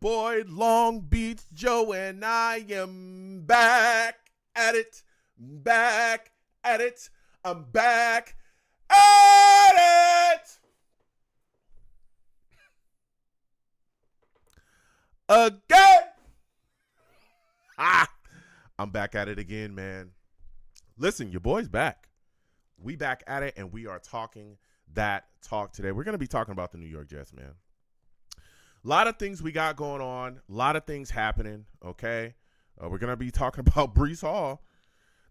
boy Long Beach Joe, and I am back at it. Back at it. I'm back at it. Again. I'm back at it again, man. Listen, your boy's back. We back at it, and we are talking that talk today. We're going to be talking about the New York Jets, man. A lot of things we got going on. A lot of things happening, okay? We're going to be talking about Breece Hall.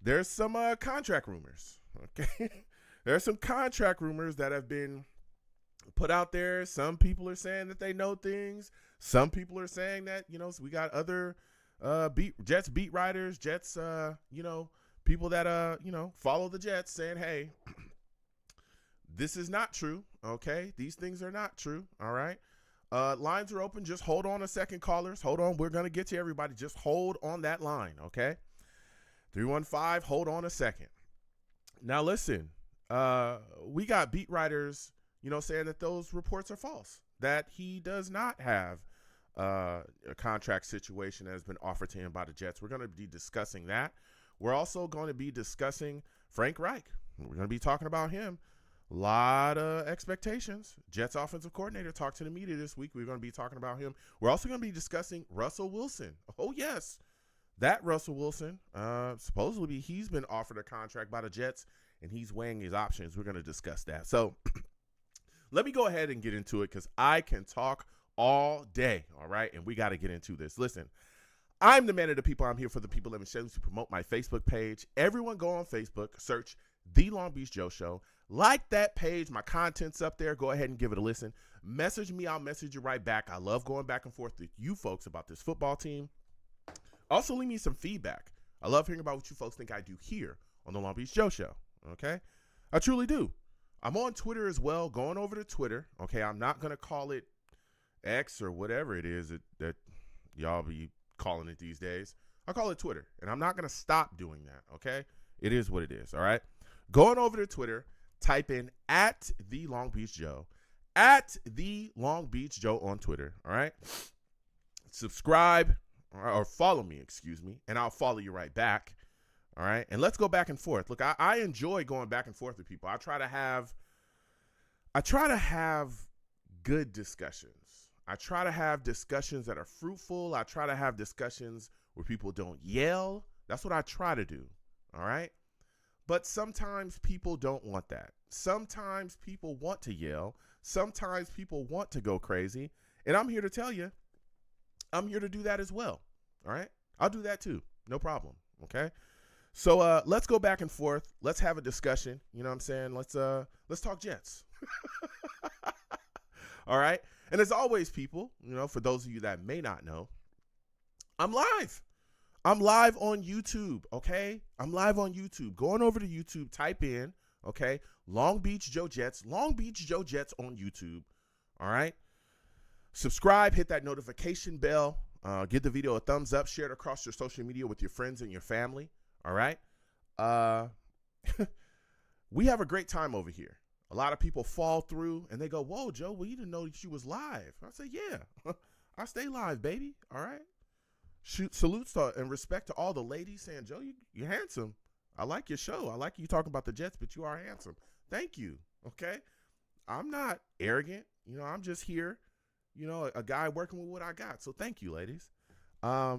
There's some contract rumors, okay? There's some contract rumors that have been put out there. Some people are saying that they know things. Some people are saying that, we got other Jets beat writers, Jets, people that, follow the Jets saying, hey, this is not true, okay? These things are not true, all right? Lines are open. Just hold on a second, callers. Hold on. We're going to get to everybody. Just hold on that line, okay? 315, hold on a second. Now, listen, we got beat writers, saying that those reports are false, that he does not have a contract situation that has been offered to him by the Jets. We're going to be discussing that. We're also going to be discussing Frank Reich. We're going to be talking about him. A lot of expectations. Jets offensive coordinator talked to the media this week. We're going to be talking about him. We're also going to be discussing Russell Wilson. Oh, yes. That Russell Wilson, supposedly he's been offered a contract by the Jets, and he's weighing his options. We're going to discuss that. So let me go ahead and get into it because I can talk all day, all right? And we got to get into this. Listen, I'm the man of the people. I'm here for the people. Let me show you to promote my Facebook page. Everyone go on Facebook, search The Long Beach Joe Show. Like that page. My content's up there. Go ahead and give it a listen. Message me. I'll message you right back. I love going back and forth with you folks about this football team. Also, leave me some feedback. I love hearing about what you folks think I do here on the Long Beach Joe Show, okay? I truly do. I'm on Twitter as well, going over to Twitter, okay? I'm not going to call it X or whatever it is that y'all be calling it these days. I call it Twitter, and I'm not going to stop doing that, okay? It is what it is, all right? Going over to Twitter, type in at the Long Beach Joe, at the Long Beach Joe on Twitter, all right? Subscribe. Or follow me, and I'll follow you right back, all right? And let's go back and forth. Look, I enjoy going back and forth with people. I try to have good discussions. I try to have discussions that are fruitful. I try to have discussions where people don't yell. That's what I try to do, all right? But sometimes people don't want that. Sometimes people want to yell. Sometimes people want to go crazy. And I'm here to tell you, I'm here to do that as well, all right? I'll do that too, no problem, okay? So let's go back and forth. Let's have a discussion, you know what I'm saying? Let's talk Jets, all right? And as always, people, for those of you that may not know, I'm live. I'm live on YouTube, okay? I'm live on YouTube. Going over to YouTube, type in, okay, Long Beach Joe Jets, Long Beach Joe Jets on YouTube, all right? Subscribe, hit that notification bell, give the video a thumbs up, share it across your social media with your friends and your family, all right? We have a great time over here. A lot of people fall through, and they go, whoa, Joe, well, you didn't know that you was live. I say, yeah, I stay live, baby, all right? Salutes and respect to all the ladies saying, Joe, you're handsome. I like your show. I like you talking about the Jets, but you are handsome. Thank you, okay? I'm not arrogant. I'm just here. A guy working with what I got. So thank you, ladies. But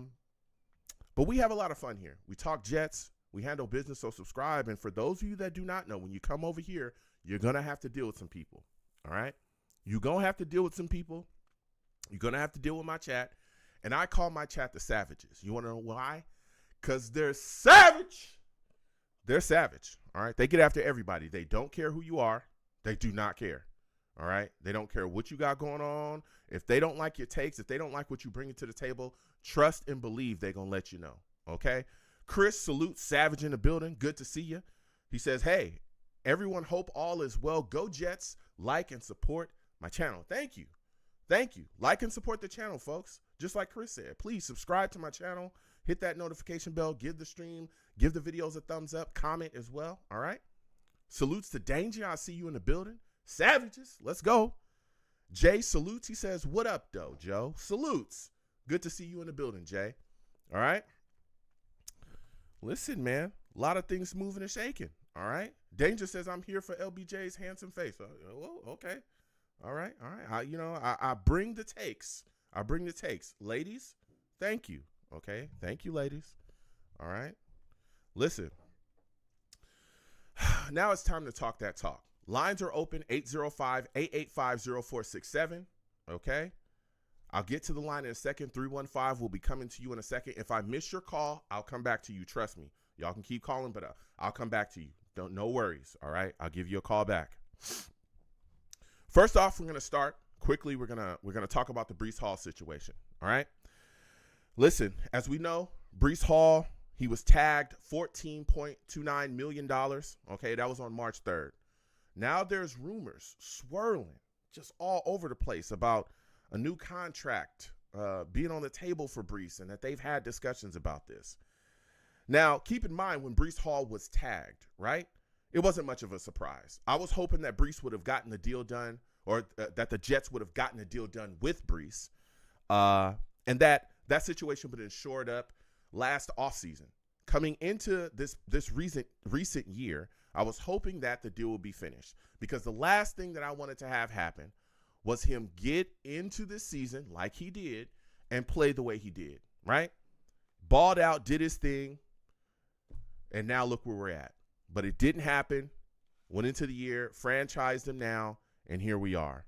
we have a lot of fun here. We talk Jets. We handle business, so subscribe. And for those of you that do not know, when you come over here, you're going to have to deal with some people, all right? You're going to have to deal with some people. You're going to have to deal with my chat. And I call my chat the Savages. You want to know why? Because they're savage. They're savage, all right? They get after everybody. They don't care who you are. They do not care. All right. They don't care what you got going on. If they don't like your takes, if they don't like what you bring to the table, trust and believe they're going to let you know. Okay. Chris salutes Savage in the building. Good to see you. He says, hey, everyone hope all is well. Go Jets. Like and support my channel. Thank you. Thank you. Like and support the channel, folks. Just like Chris said, please subscribe to my channel. Hit that notification bell. Give the stream. Give the videos a thumbs up. Comment as well. All right. Salutes to Danger. I see you in the building. Savages, let's go. Jay salutes. He says, what up, though, Joe? Salutes. Good to see you in the building, Jay. All right. Listen, man, a lot of things moving and shaking. All right. Danger says I'm here for LBJ's handsome face. Well, okay. All right. All right. I bring the takes. I bring the takes. Ladies, thank you. Okay. Thank you, ladies. All right. Listen. Now it's time to talk that talk. Lines are open, 805-885-0467. Okay. I'll get to the line in a second. 315 will be coming to you in a second. If I miss your call, I'll come back to you. Trust me. Y'all can keep calling, but I'll come back to you. No worries. All right. I'll give you a call back. First off, we're going to start quickly. We're going to talk about the Breece Hall situation. All right. Listen, as we know, Breece Hall, he was tagged $14.29 million. Okay. That was on March 3rd. Now there's rumors swirling just all over the place about a new contract being on the table for Breece, and that they've had discussions about this. Now, keep in mind, when Breece Hall was tagged, right, it wasn't much of a surprise. I was hoping that Breece would have gotten the deal done, or that the Jets would have gotten a deal done with Breece, and that situation would have been shored up last offseason. Coming into this recent year, I was hoping that the deal would be finished, because the last thing that I wanted to have happen was him get into the season like he did and play the way he did, right? Balled out, did his thing, and now look where we're at. But it didn't happen. Went into the year, franchised him now, and here we are,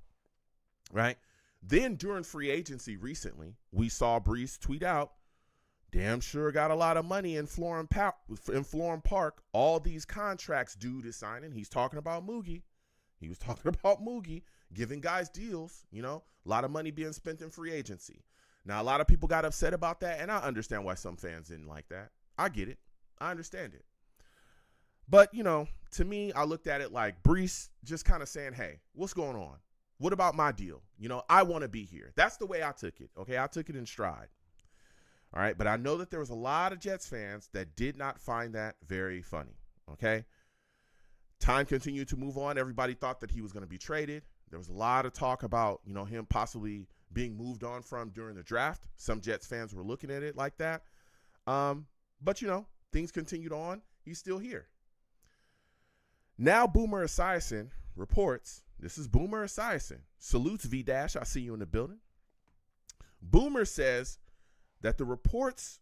right? Then during free agency recently, we saw Breece tweet out, damn sure got a lot of money in Florham Park. All these contracts due to signing. He's talking about Moogie. He was talking about Moogie, giving guys deals, a lot of money being spent in free agency. Now, a lot of people got upset about that, and I understand why some fans didn't like that. I get it. I understand it. But, to me, I looked at it like Breece just kind of saying, hey, what's going on? What about my deal? I want to be here. That's the way I took it, okay? I took it in stride. All right, but I know that there was a lot of Jets fans that did not find that very funny, okay? Time continued to move on. Everybody thought that he was going to be traded. There was a lot of talk about, him possibly being moved on from during the draft. Some Jets fans were looking at it like that. But, things continued on. He's still here. Now Boomer Esiason reports, this is Boomer Esiason, salutes V-Dash, I see you in the building. Boomer says that the reports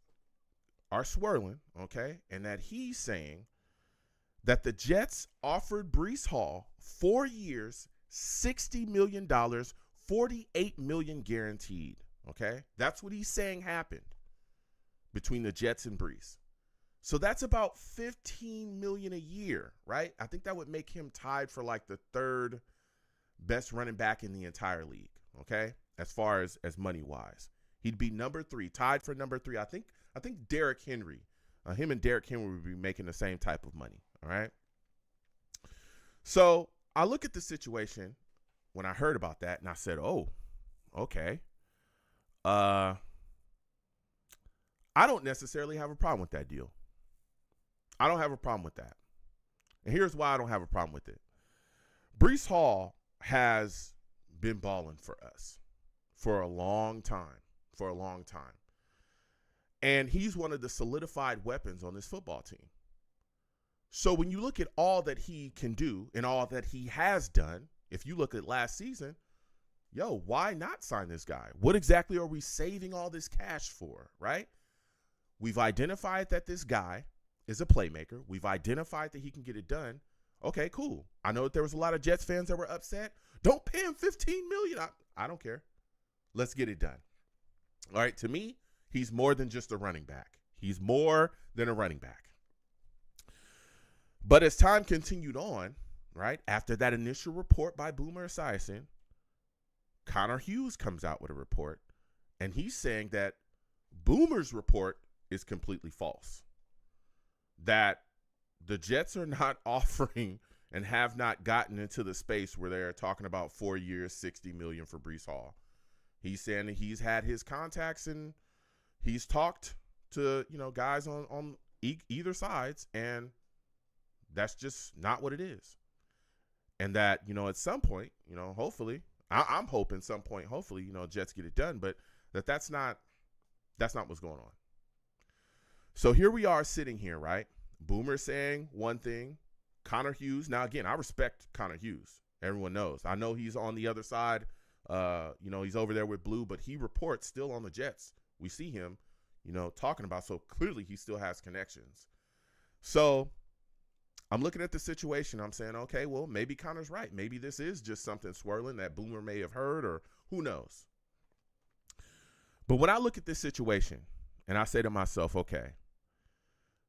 are swirling, okay, and that he's saying that the Jets offered Breece Hall 4 years, $60 million, $48 million guaranteed, okay? That's what he's saying happened between the Jets and Breece. So that's about $15 million a year, right? I think that would make him tied for like the third best running back in the entire league, okay? As far as money-wise. He'd be number 3, tied for number 3. I think Derrick Henry, him and Derrick Henry would be making the same type of money, all right? So I look at the situation when I heard about that, and I said, oh, okay. I don't necessarily have a problem with that deal. I don't have a problem with that. And here's why I don't have a problem with it. Breece Hall has been balling for us for a long time. And he's one of the solidified weapons on this football team. So when you look at all that he can do and all that he has done, if you look at last season, why not sign this guy? What exactly are we saving all this cash for, right? We've identified that this guy is a playmaker. We've identified that he can get it done. Okay, cool. I know that there was a lot of Jets fans that were upset. Don't pay him $15 million. I don't care. Let's get it done. All right, to me, he's more than just a running back. He's more than a running back. But as time continued on, right, after that initial report by Boomer Esiason, Connor Hughes comes out with a report, and he's saying that Boomer's report is completely false. That the Jets are not offering and have not gotten into the space where they're talking about 4 years, $60 million for Breece Hall. He's saying that he's had his contacts and he's talked to, guys on either sides, and that's just not what it is. And that, at some point, hopefully, I'm hoping some point, hopefully, Jets get it done, but that's not That's not what's going on. So here we are sitting here, right? Boomer saying one thing. Connor Hughes. Now, again, I respect Connor Hughes. Everyone knows. I know he's on the other side. He's over there with Blue, but he reports still on the Jets. We see him, talking about. So clearly he still has connections. So I'm looking at the situation. I'm saying, okay, well, maybe Connor's right. Maybe this is just something swirling that Boomer may have heard, or who knows. But when I look at this situation and I say to myself, okay,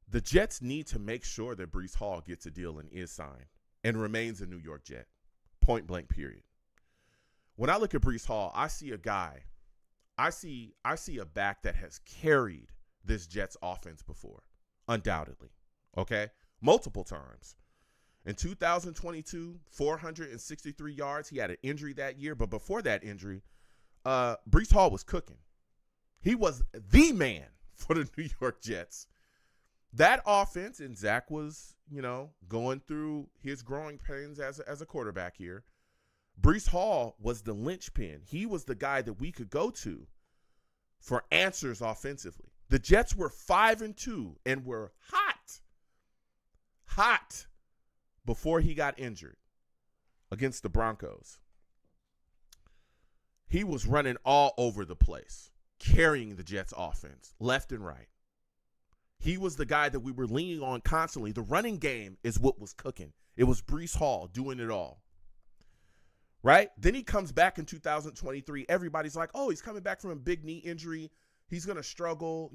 the Jets need to make sure that Breece Hall gets a deal and is signed and remains a New York Jet. Point blank, period. When I look at Breece Hall, I see a guy. I see a back that has carried this Jets offense before, undoubtedly. Okay? Multiple times. In 2022, 463 yards. He had an injury that year, but before that injury, Breece Hall was cooking. He was the man for the New York Jets. That offense, and Zach was, going through his growing pains as a quarterback here. Breece Hall was the linchpin. He was the guy that we could go to for answers offensively. The Jets were 5-2 and were hot before he got injured against the Broncos. He was running all over the place, carrying the Jets offense left and right. He was the guy that we were leaning on constantly. The running game is what was cooking. It was Breece Hall doing it all. Right? Then he comes back in 2023. Everybody's like, oh, he's coming back from a big knee injury. He's going to struggle.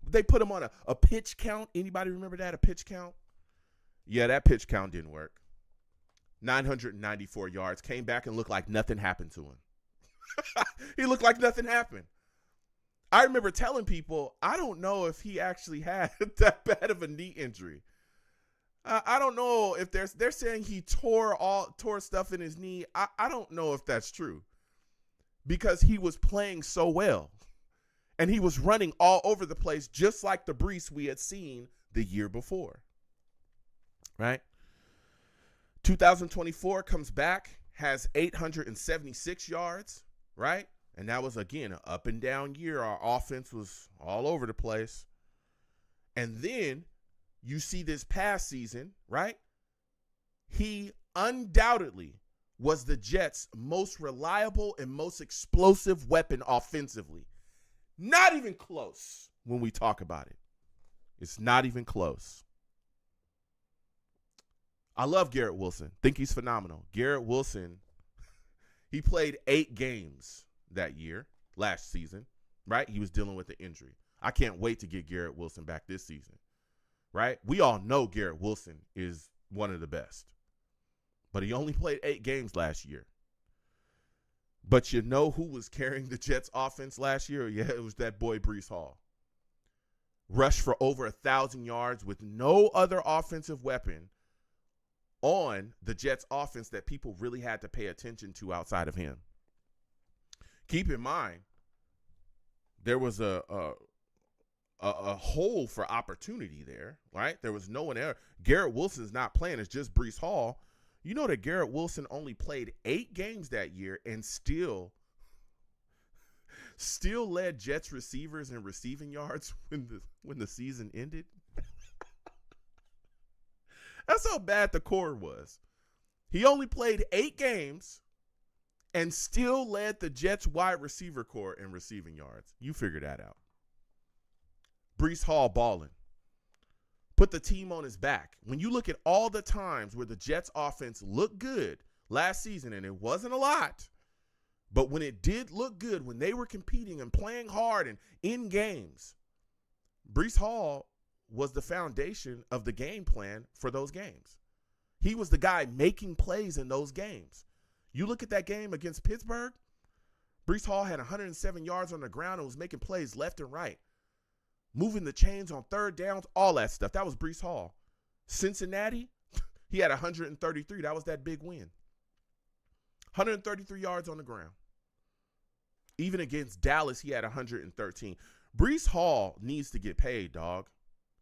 They put him on a pitch count. Anybody remember that, a pitch count? Yeah, that pitch count didn't work. 994 yards. Came back and looked like nothing happened to him. He looked like nothing happened. I remember telling people, I don't know if he actually had that bad of a knee injury. I don't know if they're saying he tore stuff in his knee. I don't know if that's true, because he was playing so well and he was running all over the place, just like the Breece we had seen the year before. Right? 2024 comes back, has 876 yards. Right? And that was, again, an up and down year. Our offense was all over the place. And then you see this past season, right? He undoubtedly was the Jets' most reliable and most explosive weapon offensively. Not even close when we talk about it. It's not even close. I love Garrett Wilson. Think he's phenomenal. Garrett Wilson, he played 8 games that year, last season, right? He was dealing with the injury. I can't wait to get Garrett Wilson back this season, right? We all know Garrett Wilson is one of the best, but he only played 8 games last year. But you know who was carrying the Jets offense last year? Yeah, it was that boy Breece Hall. Rushed for over 1,000 yards with no other offensive weapon on the Jets offense that people really had to pay attention to outside of him. Keep in mind, there was a hole for opportunity there, right? There was no one there. Garrett Wilson's not playing. It's just Breece Hall. You know that Garrett Wilson only played 8 games that year and still led Jets receivers in receiving yards when the season ended. That's how bad the core was. He only played 8 games and still led the Jets wide receiver core in receiving yards. You figure that out. Breece Hall balling. Put the team on his back. When you look at all the times where the Jets offense looked good last season, and it wasn't a lot, but when it did look good, when they were competing and playing hard and in games, Breece Hall was the foundation of the game plan for those games. He was the guy making plays in those games. You look at that game against Pittsburgh, Breece Hall had 107 yards on the ground and was making plays left and right, moving the chains on third downs, all that stuff. That was Breece Hall. Cincinnati, he had 133. That was that big win. 133 yards on the ground. Even against Dallas, he had 113. Breece Hall needs to get paid, dog.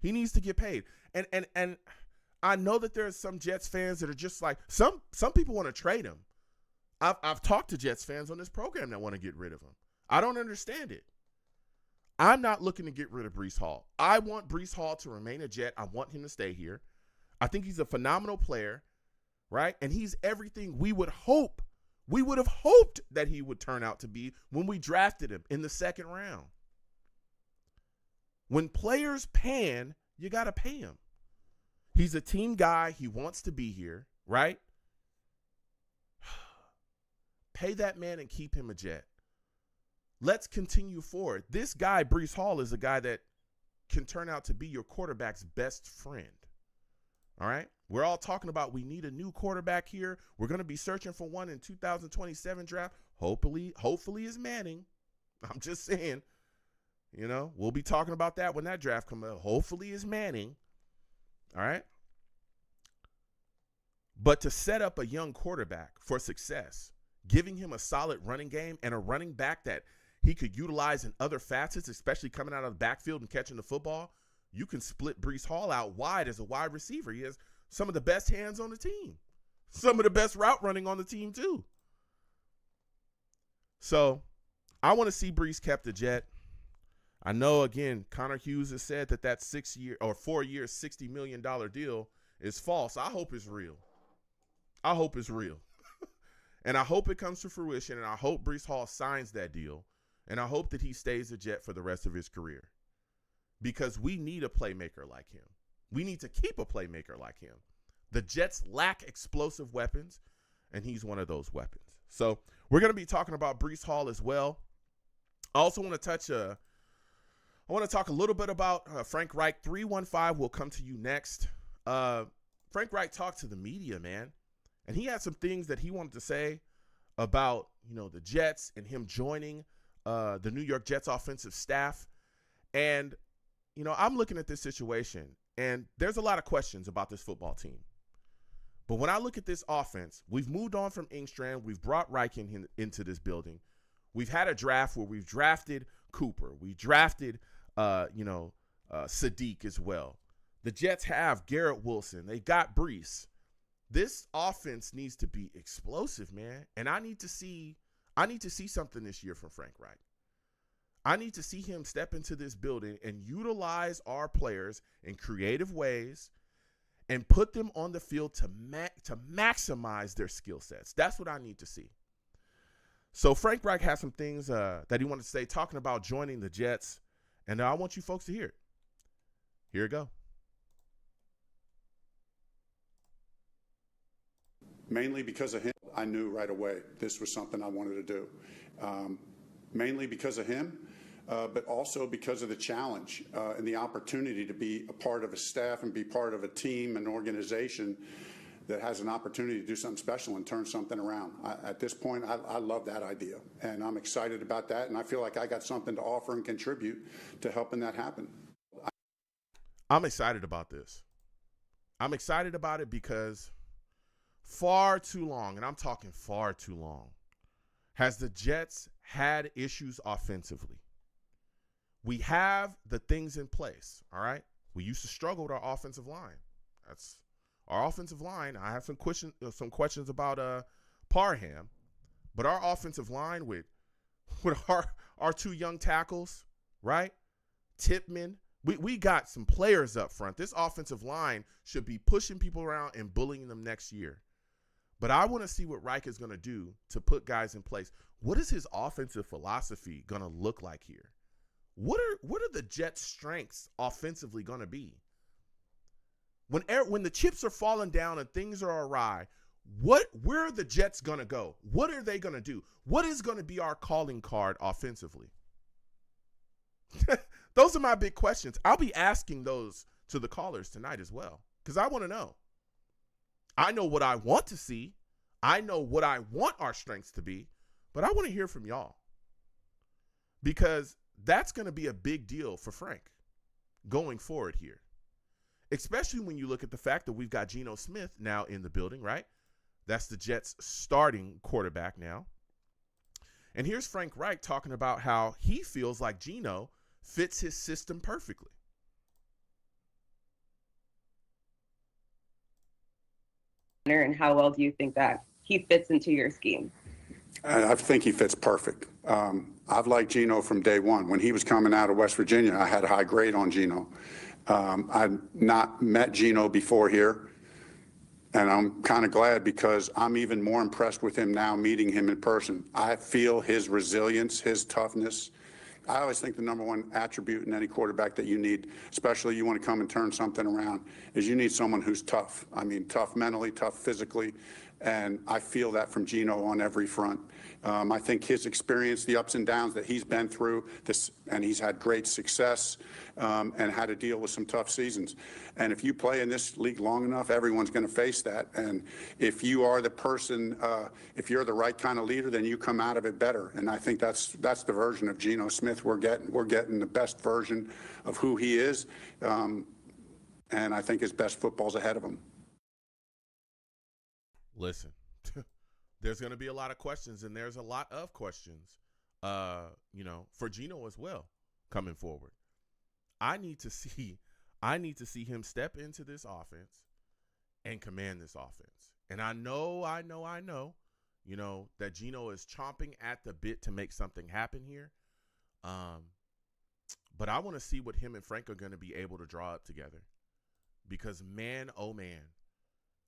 He needs to get paid. And I know that there are some Jets fans that are just like, some people want to trade him. I've talked to Jets fans on this program that want to get rid of him. I don't understand it. I'm not looking to get rid of Breece Hall. I want Breece Hall to remain a Jet. I want him to stay here. I think he's a phenomenal player, right? And he's everything we would have hoped that he would turn out to be when we drafted him in the second round. When players pan, you got to pay him. He's a team guy. He wants to be here, right? Pay that man and keep him a Jet. Let's continue forward. This guy, Breece Hall, is a guy that can turn out to be your quarterback's best friend. All right? We're all talking about we need a new quarterback here. We're going to be searching for one in 2027 draft. Hopefully is Manning. I'm just saying, we'll be talking about that when that draft comes out. Hopefully is Manning. All right? But to set up a young quarterback for success, giving him a solid running game and a running back that he could utilize in other facets, especially coming out of the backfield and catching the football, you can split Breece Hall out wide as a wide receiver. He has some of the best hands on the team, some of the best route running on the team too. So I want to see Breece kept a Jet. I know, again, Connor Hughes has said that 4 year, $60 million deal is false. I hope it's real. And I hope it comes to fruition, and I hope Breece Hall signs that deal, and I hope that he stays a Jet for the rest of his career, because we need a playmaker like him. We need to keep a playmaker like him. The Jets lack explosive weapons, and he's one of those weapons. So we're going to be talking about Breece Hall as well. I also want to talk a little bit about Frank Reich. 315 will come to you next. Frank Reich talked to the media, man. And he had some things that he wanted to say about, the Jets and him joining the New York Jets offensive staff. And, I'm looking at this situation, and there's a lot of questions about this football team. But when I look at this offense, we've moved on from Ingstrand. We've brought Reich into this building. We've had a draft where we've drafted Cooper. We drafted, Sadiq as well. The Jets have Garrett Wilson. They got Breece. This offense needs to be explosive, man. And I need to see something this year from Frank Reich. I need to see him step into this building and utilize our players in creative ways and put them on the field to maximize their skill sets. That's what I need to see. So Frank Reich has some things that he wanted to say, talking about joining the Jets, and I want you folks to hear it. Here we go. Mainly because of him, I knew right away this was something I wanted to do. Mainly because of him, but also because of the challenge and the opportunity to be a part of a staff and be part of a team, an organization that has an opportunity to do something special and turn something around. At this point, I love that idea, and I'm excited about that, and I feel like I got something to offer and contribute to helping that happen. I'm excited about this. I'm excited about it because far too long, and I'm talking far too long, has the Jets had issues offensively. We have the things in place, all right? We used to struggle with our offensive line. That's our offensive line. I have some questions about Parham, but our offensive line with our two young tackles, right? Tipman. We got some players up front. This offensive line should be pushing people around and bullying them next year. But I want to see what Reich is going to do to put guys in place. What is his offensive philosophy going to look like here? What are the Jets' strengths offensively going to be? When the chips are falling down and things are awry, where are the Jets going to go? What are they going to do? What is going to be our calling card offensively? Those are my big questions. I'll be asking those to the callers tonight as well, because I want to know. I know what I want to see. I know what I want our strengths to be, but I want to hear from y'all, because that's going to be a big deal for Frank going forward here, especially when you look at the fact that we've got Geno Smith now in the building, right? That's the Jets' starting quarterback now. And here's Frank Reich talking about how he feels like Geno fits his system perfectly. And how well do you think that he fits into your scheme? I think he fits perfect. I've liked Geno from day one. When he was coming out of West Virginia, I had a high grade on Geno. I'd not met Geno before here, and I'm kind of glad because I'm even more impressed with him now meeting him in person. I feel his resilience, his toughness. I always think the number one attribute in any quarterback that you need, especially you want to come and turn something around, is you need someone who's tough. I mean, tough mentally, tough physically, and I feel that from Geno on every front. I think his experience, the ups and downs that he's been through, and he's had great success and had to deal with some tough seasons. And if you play in this league long enough, everyone's going to face that. And if you are the person, if you're the right kind of leader, then you come out of it better. And I think that's the version of Geno Smith we're getting. We're getting the best version of who he is, and I think his best football's ahead of him. Listen, there's going to be a lot of questions, and there's a lot of questions, for Geno as well coming forward. I need to see him step into this offense and command this offense. And I know, that Geno is chomping at the bit to make something happen here. But I want to see what him and Frank are going to be able to draw up together. Because man, oh man,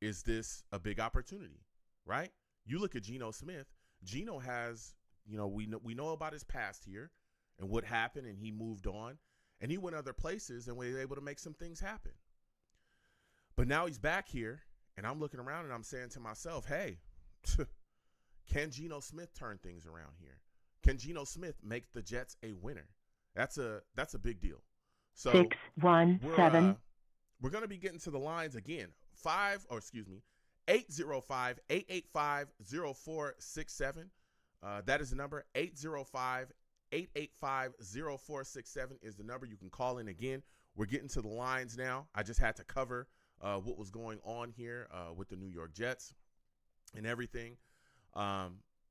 is this a big opportunity, right? You look at Geno Smith. Geno has, we know about his past here and what happened, and he moved on. And he went other places and was able to make some things happen. But now he's back here, and I'm looking around and I'm saying to myself, hey, can Geno Smith turn things around here? Can Geno Smith make the Jets a winner? That's a big deal. So 617. We're going to be getting to the lines again. 805-885-0467. That is the number. 805-885-0467 is the number. You can call in again. We're getting to the lines now. I just had to cover what was going on here with the New York Jets and everything.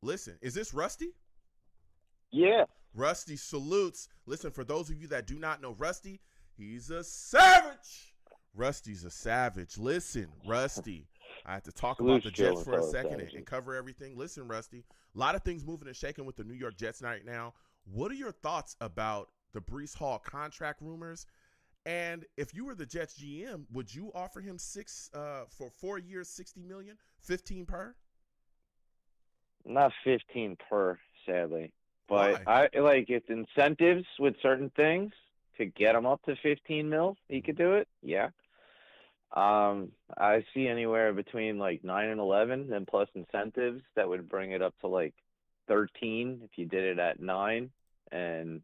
Listen, is this Rusty? Yeah. Rusty salutes. Listen, for those of you that do not know Rusty, he's a savage. Rusty's a savage. Listen, Rusty, I had to talk about the Jets for a second and cover everything. Listen, Rusty, a lot of things moving and shaking with the New York Jets right now. What are your thoughts about the Breece Hall contract rumors? And if you were the Jets GM, would you offer him for 4 years, $60 million, 15 per? Not 15 per, sadly. But Why? I like it's incentives with certain things to get him up to 15 mil. He could do it. Yeah. I see anywhere between like 9 and 11 and plus incentives that would bring it up to like 13. If you did it at 9 and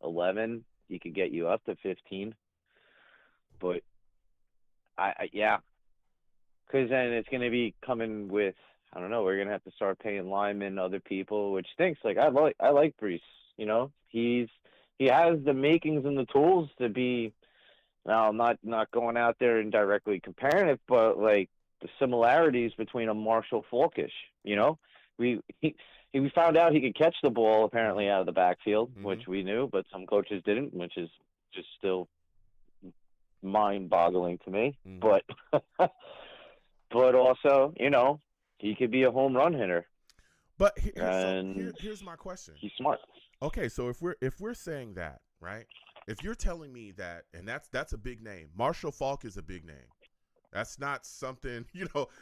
11, he could get you up to 15. But yeah, because then it's going to be coming with, I don't know, we're going to have to start paying linemen, other people, which stinks. Like I like Breece, he has the makings and the tools to be, now I'm not going out there and directly comparing it, but like the similarities between a Marshall Falkish, we found out he could catch the ball apparently out of the backfield, which we knew, but some coaches didn't, which is just still mind-boggling to me. But also, he could be a home run hitter. But here's my question. He's smart. Okay, so if we're saying that, right? If you're telling me that, and that's a big name. Marshall Faulk is a big name. That's not something,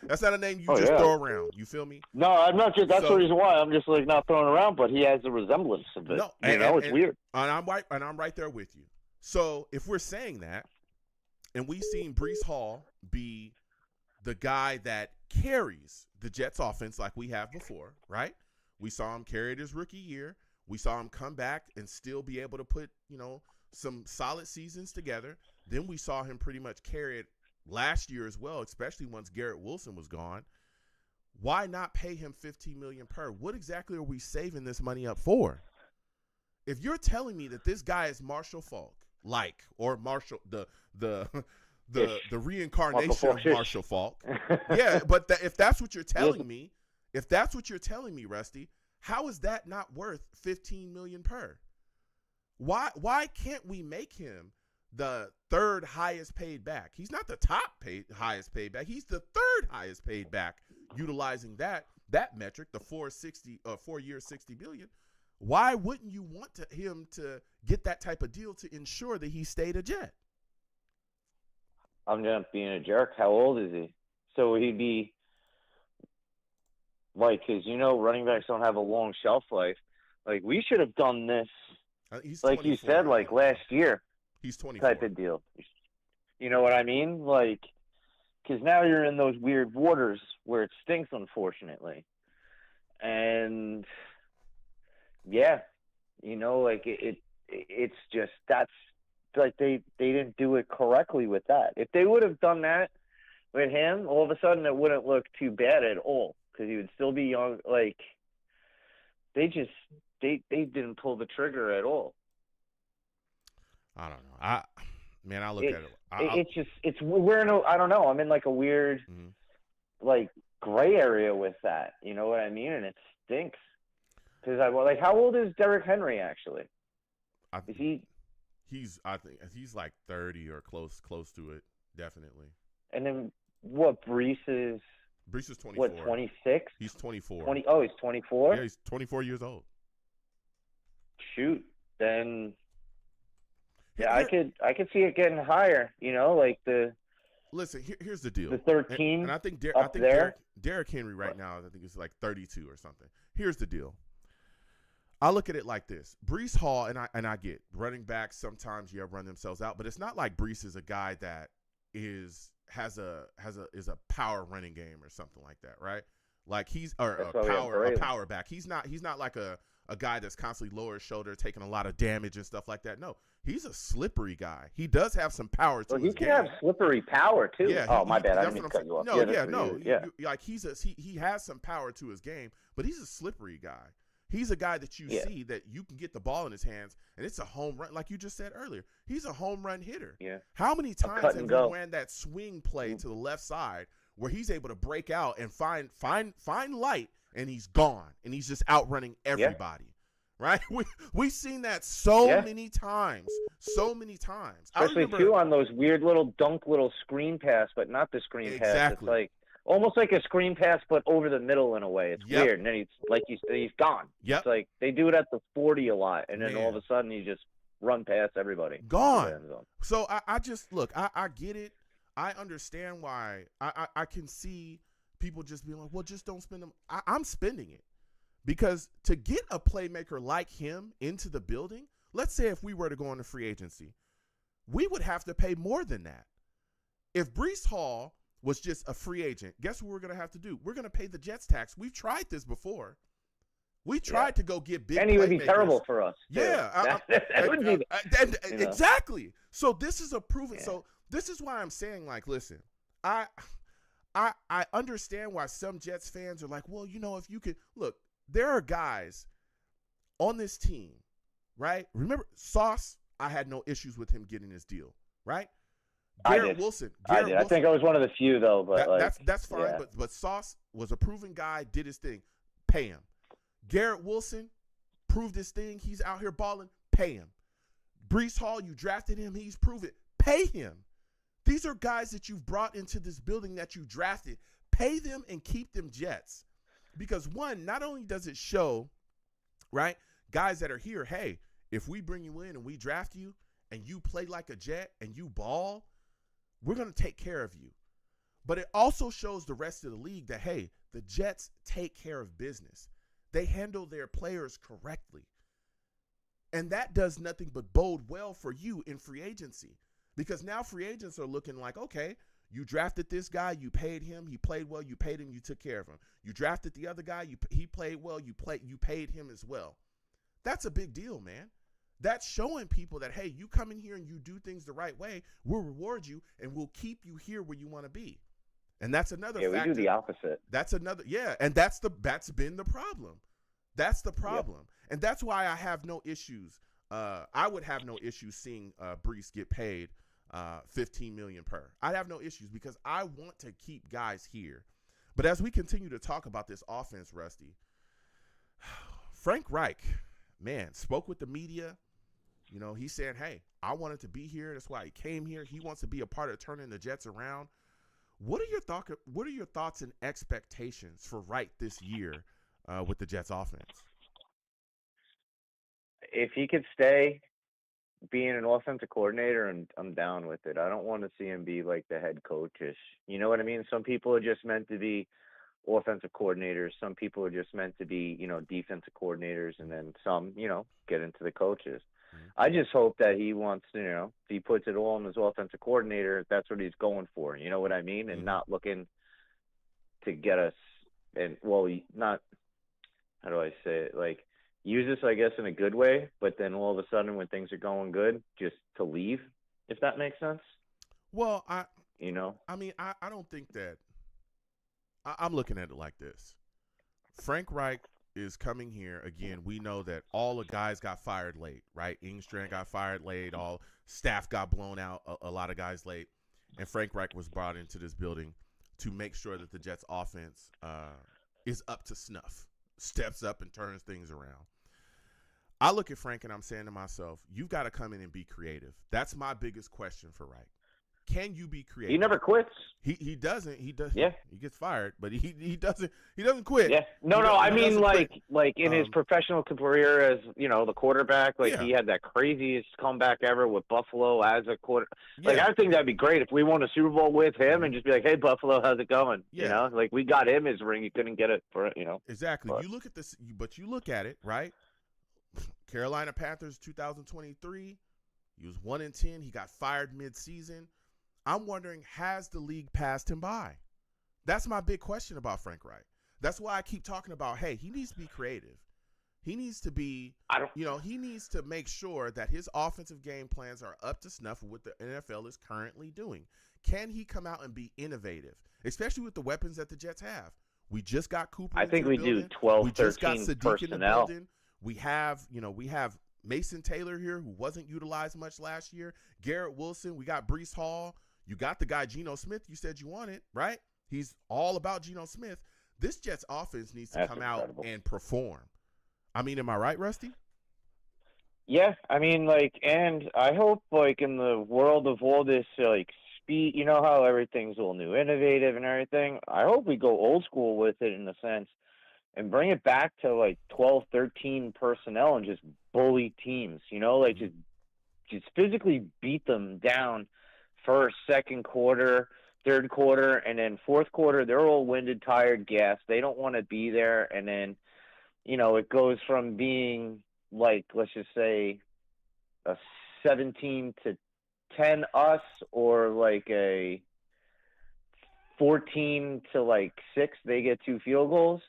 that's not a name you just throw around. You feel me? No, I'm not just, that's the reason why I'm just like not throwing around, but he has a resemblance of it. No, it's weird. And I'm right there with you. So if we're saying that, and we've seen Breece Hall be the guy that carries the Jets offense like we have before, right? We saw him carry it his rookie year. We saw him come back and still be able to put, some solid seasons together. Then we saw him pretty much carry it last year as well, especially once Garrett Wilson was gone. Why not pay him $15 million per? What exactly are we saving this money up for? If you're telling me that this guy is Marshall Faulk, or Marshall the reincarnation of Marshall Faulk, yeah, but if that's what you're telling me, Rusty, how is that not worth $15 million per? Why can't we make him the third highest paid back? He's not the highest paid back. He's the third highest paid back, utilizing that metric, the 4 years, $60 million. Why wouldn't you want him to get that type of deal to ensure that he stayed a Jet? I'm just being a jerk. How old is he? So he'd be like, because running backs don't have a long shelf life. Like, we should have done this, He's like you 24 said, right like now. last year He's 24. type of deal. You know what I mean? Like, because now you're in those weird waters where it stinks, unfortunately. And yeah, like it's just that's like they didn't do it correctly with that. If they would have done that with him, all of a sudden it wouldn't look too bad at all because he would still be young. Like they didn't pull the trigger at all. I don't know. I look at it. I don't know. I'm in like a weird mm-hmm. like gray area with that. You know what I mean? And it stinks. Because how old is Derrick Henry actually? I think he's like 30 or close to it, definitely. And then what? Breece is 24. What, 26? He's 24. He's 24. Yeah, he's 24 years old. Shoot, then yeah, I could see it getting higher. Like the. Listen, here's the deal. The 13. And I think Derrick Henry right now, I think it's like 32 or something. Here's the deal. I look at it like this: Breece Hall, and I get running backs sometimes run themselves out, but it's not like Breece is a guy that is a power running game or something like that, right? Like he's a power back. He's not like a guy that's constantly lower his shoulder, taking a lot of damage and stuff like that. No, he's a slippery guy. He does have some power to his game. He can have slippery power too. Yeah, my bad. I didn't mean to cut you off. Like he has some power to his game, but he's a slippery guy. He's a guy that you see that you can get the ball in his hands, and it's a home run. Like you just said earlier, he's a home run hitter. Yeah. How many times have you ran that swing play to the left side where he's able to break out and find light, and he's gone, and he's just outrunning everybody? Yeah. Right? We've seen that so many times. Especially too on those weird little screen pass, but not the screen pass. It's like almost like a screen pass, but over the middle in a way. It's weird. And then he's gone. Yep. It's like they do it at the 40 a lot, and then all of a sudden you just run past everybody. Gone. So I just look. I get it. I understand why. I can see people just being like, well, just don't spend them. I'm spending it because to get a playmaker like him into the building, let's say if we were to go into free agency, we would have to pay more than that. If Breece Hall was just a free agent, guess what we're going to have to do? We're going to pay the Jets tax. We've tried this before. We tried to go get big playmakers. And he would be terrible for us. Yeah. That would be exactly. So this is a proven. Yeah. So this is why I'm saying, like, listen, I understand why some Jets fans are like, well, if you could look, there are guys on this team, right? Remember Sauce, I had no issues with him getting his deal, right? Garrett Wilson. I think I was one of the few though, but that's fine. Yeah. But Sauce was a proven guy, did his thing. Pay him. Garrett Wilson proved his thing. He's out here balling. Pay him. Breece Hall, you drafted him. He's proven. Pay him. These are guys that you've brought into this building that you drafted. Pay them and keep them Jets. Because one, not only does it show, right, guys that are here, hey, if we bring you in and we draft you and you play like a Jet and you ball, we're going to take care of you. But it also shows the rest of the league that, hey, the Jets take care of business. They handle their players correctly. And that does nothing but bode well for you in free agency. Because now free agents are looking like, okay, you drafted this guy, you paid him, he played well, you paid him, you took care of him. You drafted the other guy, he played well, you paid him as well. That's a big deal, man. That's showing people that, hey, you come in here and you do things the right way, we'll reward you and we'll keep you here where you want to be. And that's another factor. Yeah, we do the opposite. That's another, and that's been the problem. That's the problem. Yep. And that's why I have no issues. I would have no issues seeing Breece get paid $15 million per. I'd have no issues because I want to keep guys here. But as we continue to talk about this offense, Rusty, Frank Reich, man, spoke with the media. He's saying, hey, I wanted to be here. That's why he came here. He wants to be a part of turning the Jets around. What are your thoughts and expectations for Reich this year with the Jets offense? if he could stay being an offensive coordinator, and I'm down with it. I don't want to see him be like the head coachish. You know what I mean? Some people are just meant to be offensive coordinators. Some people are just meant to be, defensive coordinators, and then some, get into the coaches. I just hope that he wants to, if he puts it all on his offensive coordinator, that's what he's going for. You know what I mean? And not looking to get us, and not, how do I say it? Like, use this, I guess, in a good way, but then all of a sudden when things are going good, just to leave, if that makes sense. Well, I don't think that. I'm looking at it like this. Frank Reich is coming here. Again, we know that all the guys got fired late, right? Ingstrand got fired late. All staff got blown out, a lot of guys late. And Frank Reich was brought into this building to make sure that the Jets offense is up to snuff, steps up and turns things around. I look at Frank and I'm saying to myself, you've got to come in and be creative. That's my biggest question for Reich. Can you be creative? He never quits. He doesn't. He does. Yeah. He gets fired, but he doesn't quit. Yeah. No. I mean, like in his professional career as the quarterback, he had that craziest comeback ever with Buffalo as a quarter. Like I think that'd be great if we won a Super Bowl with him and just be like, hey Buffalo, how's it going? Yeah. Like we got him his ring. He couldn't get it for Exactly. But you look at this, but you look at it, right? Carolina Panthers 2023. He was 1-10. He got fired mid-season. I'm wondering, has the league passed him by? That's my big question about Frank Reich. That's why I keep talking about, hey, he needs to be creative. He needs to be, he needs to make sure that his offensive game plans are up to snuff with what the NFL is currently doing. Can he come out and be innovative, especially with the weapons that the Jets have? We just got Cooper. I think we do 12, we 13 just got Sadiq personnel. In the building. We have Mason Taylor here, who wasn't utilized much last year. Garrett Wilson. We got Breece Hall. You got the guy Geno Smith you said you wanted, right? He's all about Geno Smith. This Jets offense needs to come out and perform. I mean, am I right, Rusty? Yeah, I mean, and I hope, in the world of all this, speed, you know how everything's all new, innovative and everything? I hope we go old school with it in a sense and bring it back to, 12, 13 personnel and just bully teams, just physically beat them down first, second quarter, third quarter, and then fourth quarter, they're all winded, tired, gassed. They don't want to be there. And then, it goes from being let's just say a 17-10 us, or a 14-6, they get 2 field goals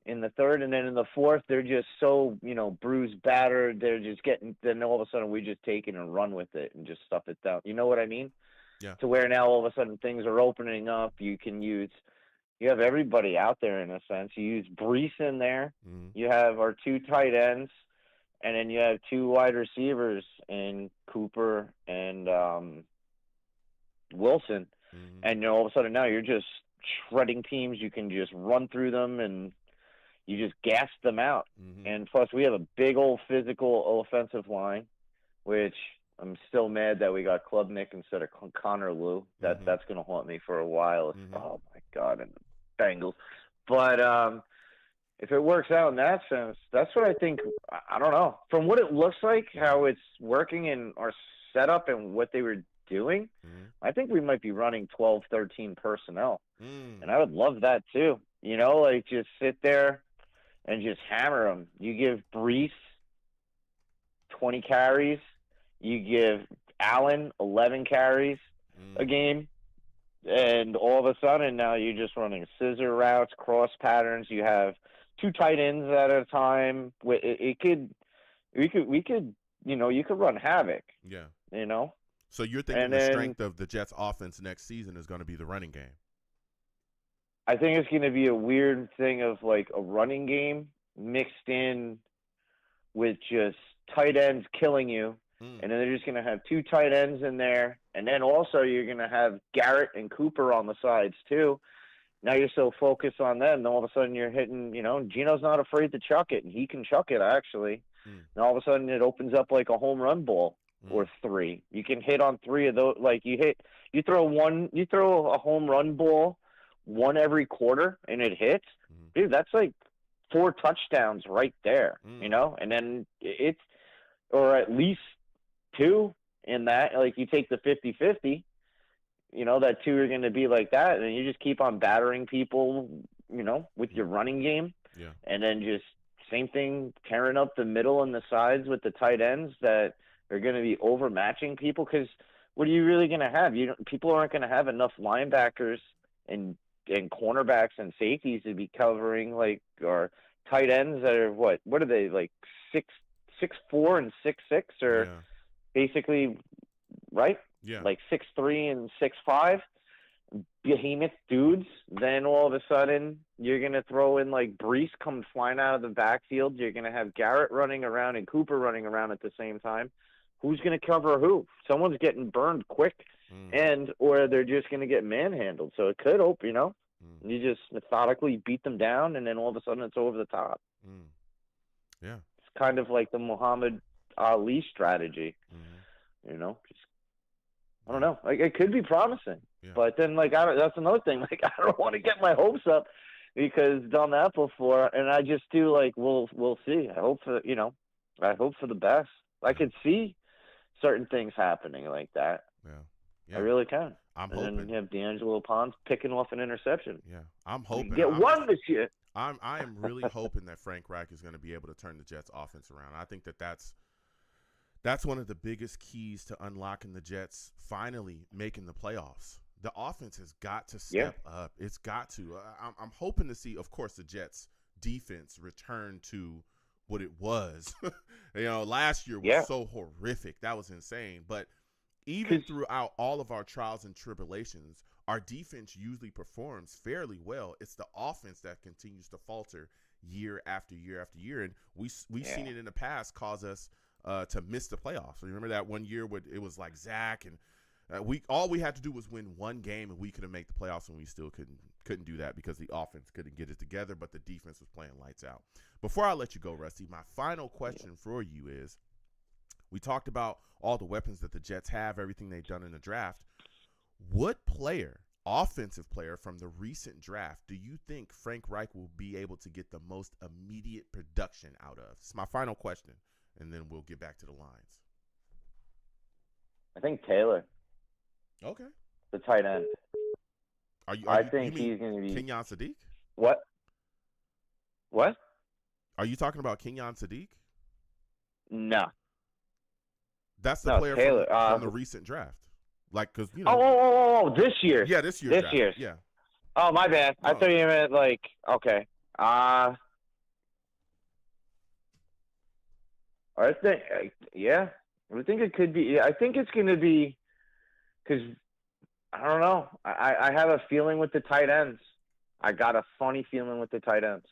in the third. And then in the fourth, they're just so, bruised, battered. They're just then all of a sudden we just take it and run with it and just stuff it down. You know what I mean? Yeah. To where now all of a sudden things are opening up. You have everybody out there in a sense. You use Breece in there. You have our 2 tight ends, and then you have 2 wide receivers in Cooper and Wilson. And all of a sudden now you're just shredding teams. You can just run through them and you just gas them out. And plus we have a big old physical offensive line, which I'm still mad that we got Klubnik instead of Connor Lew. That's going to haunt me for a while. Oh, my God, and the Bengals. But if it works out in that sense, that's what I think. I don't know. From what it looks like, how it's working in our setup and what they were doing, I think we might be running 12, 13 personnel. And I would love that too. Just sit there and just hammer them. You give Breece 20 carries. You give Allen 11 carries a game, and all of a sudden now you're just running scissor routes, cross patterns. You have 2 tight ends at a time. We could, you could run havoc. Yeah. So you're thinking the strength of the Jets offense next season is going to be the running game? I think it's going to be a weird thing of a running game mixed in with just tight ends killing you. And then they're just going to have 2 tight ends in there. And then also you're going to have Garrett and Cooper on the sides too. Now you're so focused on them. And all of a sudden you're hitting, Geno's not afraid to chuck it. And he can chuck it, actually. And all of a sudden it opens up like a home run ball or 3. You can hit on 3 of those. You throw a home run ball 1 every quarter and it hits. Dude, that's 4 touchdowns right there, And then or at least 2 in that. Like, you take the 50-50, that 2 are going to be like that, and you just keep on battering people, with your running game. Yeah. And then just same thing, tearing up the middle and the sides with the tight ends that are going to be overmatching people. Because what are you really going to have? People aren't going to have enough linebackers and cornerbacks and safeties to be covering, or tight ends that are what are they, like 6'4" and 6'6", or basically, right? Yeah. Like 6'3" and 6'5", behemoth dudes. Then all of a sudden you're going to throw in like Breece comes flying out of the backfield. You're going to have Garrett running around and Cooper running around at the same time. Who's going to cover who? Someone's getting burned quick, or they're just going to get manhandled. So it could open, you just methodically beat them down, and then all of a sudden it's over the top. Yeah. It's kind of like the Muhammad Ali strategy, just, I don't know. Like, it could be promising, but then that's another thing. Like, I don't want to get my hopes up because done that before, and I just do we'll see. I hope for the best. I could see certain things happening like that. Yeah. I really can. I'm and hoping. then you have D'Angelo Pons picking off an interception. Yeah, I'm hoping. Get one this year. I am really hoping that Frank Reich is going to be able to turn the Jets' offense around. I think that's one of the biggest keys to unlocking the Jets finally making the playoffs. The offense has got to step up. It's got to. I'm hoping to see, of course, the Jets' defense return to what it was. Last year was so horrific. That was insane. But even throughout all of our trials and tribulations, our defense usually performs fairly well. It's the offense that continues to falter year after year after year. And we've seen it in the past cause us to miss the playoffs. So remember that one year it was like Zach, and all we had to do was win one game, and we could have made the playoffs, and we still couldn't do that because the offense couldn't get it together, but the defense was playing lights out. Before I let you go, Rusty, my final question for you is, we talked about all the weapons that the Jets have, everything they've done in the draft. What player, offensive player from the recent draft, do you think Frank Reich will be able to get the most immediate production out of? It's my final question, and then we'll get back to the lines. I think Taylor. Okay. The tight end. I think he's going to be Kenyon Sadiq? What? Are you talking about Kenyon Sadiq? No. That's the player Taylor, from the recent draft. Because this year. Yeah, this year. This year. Yeah. Oh, my bad. No. I thought you meant okay. I think it could be. I think it's going to be, because I don't know. I have a feeling with the tight ends. I got a funny feeling with the tight ends.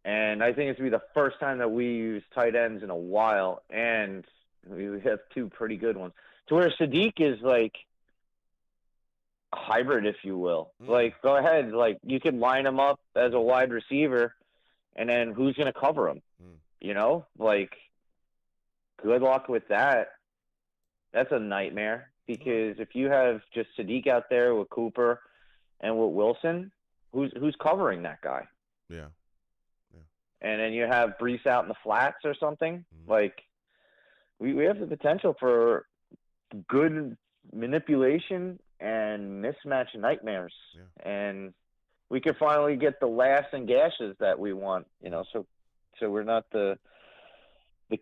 And I think it's going to be the first time that we use tight ends in a while, and we have 2 pretty good ones. To where Sadiq is like a hybrid, if you will. Go ahead. You could line him up as a wide receiver, and then who's going to cover him? Good luck with that. That's a nightmare, because if you have just Sadiq out there with Cooper and with Wilson, who's covering that guy? Yeah. And then you have Breece out in the flats or something. We have the potential for good manipulation and mismatch nightmares. And we could finally get the laughs and gashes that we want, so we're not the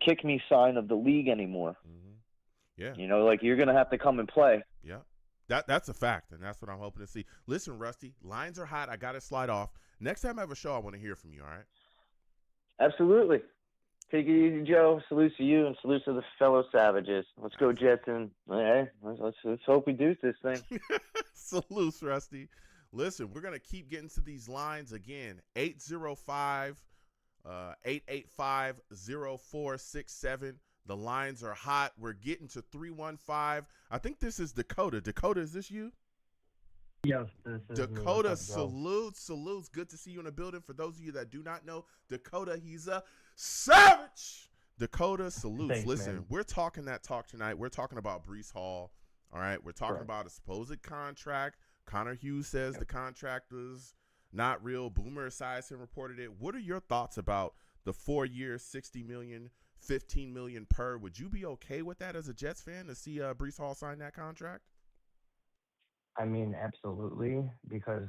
kick me sign of the league anymore. Yeah. You're going to have to come and play. Yeah. That's a fact, and that's what I'm hoping to see. Listen, Rusty, lines are hot. I got to slide off. Next time I have a show, I want to hear from you, all right? Absolutely. Take it easy, Joe. Salute to you and salute to the fellow savages. Let's go, Jets, and let's hope we do this thing. Salute, Rusty. Listen, we're going to keep getting to these lines again. 805-885-0467. The lines are hot. We're getting to 315. I think this is Dakota. Dakota, is this you? Yes, this is Dakota, salutes. Good to see you in the building. For those of you that do not know Dakota, he's a savage. Dakota, salutes. Thanks, listen, man. We're talking that talk tonight. We're talking about Breece Hall. All right, we're talking about a supposed contract. Connor Hughes says the contract was not real. Boomer Esiason reported it. What are your thoughts about the 4 years, 60 million, 15 million per. Would you be okay with that as a Jets fan to see Breece Hall sign that contract? I mean, absolutely, because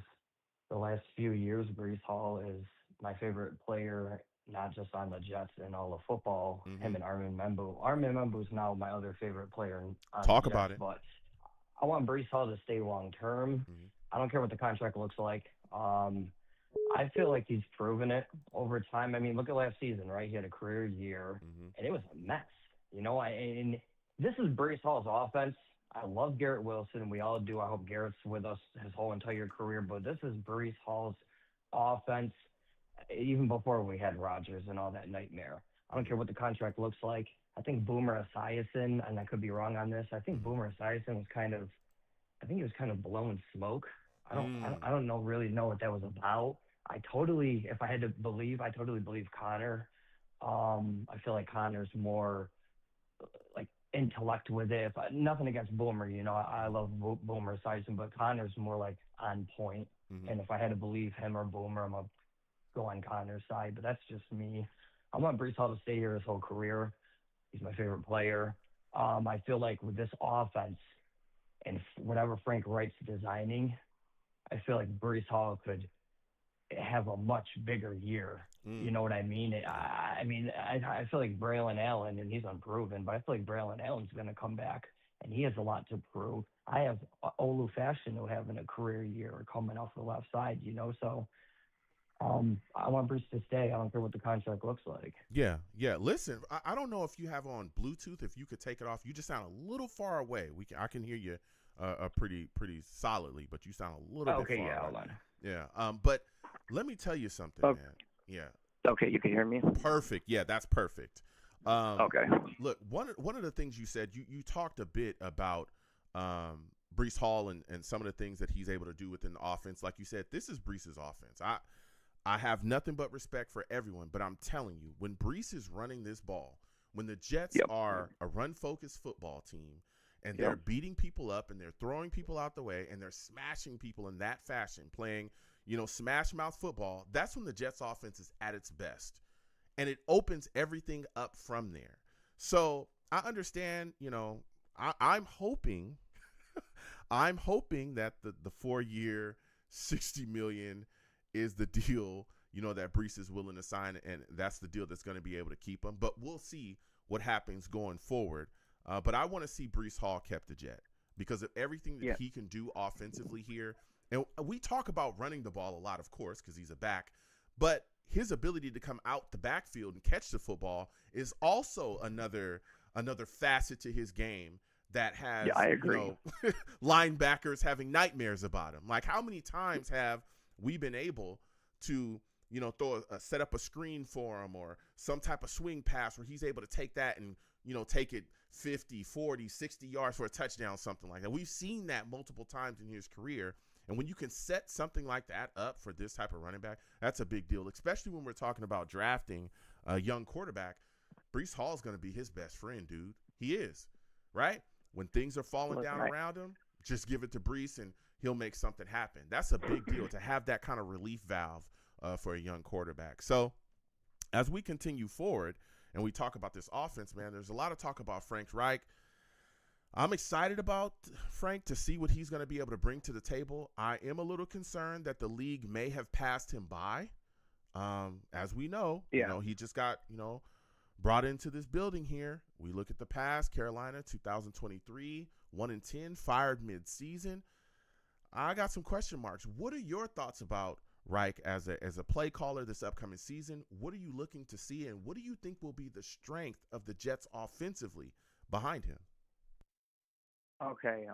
the last few years, Breece Hall is my favorite player, not just on the Jets and all of football. Mm-hmm. Him and Armin Membu. Armin Membu is now my other favorite player on Talk the about Jets, it. but I want Breece Hall to stay long term. Mm-hmm. I don't care what the contract looks like. I feel like he's proven it over time. I mean, look at last season, right? He had a career year, Mm-hmm. and it was a mess. And this is Breece Hall's offense. I love Garrett Wilson. We all do. I hope Garrett's with us his whole entire career. But this is Breece Hall's offense, even before we had Rodgers and all that nightmare. I don't care what the contract looks like. I think Boomer Esiason, and I could be wrong on this. I think Boomer Esiason was I think he was kind of blowing smoke. I don't really know what that was about. If I had to believe, I totally believe Connor. I feel like Connor's more like intellect with it. Nothing against Boomer, I love Boomer Esiason, but Connor's more like on point. Mm-hmm. And if I had to believe him or Boomer, I'm gonna go on Connor's side. But that's just me. I want Breece Hall to stay here his whole career. He's my favorite player. I feel like with this offense and whatever Frank Reich's designing, I feel like Breece Hall could have a much bigger year. You know what I mean? I feel like Braylon Allen, and he's unproven, but I feel like Braylon Allen's going to come back, and he has a lot to prove. I have Olu Fashanu having a career year coming off the left side, so I want Breece to stay. I don't care what the contract looks like. Yeah. Listen, I don't know if you have on Bluetooth. If you could take it off, you just sound a little far away. I can hear you pretty solidly, but you sound a little bit far away. Hold on. Yeah. But let me tell you something, man. Yeah. Okay, you can hear me? Perfect. Yeah, that's perfect. Okay. Look, one of the things you said, you talked a bit about Breece Hall and some of the things that he's able to do within the offense. Like you said, this is Breece's offense. I have nothing but respect for everyone, but I'm telling you, when Breece is running this ball, when the Jets are a run-focused football team, and they're beating people up and they're throwing people out the way and they're smashing people in that fashion, playing, smash mouth football, that's when the Jets offense is at its best. And it opens everything up from there. So I understand, I'm hoping that the 4 year, 60 million is the deal, that Breece is willing to sign, and that's the deal that's going to be able to keep him. But we'll see what happens going forward. But I want to see Breece Hall kept a Jet because of everything that he can do offensively here. And we talk about running the ball a lot, of course, because he's a back. But his ability to come out the backfield and catch the football is also another facet to his game that has, I agree. Linebackers having nightmares about him. Like, how many times have we been able to, set up a screen for him or some type of swing pass where he's able to take that and, take it 50, 40, 60 yards for a touchdown, something like that. We've seen that multiple times in his career. And when you can set something like that up for this type of running back, that's a big deal, especially when we're talking about drafting a young quarterback. Breece Hall is going to be his best friend, dude. He is, right? When things are falling down around him, just give it to Breece and he'll make something happen. That's a big deal to have that kind of relief valve for a young quarterback. So as we continue forward and we talk about this offense, man, there's a lot of talk about Frank Reich. I'm excited about Frank to see what he's going to be able to bring to the table. I am a little concerned that the league may have passed him by. As we know, he just got, brought into this building here. We look at the past, Carolina 2023, 1-10, fired mid-season. I got some question marks. What are your thoughts about Reich as a play caller this upcoming season? What are you looking to see, and what do you think will be the strength of the Jets offensively behind him? Okay,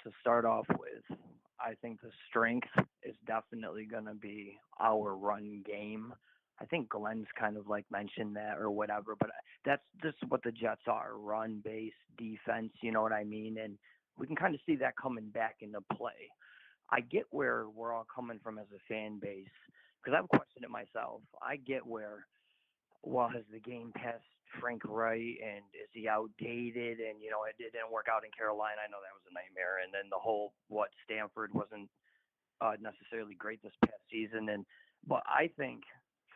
to start off with, I think the strength is definitely going to be our run game. I think Glenn's kind of like mentioned that or whatever, but that's just what the Jets are, run-based defense, you know what I mean? And we can kind of see that coming back into play. I get where we're all coming from as a fan base because I've questioned it myself. I get where, has the game passed Frank Reich and is he outdated? And, it didn't work out in Carolina. I know that was a nightmare. And then the whole, Stanford wasn't necessarily great this past season. But I think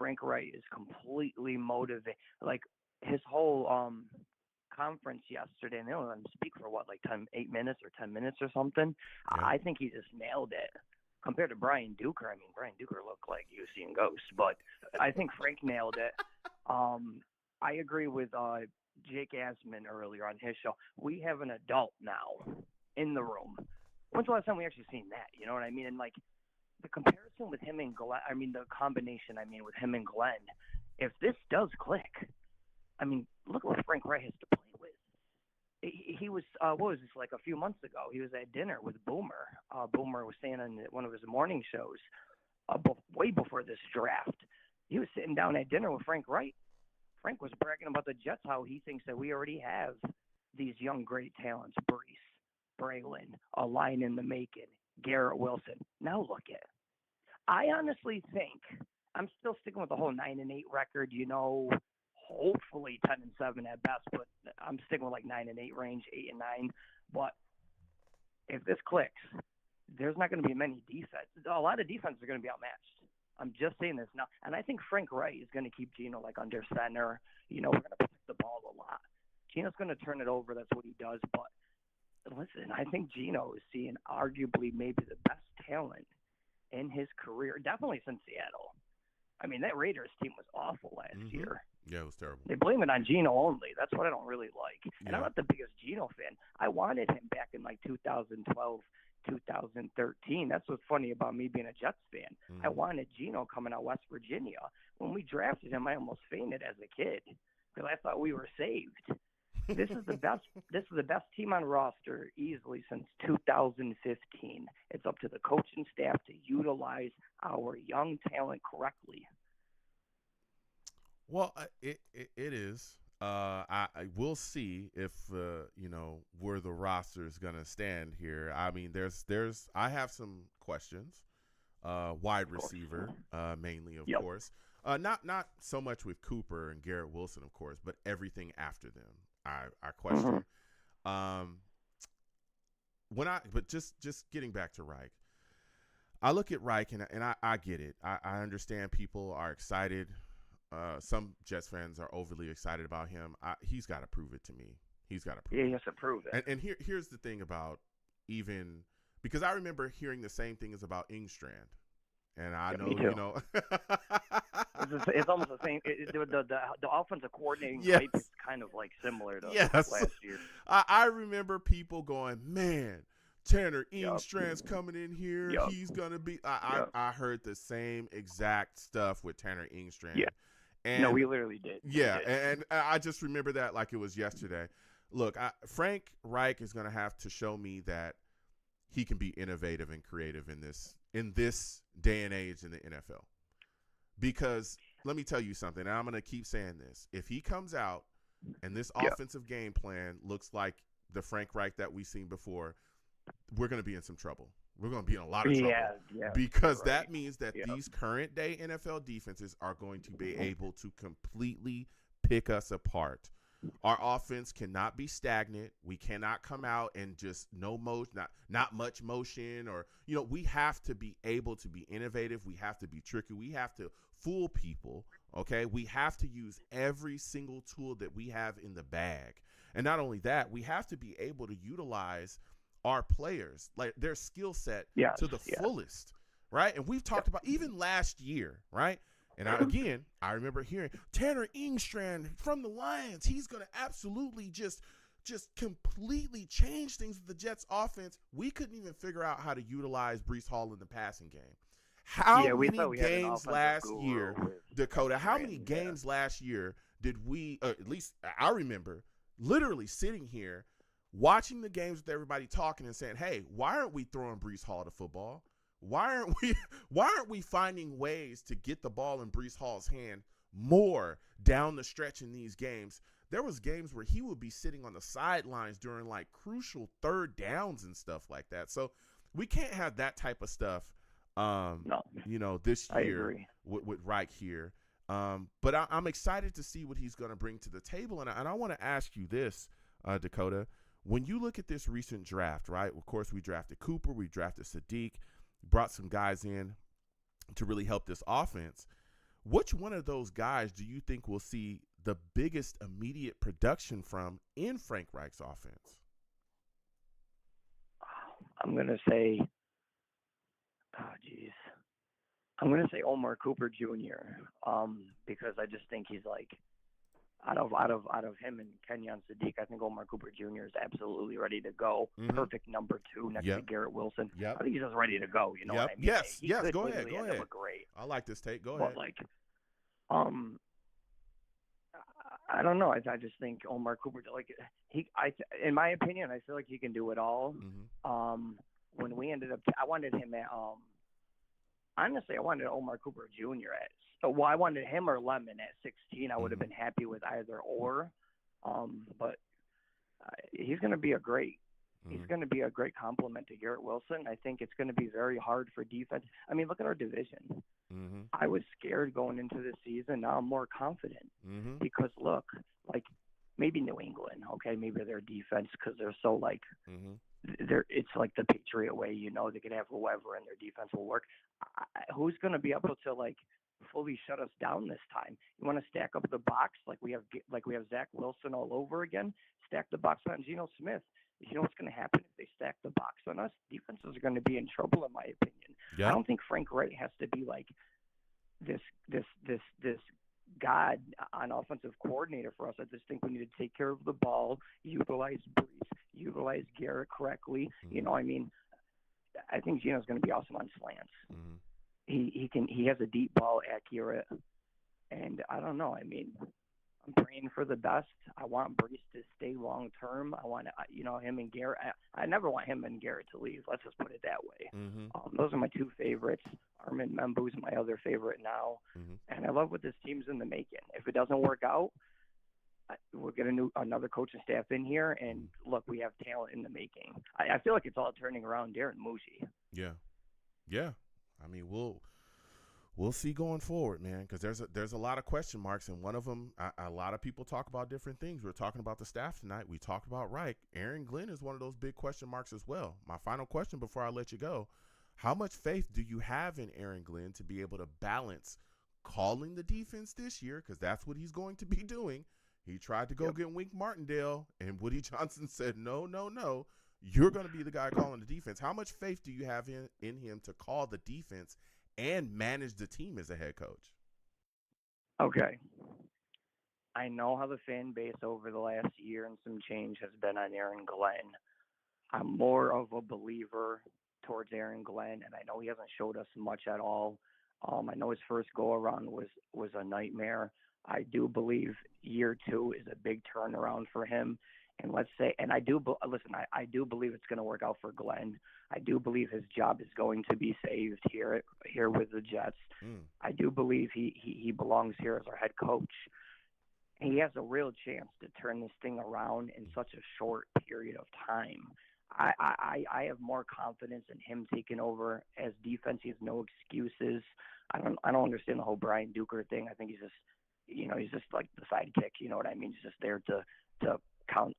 Frank Reich is completely motivated. Like his whole conference yesterday, and they only let him speak for what, like 8 minutes or 10 minutes or something. Yeah. I think he just nailed it. Compared to Brian Duker, I mean, Brian Duker looked like he was seeing ghosts, but I think Frank nailed it. I agree with Jake Asman earlier on his show. We have an adult now in the room. When's the last time we actually seen that? You know what I mean? And like the comparison with him and Glenn, I mean the combination, with him and Glenn, if this does click, I mean, look what Frank Reich has to play with. He was, what was this, like a few months ago? He was at dinner with Boomer. Boomer was saying on one of his morning shows, way before this draft, he was sitting down at dinner with Frank Reich. Frank was bragging about the Jets, how he thinks that we already have these young, great talents, Breece, Braylon, a line in the making, Garrett Wilson. Now look at it. I honestly think I'm still sticking with the whole 9-8 record, hopefully 10-7 at best, but I'm sticking with like 9-8 range, 8-9. But if this clicks, there's not going to be many defense. A lot of defenses are going to be outmatched. I'm just saying this now, and I think Frank Reich is going to keep Geno like under center. We're going to protect the ball a lot. Geno's going to turn it over. That's what he does. But listen, I think Geno is seeing arguably maybe the best talent in his career, definitely since Seattle. I mean, that Raiders team was awful last year. Yeah, it was terrible. They blame it on Geno only. That's what I don't really like. And I'm Yeah. not the biggest Geno fan. I wanted him back in like 2012, 2013. That's what's funny about me being a Jets fan. I wanted Geno coming out of West Virginia. When we drafted him, I almost fainted as a kid because I thought we were saved. This is the best. This is the best team on roster easily since 2015. It's up to the coaching staff to utilize our young talent correctly. Well, it is. I will see if where the roster is gonna stand here. I mean, I have some questions. Wide receiver, mainly, of course. Not so much with Cooper and Garrett Wilson, of course, but everything after them. I question. But just getting back to Reich, I look at Reich and I get it. I understand people are excited. Some Jets fans are overly excited about him. He's got to prove it to me. He's got to prove it. He has to prove it. And here's the thing about because I remember hearing the same things about Ingstrand. And I know, me too. It's almost the same. The offensive coordinating type is kind of like similar to last year. I remember people going, man, Tanner Ingstrand's coming in here. He's going to be – I heard the same exact stuff with Tanner Ingstrand. Yeah. And, no, we literally did. Yeah, and I just remember that like it was yesterday. Look, Frank Reich is going to have to show me that he can be innovative and creative in this day and age in the NFL. Because let me tell you something, and I'm going to keep saying this. If he comes out and this offensive game plan looks like the Frank Reich that we've seen before, we're going to be in some trouble. We're going to be in a lot of trouble. Because that means that these current day NFL defenses are going to be able to completely pick us apart. Our offense cannot be stagnant. We cannot come out and just no motion, not much motion, or we have to be able to be innovative. We have to be tricky. We have to fool people. Okay, we have to use every single tool that we have in the bag, and not only that, we have to be able to utilize our players, like their skill set, to the fullest, right? And we've talked about even last year, right? And I remember hearing Tanner Ingstrand from the Lions. He's going to absolutely just completely change things with the Jets offense. We couldn't even figure out how to utilize Breece Hall in the passing game. How many games last year, Dakota, how many games last year did we, at least I remember, literally sitting here watching the games with everybody talking and saying, hey, why aren't we throwing Breece Hall the football? Why aren't we finding ways to get the ball in Breece Hall's hand more down the stretch in these games? There was games where he would be sitting on the sidelines during like crucial third downs and stuff like that. So we can't have that type of stuff, this year with Reich here. But I'm excited to see what he's going to bring to the table. And I want to ask you this, Dakota. When you look at this recent draft, right? Of course, we drafted Cooper. We drafted Sadiq. Brought some guys in to really help this offense. Which one of those guys do you think will see the biggest immediate production from in Frank Reich's offense? I'm going to say, I'm going to say Omar Cooper Jr. Because I just think he's like, out of him and Kenyon Sadiq, I think Omar Cooper Jr. is absolutely ready to go. Mhm. Perfect number 2 next to Garrett Wilson. Yep. I think he's just ready to go. You know what I mean? Yes. He Yes. could Go ahead. literally Go end up ahead. a great. I like this take. Go But ahead. like, I don't know. I just think Omar Cooper, like in my opinion, I feel like he can do it all. Mhm. When we ended up, I wanted him at. Honestly, I wanted Omar Cooper Jr. at. Well, I wanted him or Lemon at 16. I would have been happy with either or. But he's going to be a great. He's going to be a great compliment to Garrett Wilson. I think it's going to be very hard for defense. I mean, look at our division. Mhm. I was scared going into the season. Now I'm more confident Mhm. because look, like maybe New England, okay, maybe their defense because they're so like Mhm. it's like the Patriot way, you know, they could have whoever and their defense will work. Who's going to be able to like fully shut us down this time? You want to stack up the box like we have Zach Wilson all over again? Stack the box on Geno Smith. You know what's going to happen if they stack the box on us? Defenses are going to be in trouble, in my opinion. Yeah. I don't think Frank Reich has to be like this god on offensive coordinator for us. I just think we need to take care of the ball, utilize Breece, utilize Garrett correctly. Mhm. You know, I mean, I think Geno's going to be awesome on slants. Mhm. He has a deep ball accurate, and I don't know. I mean, I'm praying for the best. I want Breece to stay long term. I want him and Garrett. I never want him and Garrett to leave. Let's just put it that way. Mhm. Those are my 2 favorites. Armin Membu's my other favorite now, and I love what this team's in the making. If it doesn't work out, we'll get another coaching staff in here, and look, we have talent in the making. I feel like it's all turning around Darren Mushi. Yeah. Yeah. I mean, we'll see going forward, man, because there's a lot of question marks, and one of them, a lot of people talk about different things. We're talking about the staff tonight. We talked about Reich. Aaron Glenn is one of those big question marks as well. My final question before I let you go, how much faith do you have in Aaron Glenn to be able to balance calling the defense this year, because that's what he's going to be doing. He tried to go get Wink Martindale, and Woody Johnson said, no, you're going to be the guy calling the defense. How much faith do you have in him to call the defense and manage the team as a head coach? Okay. I know how the fan base over the last year and some change has been on Aaron Glenn. I'm more of a believer towards Aaron Glenn, and I know he hasn't showed us much at all. I know his first go-around was a nightmare. I do believe year 2 is a big turnaround for him. And let's say, and I do believe it's going to work out for Glenn. I do believe his job is going to be saved here with the Jets. I do believe he belongs here as our head coach. He has a real chance to turn this thing around in such a short period of time. I have more confidence in him taking over as defense. He has no excuses. I don't understand the whole Brian Duker thing. I think he's just like the sidekick. You know what I mean? He's just there to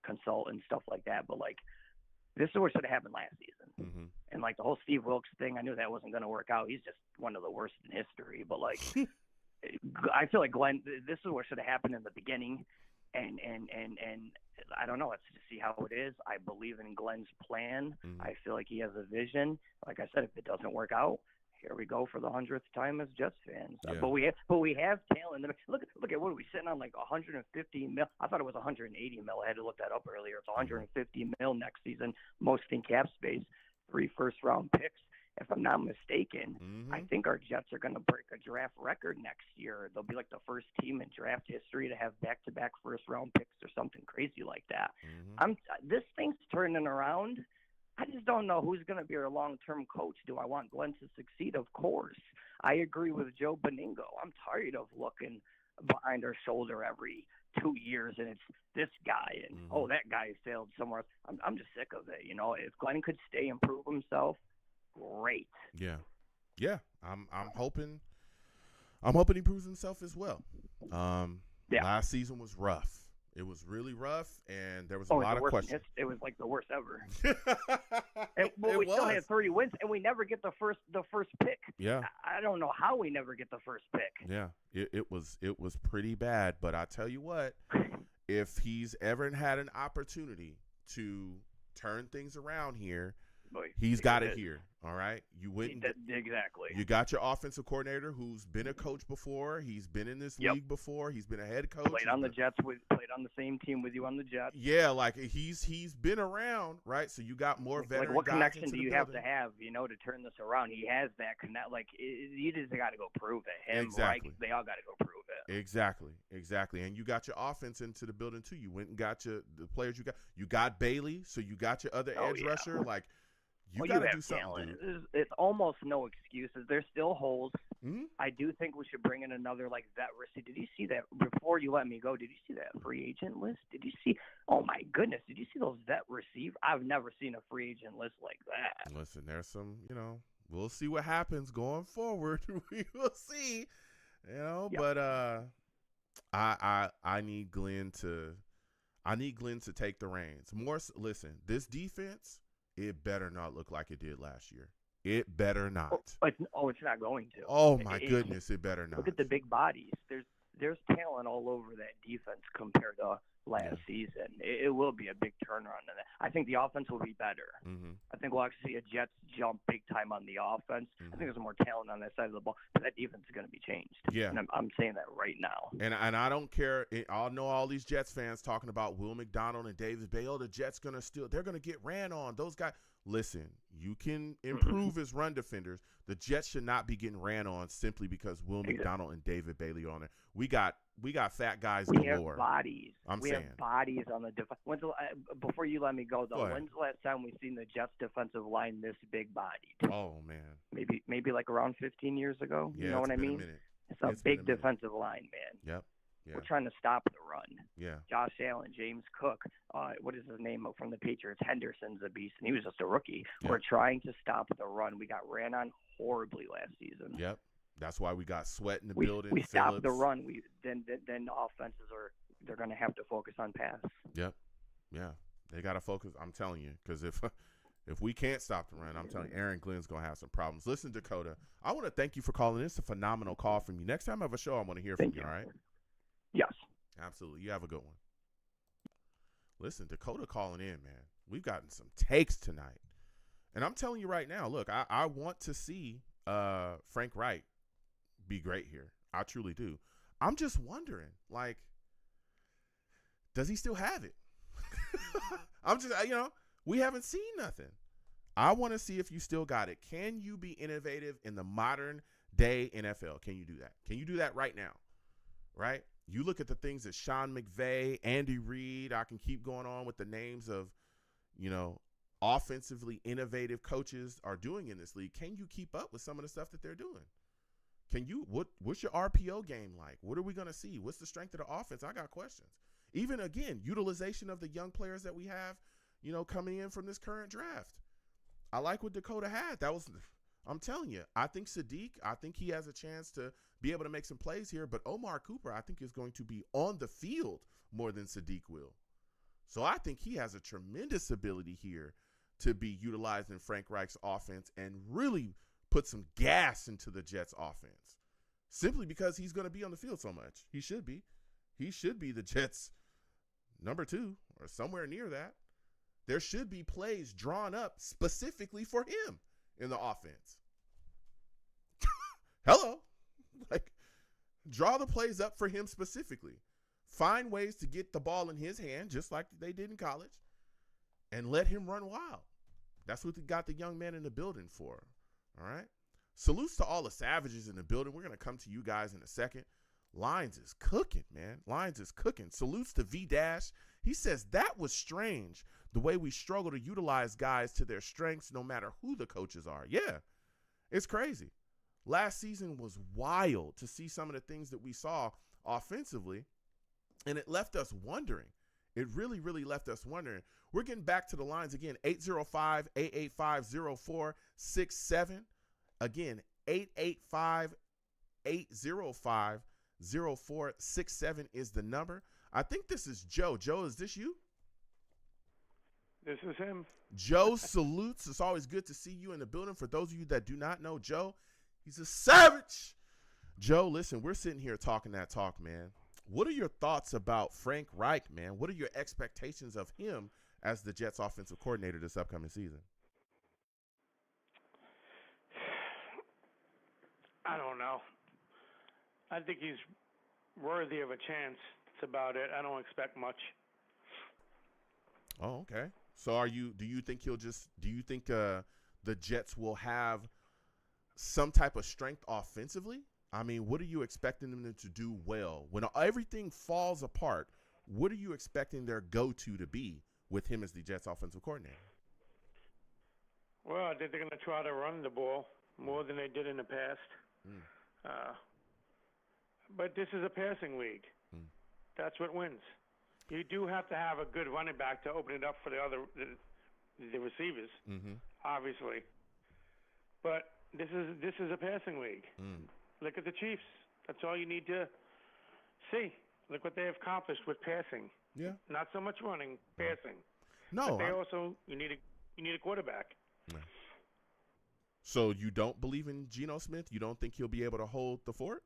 consult and stuff like that. But like, this is what should have happened last season. And like the whole Steve Wilkes thing, I knew that wasn't going to work out. He's just one of the worst in history. But like, I feel like Glenn, this is what should have happened in the beginning. And I don't know. Let's just see how it is. I believe in Glenn's plan. I feel like he has a vision. Like I said, if it doesn't work out, here we go for the 100th time as Jets fans. Yeah. But we have talent. Look at what are we sitting on, like 150 mil. I thought it was 180 mil. I had to look that up earlier. It's 150 mil next season, most in cap space, 3 first-round picks. If I'm not mistaken, I think our Jets are going to break a draft record next year. They'll be like the first team in draft history to have back-to-back first-round picks or something crazy like that. This thing's turning around. I just don't know who's going to be our long-term coach. Do I want Glenn to succeed? Of course. I agree with Joe Beningo. I'm tired of looking behind our shoulder every 2 years, and it's this guy, and that guy failed somewhere. I'm just sick of it. You know, if Glenn could stay and prove himself, great. Yeah. I'm hoping he proves himself as well. Last season was rough. It was really rough, and there was a Oh, it's lot the of worst. questions. It was like the worst ever. It We still was. had 30 wins, and we never get the first pick. Yeah. I don't know how we never get the first pick. Yeah. It was pretty bad. But I tell you what, if he's ever had an opportunity to turn things around here, he's got it here. All right. You went exactly. You got your offensive coordinator who's been a coach before. He's been in this league before. He's been a head coach. Played on the Jets. Played on the same team with you on the Jets. Yeah, like he's been around, right? So you got more veteran Like, what guys connection into do the you building. have to have, to turn this around? He has that connect. Like, you just got to go prove it. Him, Exactly. Reich, they all got to go prove it. Exactly. And you got your offense into the building too. You went and got the players you got. You got Bailey, so you got your other edge rusher. Like you got to do something. Talent. It's almost no excuses. There's still holes. Mm-hmm. I do think we should bring in another vet receiver. Did you see that before you let me go? Did you see that free agent list? Did you see? Oh my goodness! Did you see those vet receivers? I've never seen a free agent list like that. Listen, there's some. We'll see what happens going forward. We will see. But I need Glenn to take the reins. Listen, this defense, it better not look like it did last year. It better not. It's not going to. Oh my goodness, it better not. Look at the big bodies. There's talent all over that defense compared to last season. It will be a big turnaround in that. I think the offense will be better. Mm-hmm. I think we'll actually see a Jets jump big time on the offense. Mm-hmm. I think there's more talent on that side of the ball, but that defense is going to be changed. Yeah, and I'm saying that right now. And I don't care. I know all these Jets fans talking about Will McDonald and Davis Bay. Oh, the Jets they're gonna get ran on. Those guys. Listen, you can improve as run defenders. The Jets should not be getting ran on simply because Will McDonald and David Bailey are on there. We got fat guys galore. We have bodies. We have bodies on the defense. Before you let me go, though, when's the last time we've seen the Jets defensive line this big bodied? Oh man, maybe like around 15 years ago. Yeah, you know what I mean? It's a big defensive line, man. Yep. Yeah. We're trying to stop the run. Yeah. Josh Allen, James Cook, what is his name from the Patriots? Henderson's a beast, and he was just a rookie. Yep. We're trying to stop the run. We got ran on horribly last season. Yep. That's why we got Sweat in the building. We stopped the run. Then offenses they're going to have to focus on pass. Yep. Yeah. They got to focus. I'm telling you, because if we can't stop the run, I'm telling you, Aaron Glenn's going to have some problems. Listen, Dakota, I want to thank you for calling. It's a phenomenal call from you. Next time I have a show, I want to hear from you, all right? Yes. Absolutely. You have a good one. Listen, Dakota calling in, man. We've gotten some takes tonight. And I'm telling you right now, look, I want to see Frank Reich be great here. I truly do. I'm just wondering, does he still have it? I'm just, we haven't seen nothing. I want to see if you still got it. Can you be innovative in the modern day NFL? Can you do that? Can you do that right now? Right? You look at the things that Sean McVay, Andy Reid, I can keep going on with the names of, offensively innovative coaches are doing in this league. Can you keep up with some of the stuff that they're doing? Can you, what's your RPO game like? What are we going to see? What's the strength of the offense? I got questions. Even again, utilization of the young players that we have, coming in from this current draft. I like what Dakota had. I'm telling you, I think Sadiq, he has a chance to be able to make some plays here, but Omar Cooper, I think, is going to be on the field more than Sadiq will. So I think he has a tremendous ability here to be utilized in Frank Reich's offense and really put some gas into the Jets offense simply because he's going to be on the field so much. He should be. He should be the Jets' number 2 or somewhere near that. There should be plays drawn up specifically for him in the offense. Hello. Draw the plays up for him specifically. Find ways to get the ball in his hand, just like they did in college, and let him run wild. That's what they got the young man in the building for. All right? Salutes to all the savages in the building. We're going to come to you guys in a second. Lines is cooking, man. Lines is cooking. Salutes to V-Dash. He says, that was strange, the way we struggle to utilize guys to their strengths no matter who the coaches are. Yeah, it's crazy. Last season was wild to see some of the things that we saw offensively, and it left us wondering. It really, really left us wondering. We're getting back to the lines again, 805-885-0467. Again, 885-805-0467 is the number. I think this is Joe. Joe, is this you? This is him. Joe salutes. It's always good to see you in the building. For those of you that do not know Joe, he's a savage. Joe, listen, we're sitting here talking that talk, man. What are your thoughts about Frank Reich, man? What are your expectations of him as the Jets offensive coordinator this upcoming season? I don't know. I think he's worthy of a chance. That's about it. I don't expect much. Oh, okay. So do you think the Jets will have some type of strength offensively? I mean, what are you expecting them to do well? When everything falls apart, what are you expecting their go-to to be with him as the Jets offensive coordinator? Well, I think they're going to try to run the ball more than they did in the past. But this is a passing league. That's what wins. You do have to have a good running back to open it up for the receivers, obviously. But this is a passing league. Look at the Chiefs. That's all you need to see. Look what they have accomplished with passing. Yeah. Not so much running, passing. No. But you need a quarterback. Yeah. So you don't believe in Geno Smith? You don't think he'll be able to hold the fort?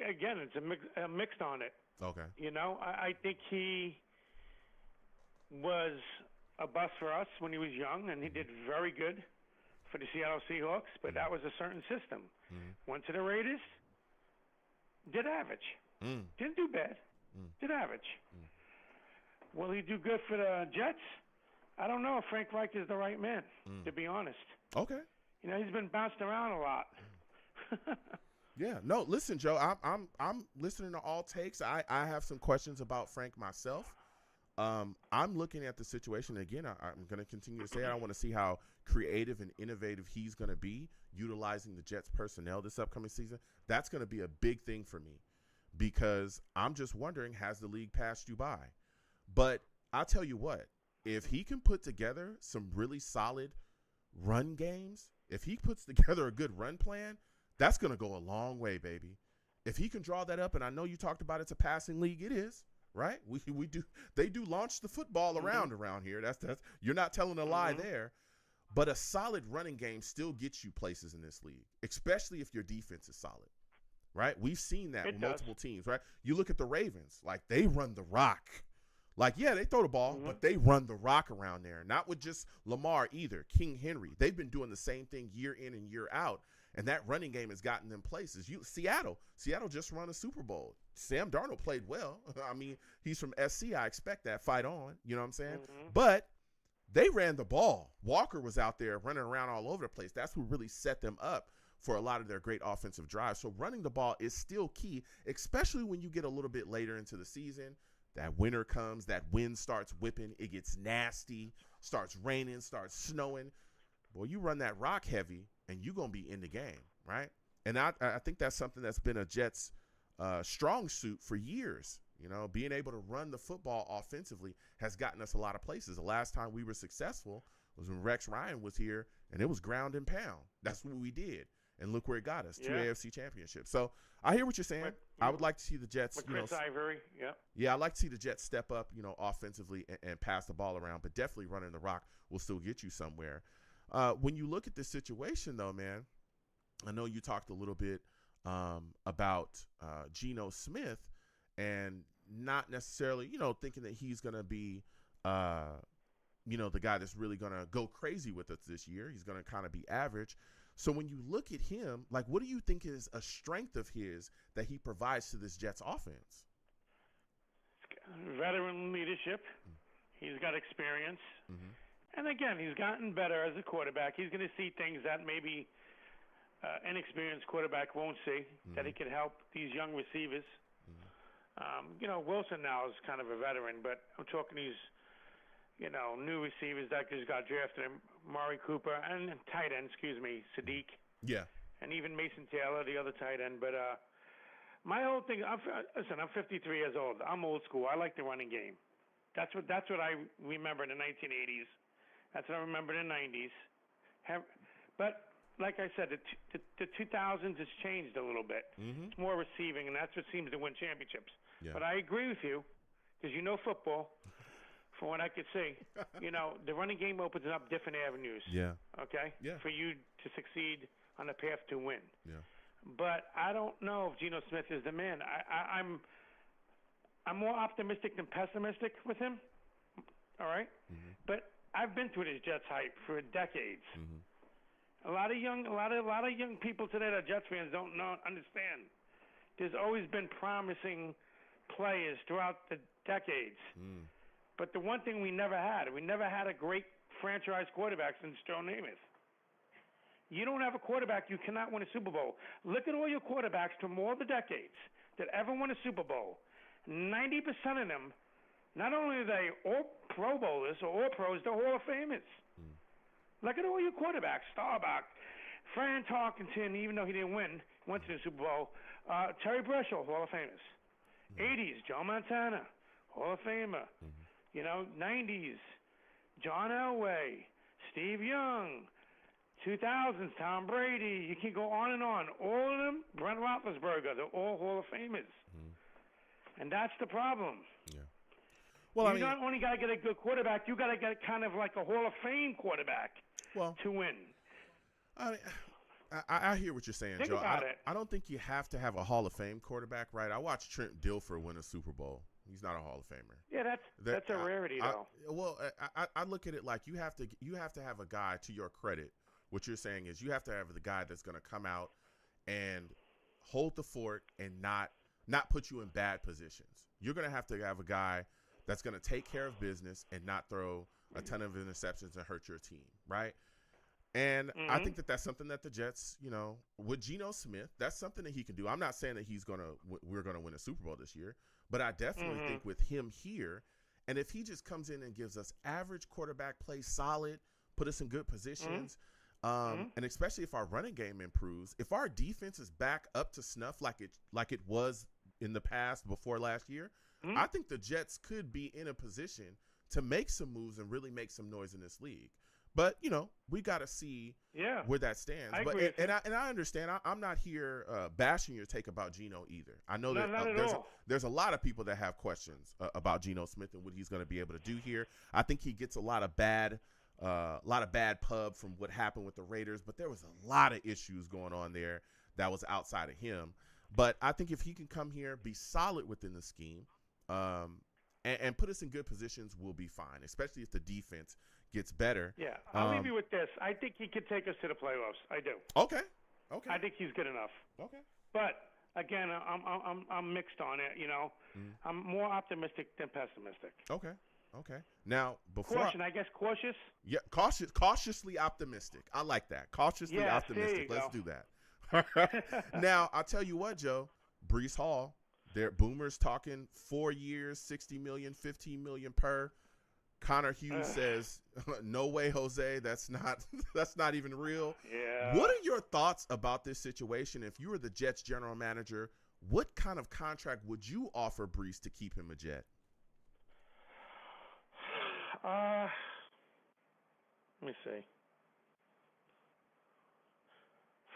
Again, it's a mixed on it. Okay. You know, I think he was a bust for us when he was young, and he did very good for the Seattle Seahawks, but that was a certain system. Went to the Raiders, did average. Didn't do bad, did average. Will he do good for the Jets? I don't know if Frank Reich is the right man, to be honest. Okay. You know, he's been bounced around a lot. Yeah. No, listen, Joe, I'm listening to all takes. I have some questions about Frank myself. I'm looking at the situation again. I'm going to continue to say it. I want to see how creative and innovative he's going to be utilizing the Jets personnel this upcoming season. That's going to be a big thing for me because I'm just wondering, has the league passed you by? But I'll tell you what, if he can put together some really solid run games, if he puts together a good run plan, that's going to go a long way, baby. If he can draw that up, and I know you talked about it's a passing league, it is, right? They do launch the football around here. That's you're not telling a lie there. But a solid running game still gets you places in this league, especially if your defense is solid, right? We've seen that with multiple teams, right? You look at the Ravens, like they run the rock. Like, yeah, they throw the ball, but they run the rock around there. Not with just Lamar either. King Henry, they've been doing the same thing year in and year out. And that running game has gotten them places. Seattle just won a Super Bowl. Sam Darnold played well. I mean, he's from SC. I expect that. Fight on. You know what I'm saying? But they ran the ball. Walker was out there running around all over the place. That's what really set them up for a lot of their great offensive drives. So running the ball is still key, especially when you get a little bit later into the season. That winter comes, that wind starts whipping, it gets nasty, starts raining, starts snowing. Boy, you run that rock heavy, and you're going to be in the game, right? And I think that's something that's been a Jets strong suit for years. You know, being able to run the football offensively has gotten us a lot of places. The last time we were successful was when Rex Ryan was here, and it was ground and pound. That's what we did. And look where it got us, 2 AFC championships. So I hear what you're saying. I would like to see the Jets. With Chris Ivory, Yeah, I'd like to see the Jets step up, offensively and pass the ball around. But definitely running the rock will still get you somewhere. When you look at this situation, though, man, I know you talked a little bit about Geno Smith and not necessarily, thinking that he's going to be, the guy that's really going to go crazy with us this year. He's going to kind of be average. So when you look at him, like, what do you think is a strength of his that he provides to this Jets offense? Veteran leadership. He's got experience. And again, he's gotten better as a quarterback. He's going to see things that maybe inexperienced quarterback won't see, that he can help these young receivers. Wilson now is kind of a veteran, but I'm talking these, new receivers that just got drafted, Mari Cooper, and tight end, Sadiq. Yeah. And even Mason Taylor, the other tight end. But my whole thing, listen, I'm 53 years old. I'm old school. I like the running game. That's what I remember in the 1980s. That's what I remember in the 90s. But like I said, the 2000s has changed a little bit. Mm-hmm. It's more receiving, and that's what seems to win championships. Yeah. But I agree with you, because you know football, from what I could see. The running game opens up different avenues. Yeah. Okay? Yeah. For you to succeed on the path to win. Yeah. But I don't know if Geno Smith is the man. I'm more optimistic than pessimistic with him. All right? Mm-hmm. But I've been through this Jets hype for decades. Mm-hmm. A lot of young people today that are Jets fans don't understand. There's always been promising players throughout the decades. Mm. But the one thing we never had a great franchise quarterback since Joe Namath. You don't have a quarterback, you cannot win a Super Bowl. Look at all your quarterbacks from all the decades that ever won a Super Bowl. 90% of them, not only are they all Pro Bowlers or all pros, they're Hall of Famers. Mm. Look at all your quarterbacks. Staubach, Fran Tarkenton, even though he didn't win, went to the Super Bowl. Terry Bradshaw, Hall of Famers. 80s, Joe Montana, Hall of Famer. 90s, John Elway, Steve Young. 2000s, Tom Brady. You can go on and on. All of them, Brent Roethlisberger, they're all Hall of Famers. And that's the problem. Yeah. Well, you not only got to get a good quarterback, you got to get kind of like a Hall of Fame quarterback to win. I hear what you're saying, Think Joe. about it. I don't think you have to have a Hall of Fame quarterback, right? I watched Trent Dilfer win a Super Bowl. He's not a Hall of Famer. Yeah, that's a rarity, though. I look at it like you have to have a guy, to your credit. What you're saying is you have to have the guy that's going to come out and hold the fort and not put you in bad positions. You're going to have a guy that's going to take care of business and not throw a ton of interceptions and hurt your team, right? And I think that's something that the Jets, with Geno Smith, that's something that he can do. I'm not saying that we're going to win a Super Bowl this year, but I definitely think with him here, and if he just comes in and gives us average quarterback play, solid, put us in good positions, and especially if our running game improves, if our defense is back up to snuff like it was in the past before last year, I think the Jets could be in a position to make some moves and really make some noise in this league. But we got to see where that stands. I understand. I'm not here bashing your take about Geno either. I know that there's a lot of people that have questions about Geno Smith and what he's going to be able to do here. I think he gets a lot of bad pub from what happened with the Raiders, but there was a lot of issues going on there that was outside of him. But I think if he can come here, be solid within the scheme, and put us in good positions, we'll be fine, especially if the defense gets better. Yeah, I'll leave you with this. I think he could take us to the playoffs. I do. Okay. I think he's good enough. Okay. But again, I'm mixed on it. I'm more optimistic than pessimistic. Okay. Now, before I guess cautious. Yeah, cautiously optimistic. I like that. Cautiously optimistic. Let's do that. Now, I'll tell you what, Joe. Breece Hall, they're boomers talking 4 years, $60 million, $15 million per. Connor Hughes says, "No way, Jose. That's not even real." Yeah. What are your thoughts about this situation? If you were the Jets general manager, what kind of contract would you offer Breece to keep him a Jet? Let me see.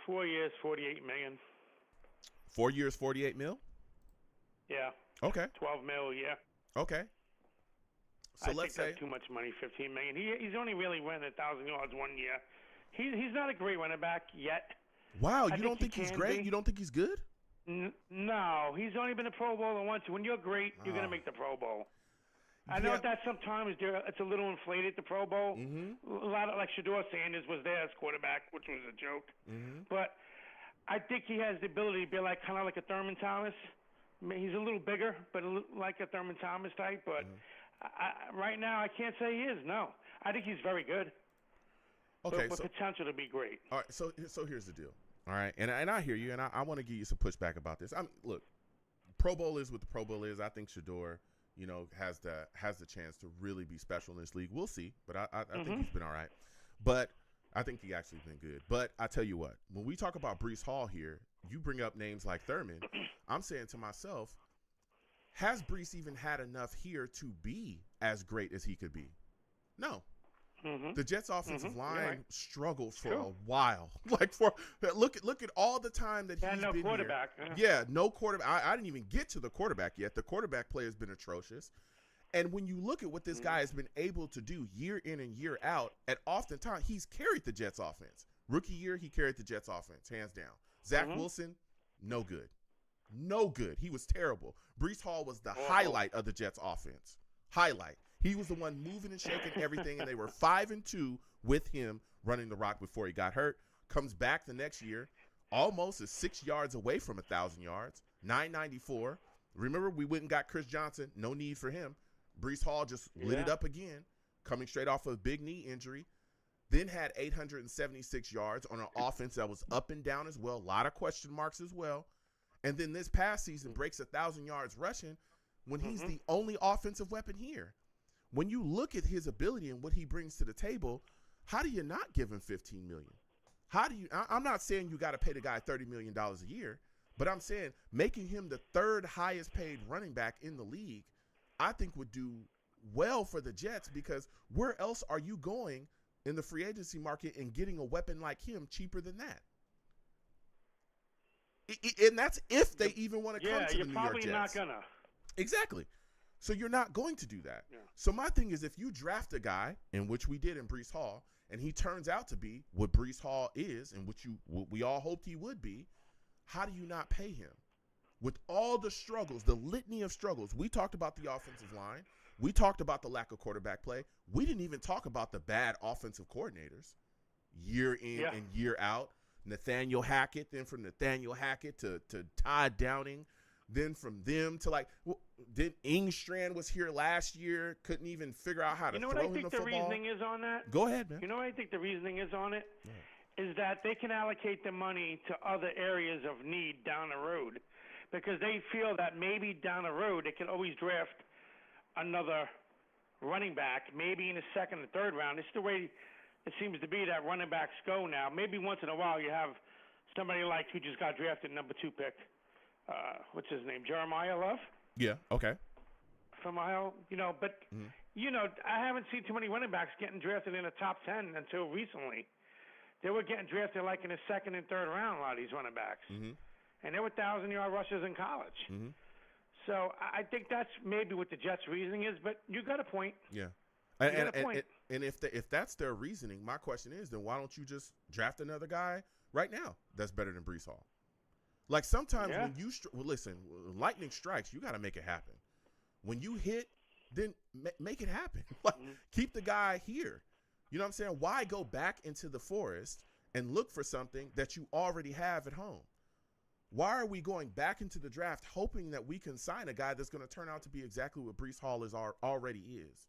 4 years, $48 million. 4 years, $48 million? Yeah. Okay. 12 mil, yeah. Okay. So let's say that's too much money, $15 million. He's only really run 1,000 yards 1 year. He's not a great running back yet. Wow, you don't think he's great? You don't think he's good? No, he's only been a Pro Bowler once. When you're great, you're going to make the Pro Bowl. I know that sometimes it's a little inflated, the Pro Bowl. A lot of, like Shedeur Sanders was there as quarterback, which was a joke. But I think he has the ability to be kind of like a Thurman Thomas. I mean, he's a little bigger, but like a Thurman Thomas type. But right now, I can't say he is. No, I think he's very good. Okay, but potential to be great. All right, so here's the deal. All right, and I hear you, and I want to give you some pushback about this. Look, Pro Bowl is what the Pro Bowl is. I think Shedeur, has the chance to really be special in this league. We'll see, but I think he's been all right. But I think he actually been good. But I tell you what, when we talk about Breece Hall here, you bring up names like Thurman. I'm saying to myself, has Breece even had enough here to be as great as he could be? No. The Jets' offensive line struggled for True. a while. Look at all the time that he's no been quarterback. here. Yeah, no quarterback. I didn't even get to the quarterback yet. The quarterback play has been atrocious. And when you look at what this guy has been able to do year in and year out, at oftentimes he's carried the Jets' offense. Rookie year, he carried the Jets' offense, hands down. Zach Wilson, no good. No good. He was terrible. Breece Hall was the highlight of the Jets' offense. Highlight. He was the one moving and shaking everything, and they were 5-2 with him running the rock before he got hurt. Comes back the next year, almost is 6 yards away from 1,000 yards, 994. Remember, we went and got Chris Johnson. No need for him. Breece Hall just lit it up again, coming straight off of a big knee injury. Then had 876 yards on an offense that was up and down as well. A lot of question marks as well. And then this past season breaks 1,000 yards rushing when he's the only offensive weapon here. When you look at his ability and what he brings to the table, how do you not give him $15 million? How do you? I'm not saying you got to pay the guy $30 million a year, but I'm saying making him the third highest paid running back in the league, I think would do well for the Jets, because where else are you going in the free agency market and getting a weapon like him cheaper than that? And that's if they even want to come to the New York Jets. Yeah, you're probably not gonna. Exactly. So you're not going to do that. Yeah. So my thing is, if you draft a guy, in which we did in Breece Hall, and he turns out to be what Breece Hall is, and what we all hoped he would be, how do you not pay him? With all the struggles, the litany of struggles, we talked about the offensive line. We talked about the lack of quarterback play. We didn't even talk about the bad offensive coordinators year in and year out. Nathaniel Hackett, then from Nathaniel Hackett to Todd Downing, then from them to then Ingstrand was here last year, couldn't even figure out how to throw him the football. You know what I think the reasoning is on that? Go ahead, man. You know what I think the reasoning is on it? Is that they can allocate the money to other areas of need down the road, because they feel that maybe down the road they can always draft another running back, maybe in the second or third round. It's the way it seems to be that running backs go now. Maybe once in a while you have somebody like who just got drafted number 2 pick. What's his name? Jeremiah Love? Yeah, okay. From Ohio, but I haven't seen too many running backs getting drafted in the top 10 until recently. They were getting drafted like in the second and third round, a lot of these running backs. And they were 1,000-yard rushers in college. So I think that's maybe what the Jets' reasoning is, but you got a point. Yeah. And if that's their reasoning, my question is, then why don't you just draft another guy right now that's better than Breece Hall? Like sometimes when you listen, lightning strikes, you got to make it happen. When you hit, then make it happen. Like keep the guy here. You know what I'm saying? Why go back into the forest and look for something that you already have at home? Why are we going back into the draft hoping that we can sign a guy that's going to turn out to be exactly what Breece Hall already is?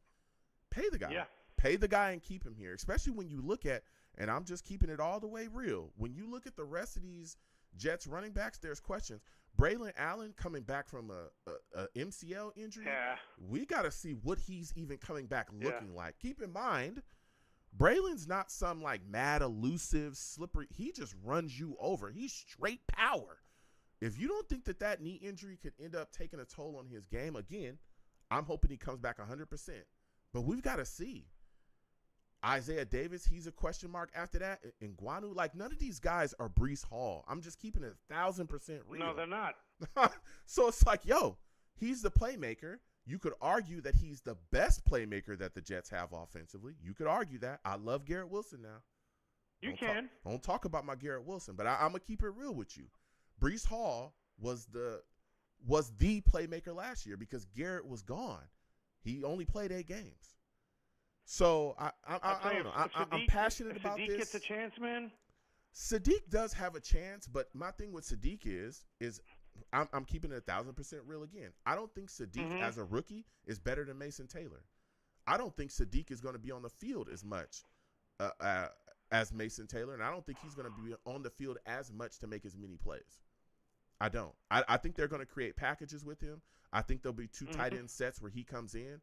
Pay the guy. Yeah. Pay the guy and keep him here, especially when you look at, and I'm just keeping it all the way real, when you look at the rest of these Jets running backs, there's questions. Braylon Allen coming back from a MCL injury, we got to see what he's even coming back looking like. Keep in mind, Braylon's not some like mad, elusive, slippery. He just runs you over. He's straight power. If you don't think that knee injury could end up taking a toll on his game, again, I'm hoping he comes back 100%. But we've got to see. Isaiah Davis, he's a question mark after that. Nguanu, like none of these guys are Breece Hall. I'm just keeping it 1,000% real. No, they're not. So it's like, he's the playmaker. You could argue that he's the best playmaker that the Jets have offensively. You could argue that. I love Garrett Wilson now. Don't talk about my Garrett Wilson, but I'm going to keep it real with you. Breece Hall was the playmaker last year because Garrett was gone. He only played 8 games. So I don't know. I'm passionate about this. Sadiq gets a chance, man. Sadiq does have a chance, but my thing with Sadiq is I'm keeping it 1,000% real again. I don't think Sadiq as a rookie is better than Mason Taylor. I don't think Sadiq is going to be on the field as much as Mason Taylor, and I don't think he's going to be on the field as much to make as many plays. I don't. I think they're going to create packages with him. I think there'll be 2 tight end sets where he comes in.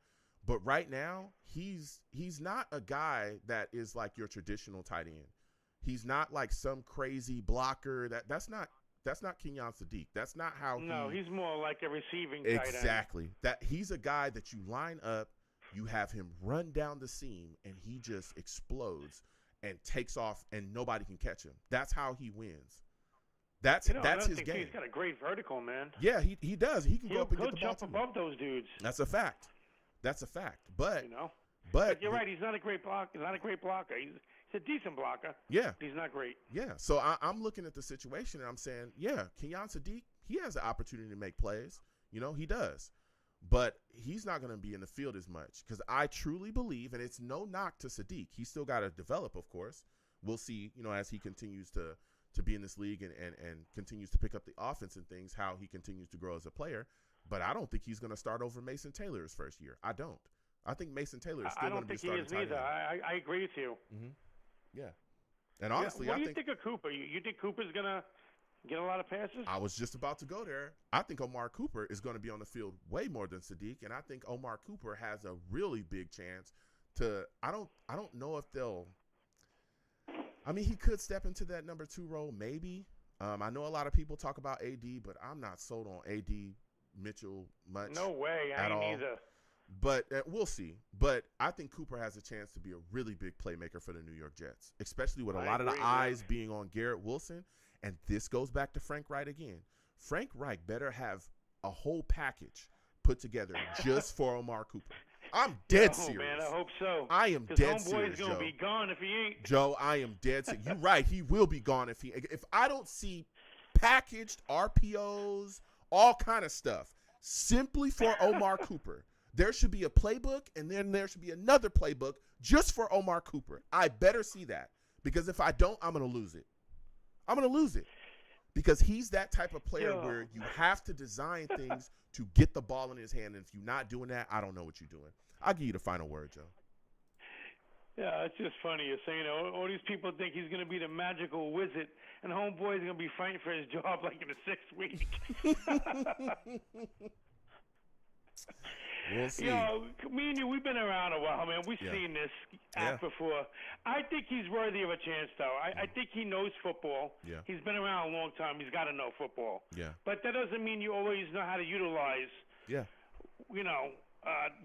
But right now, he's not a guy that is like your traditional tight end. He's not like some crazy blocker. That's not Kenyon Sadiq. That's not how he's more like a receiving tight end. Exactly. That he's a guy that you line up You have him run down the seam, and he just explodes and takes off, and nobody can catch him. That's how he wins. That's his game. He's got a great vertical, man. Yeah, he does. He can go up and get the ball. He'll jump above those dudes. That's a fact. But But you're right. He's not a great blocker. He's not a great blocker. He's a decent blocker. Yeah. He's not great. Yeah. So I'm looking at the situation, and I'm saying, yeah, Kenyon Sadiq, he has the opportunity to make plays. He does. But he's not going to be in the field as much because I truly believe, and it's no knock to Sadiq. He's still got to develop, of course. We'll see, as he continues to be in this league and continues to pick up the offense and things, how he continues to grow as a player. But I don't think he's going to start over Mason Taylor his first year. I don't. I think Mason Taylor is still going to be starting tight end. I don't think he is either. I agree with you. Mm-hmm. Yeah. And honestly, what do you think of Cooper? You think Cooper's going to get a lot of passes? I was just about to go there. I think Omar Cooper is going to be on the field way more than Sadiq, and I think Omar Cooper has a really big chance to – I don't know if they'll – I mean, he could step into that number 2 role maybe. I know a lot of people talk about AD, but I'm not sold on AD Mitchell much. No way. I ain't either. But we'll see. But I think Cooper has a chance to be a really big playmaker for the New York Jets, especially with a lot of the eyes being on Garrett Wilson. And this goes back to Frank Reich again. Frank Reich better have a whole package put together just for Omar Cooper. I'm dead serious. Man, I hope so. I am dead serious, Joe. Homeboy's gonna be gone if he ain't. Joe, I am dead serious. You're right. He will be gone if I don't see packaged RPOs, all kind of stuff, simply for Omar Cooper. There should be a playbook, and then there should be another playbook just for Omar Cooper. I better see that, because if I don't, I'm going to lose it. I'm going to lose it, because he's that type of player where you have to design things to get the ball in his hand, and if you're not doing that, I don't know what you're doing. I'll give you the final word, Joe. Yeah, it's just funny. You're saying all these people think he's going to be the magical wizard, and homeboy's going to be fighting for his job like in the 6th week. We'll see. Me and you, we've been around a while, man. We've seen this act before. I think he's worthy of a chance, though. I think he knows football. Yeah. He's been around a long time. He's got to know football. Yeah. But that doesn't mean you always know how to utilize, the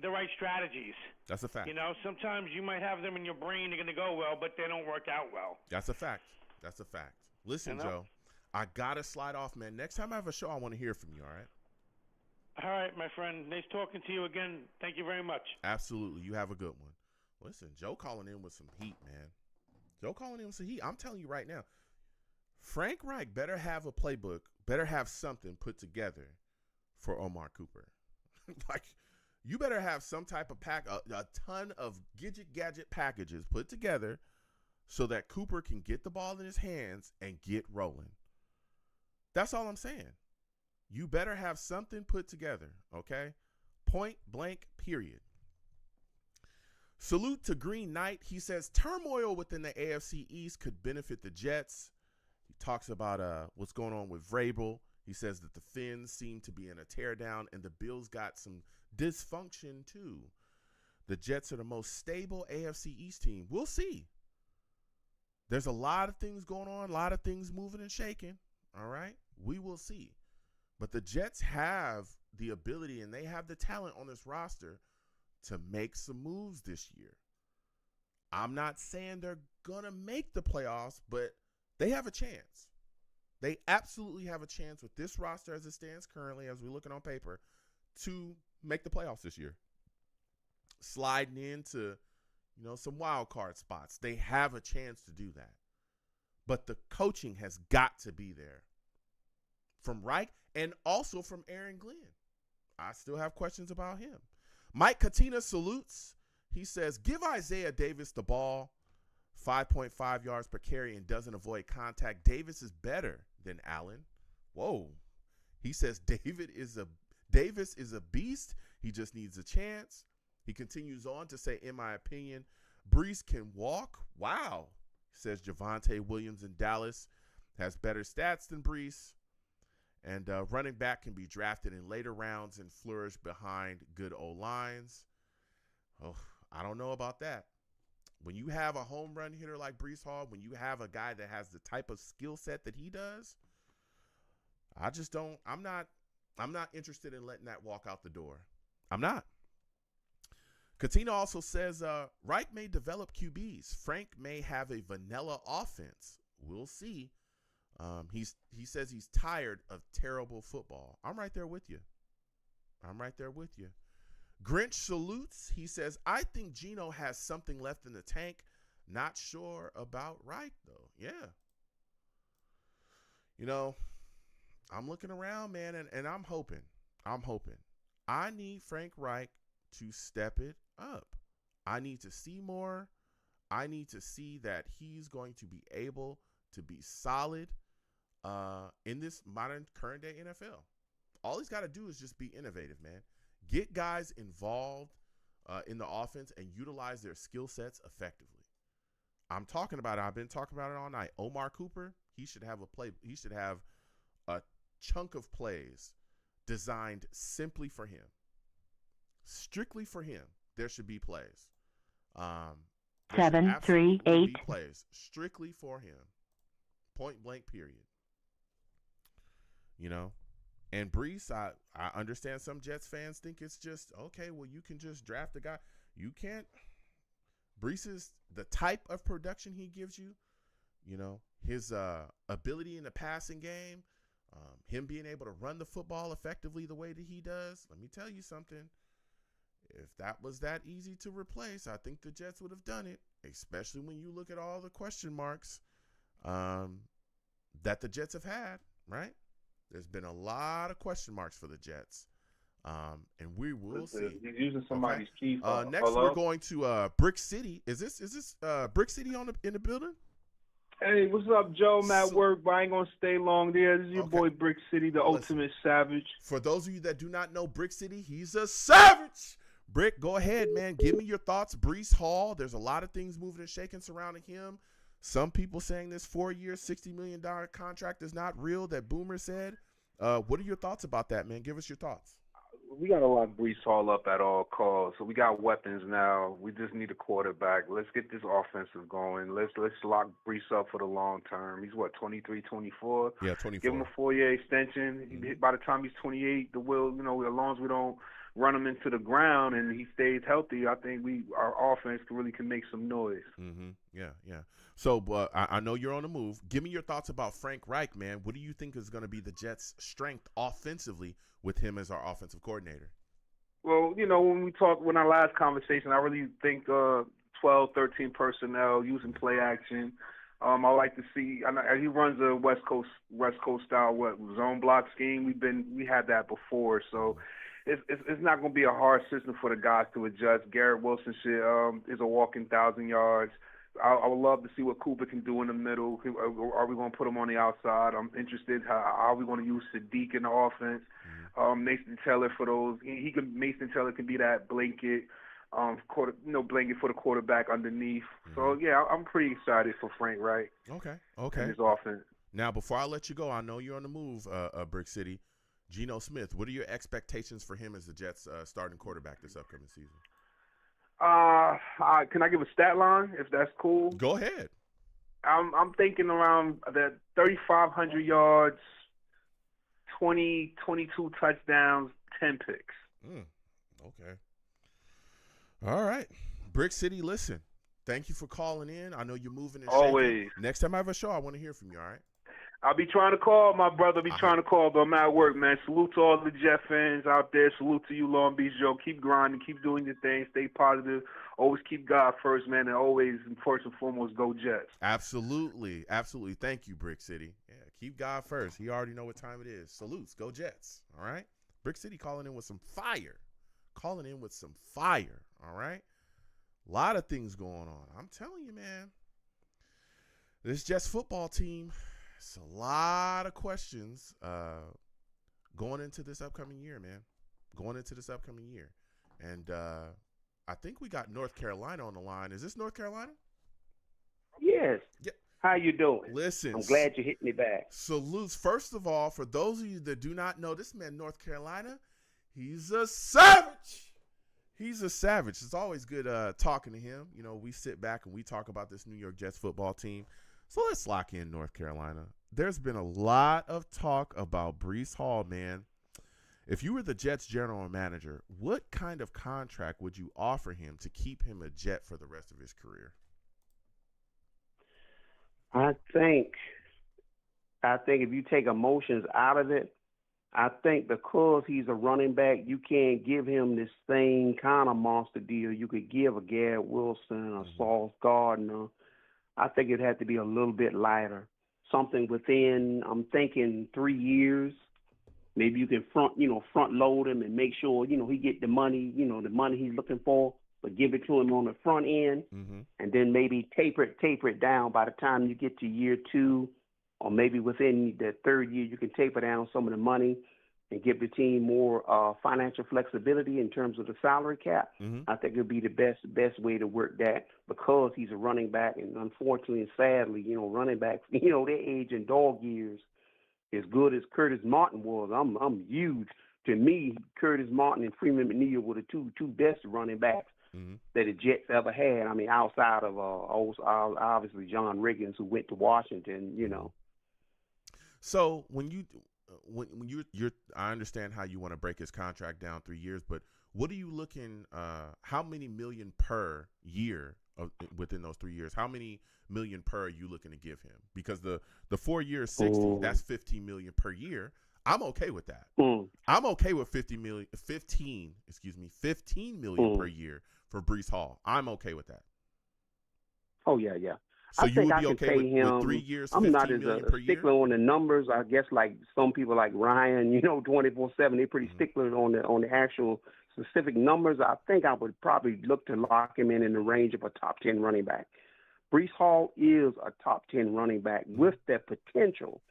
right strategies. That's a fact. Sometimes you might have them in your brain. They're going to go well, but they don't work out well. That's a fact. That's a fact. Listen, Joe, I got to slide off, man. Next time I have a show, I want to hear from you, all right? All right, my friend. Nice talking to you again. Thank you very much. Absolutely. You have a good one. Listen, Joe calling in with some heat, man. Joe calling in with some heat. I'm telling you right now, Frank Reich better have a playbook, better have something put together for Omar Cooper. You better have some type of a ton of gadget packages put together so that Cooper can get the ball in his hands and get rolling. That's all I'm saying. You better have something put together, okay? Point blank, period. Salute to Green Knight. He says turmoil within the AFC East could benefit the Jets. He talks about what's going on with Vrabel. He says that the Finns seem to be in a teardown, and the Bills got some dysfunction too. The Jets are the most stable AFC East team. We'll see. There's a lot of things going on, a lot of things moving and shaking, all right? We will see. But the Jets have the ability and they have the talent on this roster to make some moves this year. I'm not saying they're going to make the playoffs, but they have a chance. They absolutely have a chance with this roster as it stands currently, as we're looking on paper, to make the playoffs this year. Sliding into, some wild card spots. They have a chance to do that. But the coaching has got to be there. From Reich and also from Aaron Glenn. I still have questions about him. Mike Katina salutes. He says, give Isaiah Davis the ball, 5.5 yards per carry, and doesn't avoid contact. Davis is better than Allen. Whoa. He says Davis is a beast. He just needs a chance. He continues on to say, in my opinion, Breece can walk. Wow. He says Javonte Williams in Dallas has better stats than Breece. And running back can be drafted in later rounds and flourish behind good O-lines. Oh, I don't know about that. When you have a home run hitter like Breece Hall, when you have a guy that has the type of skill set that he does, I'm not interested in letting that walk out the door. I'm not. Katina also says Reich may develop QBs. Frank may have a vanilla offense. We'll see. He says he's tired of terrible football. I'm right there with you. Grinch salutes. He says, I think Geno has something left in the tank. Not sure about Reich, though. Yeah. I'm looking around, man, and I'm hoping. I need Frank Reich to step it up. I need to see more. I need to see that he's going to be able to be solid in this modern current day NFL. All he's got to do is just be innovative, man. Get guys involved in the offense and utilize their skill sets effectively. I'm talking about it. I've been talking about it all night. Omar Cooper, he should have a chunk of plays designed simply for him. Strictly for him, there should be plays. 7, 3, 8. Plays strictly for him. Point blank, period. And Breece, I understand some Jets fans think it's just, okay, well, you can just draft a guy. You can't. Breece's, the type of production he gives you, his ability in the passing game, him being able to run the football effectively the way that he does, let me tell you something. If that was that easy to replace, I think the Jets would have done it, especially when you look at all the question marks that the Jets have had, right? There's been a lot of question marks for the Jets, and we will see. He's using somebody's key. Next, hello? we're going to Brick City. Is this Brick City in the building? Hey, what's up, Joe? I'm at work, but I ain't gonna stay long there. This is your boy Brick City, the ultimate savage. For those of you that do not know Brick City, he's a savage. Brick, go ahead, man. Give me your thoughts. Breece Hall, there's a lot of things moving and shaking surrounding him. Some people saying this 4-year, $60 million contract is not real that Boomer said. What are your thoughts about that, man? Give us your thoughts. We got to lock Breece Hall up at all costs. So we got weapons now. We just need a quarterback. Let's get this offensive going. Let's lock Breece up for the long term. He's, 23, 24? Yeah, 24. Give him a 4-year extension. Mm-hmm. By the time he's 28, as long as we don't run him into the ground and he stays healthy, I think our offense can make some noise. Mm-hmm. Yeah. So I know you're on the move. Give me your thoughts about Frank Reich, man. What do you think is going to be the Jets' strength offensively with him as our offensive coordinator? Well, when our last conversation, I really think 12, 13 personnel using play action. I like to see. He runs a West Coast style zone block scheme. We had that before, so. It's not going to be a hard system for the guys to adjust. Garrett Wilson is a walking 1,000 yards. I would love to see what Cooper can do in the middle. Are we going to put him on the outside? I'm interested. How are we going to use Sadiq in the offense? Mason Taylor for those. Mason Taylor can be that blanket, blanket for the quarterback underneath. So yeah, I'm pretty excited for Frank Reich. Okay. And his offense. Now, before I let you go, I know you're on the move, Brick City. Geno Smith, what are your expectations for him as the Jets starting quarterback this upcoming season? Can I give a stat line if that's cool? Go ahead. I'm thinking around the 3,500 yards, 22 touchdowns, 10 picks. Okay. All right. Brick City, listen. Thank you for calling in. I know you're moving and shaking. Always. Next time I have a show, I want to hear from you, all right? I'll be trying to call, my brother. Trying to call, but I'm at work, man. Salute to all the Jet fans out there. Salute to you, Long Beach Joe. Keep grinding. Keep doing your thing. Stay positive. Always keep God first, man, and always, first and foremost, go Jets. Absolutely. Thank you, Brick City. Yeah, keep God first. He already know what time it is. Salutes. Go Jets. All right? Brick City calling in with some fire. All right? A lot of things going on. I'm telling you, man. This Jets football team, it's a lot of questions going into this upcoming year, man. And I think we got North Carolina on the line. Is this North Carolina? Yes. Yeah. How you doing? Listen. I'm glad you hit me back. Salutes. First of all, for those of you that do not know, this man, North Carolina, he's a savage. It's always good talking to him. We sit back and we talk about this New York Jets football team. So let's lock in North Carolina. There's been a lot of talk about Breece Hall, man. If you were the Jets general manager, what kind of contract would you offer him to keep him a Jet for the rest of his career? I think if you take emotions out of it, I think because he's a running back, you can't give him this same kind of monster deal you could give a Garrett Wilson or Sauce Gardner. I think it'd have to be a little bit lighter. Something within, I'm thinking 3 years. Maybe you can front load him and make sure, he get the money, the money he's looking for, but give it to him on the front end, and then maybe taper it down by the time you get to year 2, or maybe within the 3rd year, you can taper down some of the money and give the team more financial flexibility in terms of the salary cap. I think it would be the best way to work that, because he's a running back, and unfortunately and sadly, running backs, their age and dog years, as good as Curtis Martin was, I'm huge. To me, Curtis Martin and Freeman McNeil were the two best running backs that the Jets ever had. I mean, outside of obviously John Riggins, who went to Washington, So when you're, I understand how you want to break his contract down 3 years, but what are you looking? How many million per year within those 3 years? How many million per are you looking to give him? Because the 4 years, 60, that's 15 million per year. I'm okay with that. I'm okay with 15 million per year for Breece Hall. I'm okay with that. Oh yeah. So I you think would I be can okay pay with him. 3 years, I'm 15 not as million a per stickler year? on the numbers. I guess like some people like Ryan, 24/7, they're pretty stickler on the actual specific numbers. I think I would probably look to lock him in the range of a top 10 running back. Breece Hall is a top 10 running back with that potential.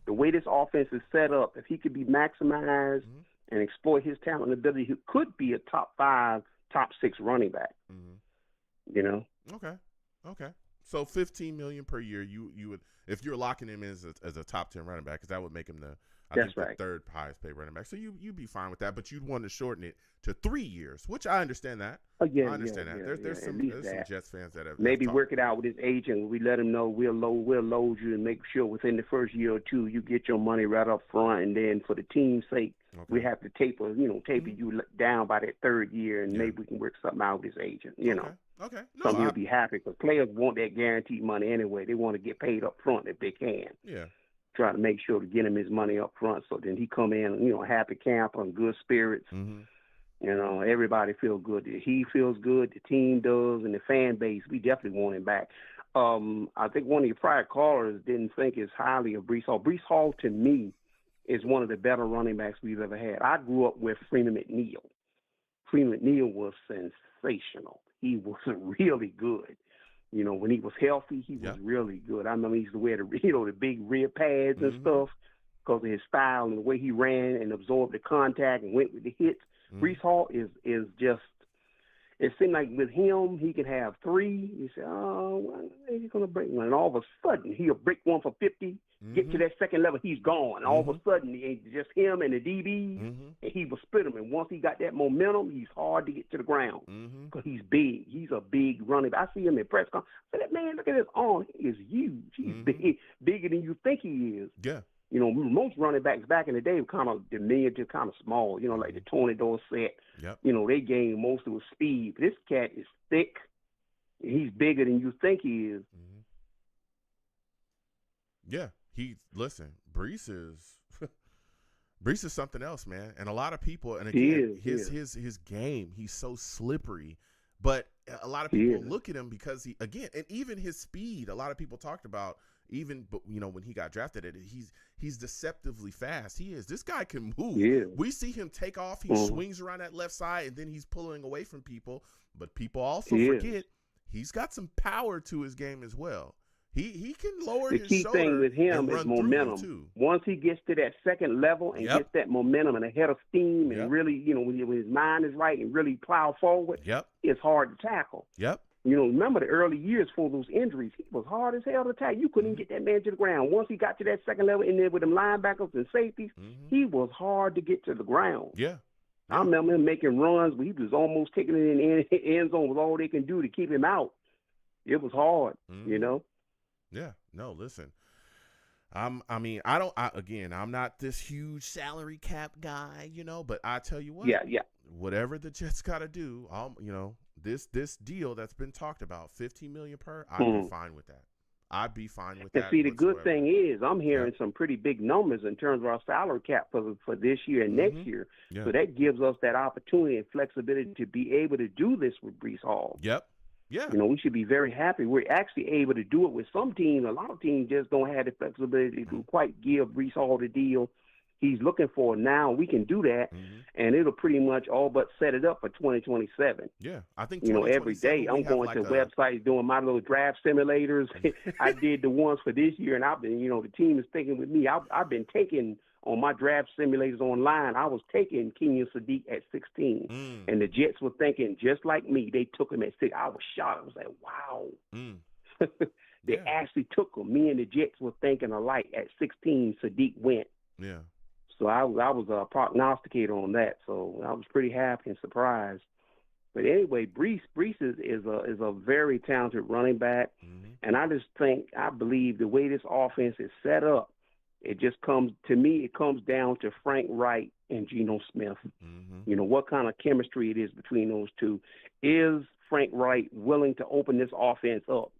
The way this offense is set up, if he could be maximized and exploit his talent and ability, he could be a top 5, top 6 running back. Okay. So 15 million per year, you would, if you're locking him in as a top 10 running back, because that would make him the third highest paid running back. So you'd be fine with that, but you'd want to shorten it to 3 years, which I understand that. I understand that. There's some Jets fans that have maybe work it out with his agent. We let him know we'll load you and make sure within the first year or 2 you get your money right up front, and then for the team's sake, we have to taper you down by that 3rd year, and maybe we can work something out with his agent. Okay. No, something he'll be happy, because players want that guaranteed money anyway. They want to get paid up front if they can. Yeah. Try to make sure to get him his money up front, so then he come in, happy camper and good spirits. Everybody feels good. He feels good, the team does, and the fan base. We definitely want him back. I think one of your prior callers didn't think as highly of Breece Hall. Breece Hall, to me, is one of the better running backs we've ever had. I grew up with Freeman McNeil. Freeman McNeil was sensational. He was really good. When he was healthy, he was really good. I remember he used to wear the big rib pads and stuff because of his style and the way he ran and absorbed the contact and went with the hits. Breece Hall is just, it seemed like with him, he can have 3. You say, well, he's going to break one. And all of a sudden, he'll break one for 50, get to that second level, he's gone. All of a sudden, it's just him and the DBs, and he will split them. And once he got that momentum, he's hard to get to the ground because he's big. He's a big running back. I see him in press conference. I say, man, look at his arm. He is huge. He's bigger than you think he is. Yeah. Most running backs back in the day were kind of diminutive, kind of small, like the Tony Dorsett. Yep. They gained most of his speed. But this cat is thick. He's bigger than you think he is. Yeah. Breece is something else, man. And a lot of people, and again, his game, he's so slippery. But a lot of people look at him because and even his speed, a lot of people talked about, when he got drafted, he's deceptively fast. He is. This guy can move. Yeah. We see him take off. He swings around that left side, and then he's pulling away from people. But people also forget he's got some power to his game as well. He can lower his shoulder. The key thing with him is momentum. Once he gets to that second level and gets that momentum and a head of steam and really, when his mind is right and really plow forward, it's hard to tackle. Remember the early years for those injuries, he was hard as hell to tackle. You couldn't get that man to the ground. Once he got to that second level in there with them linebackers and safeties, he was hard to get to the ground. I remember him making runs, but he was almost taking it in the end zone was all they can do to keep him out. It was hard, Yeah. No, listen. I'm not this huge salary cap guy, but I tell you what, Yeah. whatever the Jets got to do, this deal that's been talked about, $15 million per, I'd be fine with that. I'd be fine with And that. see, the whatsoever. good thing is I'm hearing some pretty big numbers in terms of our salary cap for this year and next year. Yeah. So that gives us that opportunity and flexibility to be able to do this with Breece Hall. Yep. Yeah. We should be very happy. We're actually able to do it with some teams. A lot of teams just don't have the flexibility to quite give Breece Hall the deal he's looking for. Now we can do that, and it'll pretty much all but set it up for 2027. Yeah, I think every day I'm going to websites doing my little draft simulators. I did the ones for this year, and I've been, the team is thinking with me. I've been taking on my draft simulators online. I was taking Kenyon Sadiq at 16, and the Jets were thinking just like me. They took him at 6. I was shocked. I was like, wow. They actually took him. Me and the Jets were thinking alike. At 16, Sadiq went. Yeah. So I was a prognosticator on that. So I was pretty happy and surprised. But anyway, Breece is a very talented running back, and I believe the way this offense is set up, it comes down to Frank Reich and Geno Smith. What kind of chemistry it is between those two. Is Frank Reich willing to open this offense up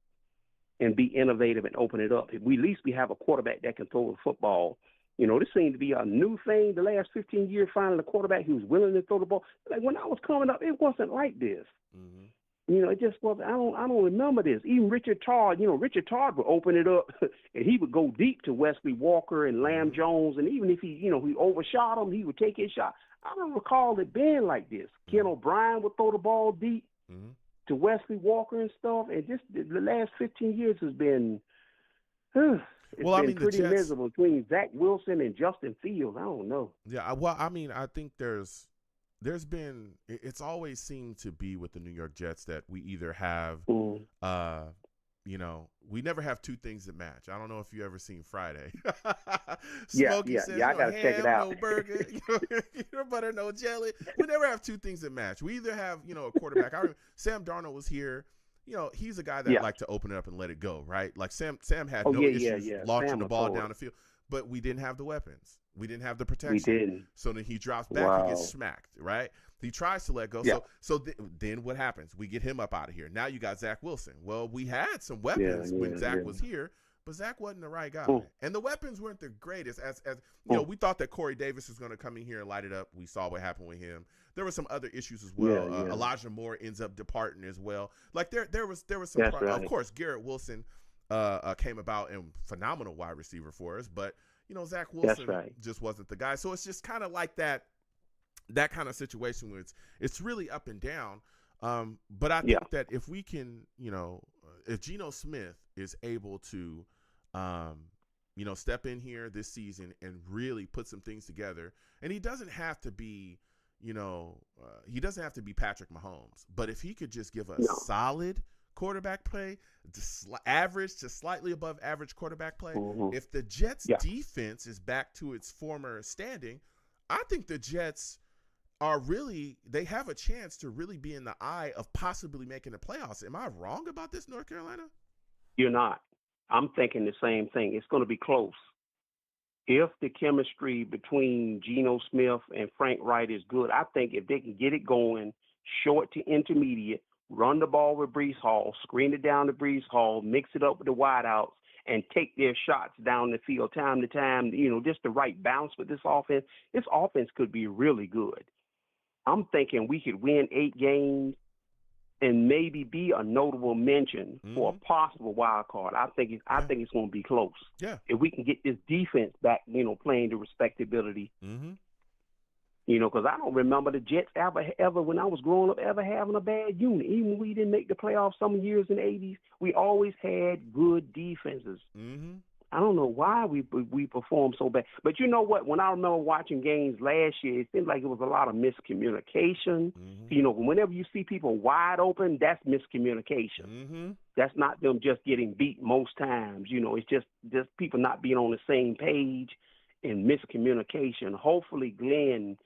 and be innovative and open it up? If we at least have a quarterback that can throw the football. This seemed to be a new thing the last 15 years, finding a quarterback who's willing to throw the ball. Like when I was coming up, it wasn't like this. It just wasn't. I don't remember this. Even Richard Todd, Richard Todd would open it up and he would go deep to Wesley Walker and Lamb Jones. And even if he overshot him, he would take his shot. I don't recall it being like this. Ken O'Brien would throw the ball deep to Wesley Walker and stuff. And just the last 15 years has been, it's been pretty miserable between Zach Wilson and Justin Fields. I don't know. Yeah, well, I think there's been, it's always seemed to be with the New York Jets that we either have, we never have two things that match. I don't know if you ever seen Friday. Smokey says, I gotta check it out. No burger, peanut butter, no jelly. We never have two things that match. We either have, a quarterback. I remember Sam Darnold was here. He's a guy that liked to open it up and let it go, right? Like Sam had no issues launching the ball down the field, but we didn't have the weapons. We didn't have the protection. We didn't. So then he drops back, he gets smacked, right? He tries to let go. Yeah. So then what happens? We get him up out of here. Now you got Zach Wilson. Well, we had some weapons when Zach was here, but Zach wasn't the right guy. And the weapons weren't the greatest. As we thought that Corey Davis was going to come in here and light it up. We saw what happened with him. There were some other issues as well. Elijah Moore ends up departing as well. Like there was some. Right. Of course, Garrett Wilson came about and phenomenal wide receiver for us, but Zach Wilson just wasn't the guy. So it's just kind of like that kind of situation where it's really up and down. But I think that if we can, if Geno Smith is able to, step in here this season and really put some things together, and he doesn't have to be, he doesn't have to be Patrick Mahomes, but if he could just give a solid quarterback play, average to slightly above average quarterback play, if the Jets defense is back to its former standing, I think the Jets they have a chance to really be in the eye of possibly making the playoffs. Am I wrong about this, North Carolina? You're not. I'm thinking the same thing. It's going to be close. If the chemistry between Geno Smith and Frank Reich is good, I think if they can get it going, short to intermediate, run the ball with Breece Hall, screen it down to Breece Hall, mix it up with the wideouts, and take their shots down the field time to time, just the right balance with this offense could be really good. I'm thinking we could win 8 games and maybe be a notable mention for a possible wild card. I think it's going to be close. Yeah. If we can get this defense back, playing to respectability. Because I don't remember the Jets ever when I was growing up ever having a bad unit. Even when we didn't make the playoffs some years in the 80s, we always had good defenses. I don't know why we performed so bad. But you know what? When I remember watching games last year, it seemed like it was a lot of miscommunication. Whenever you see people wide open, that's miscommunication. That's not them just getting beat most times. It's just people not being on the same page and miscommunication. Hopefully Glenn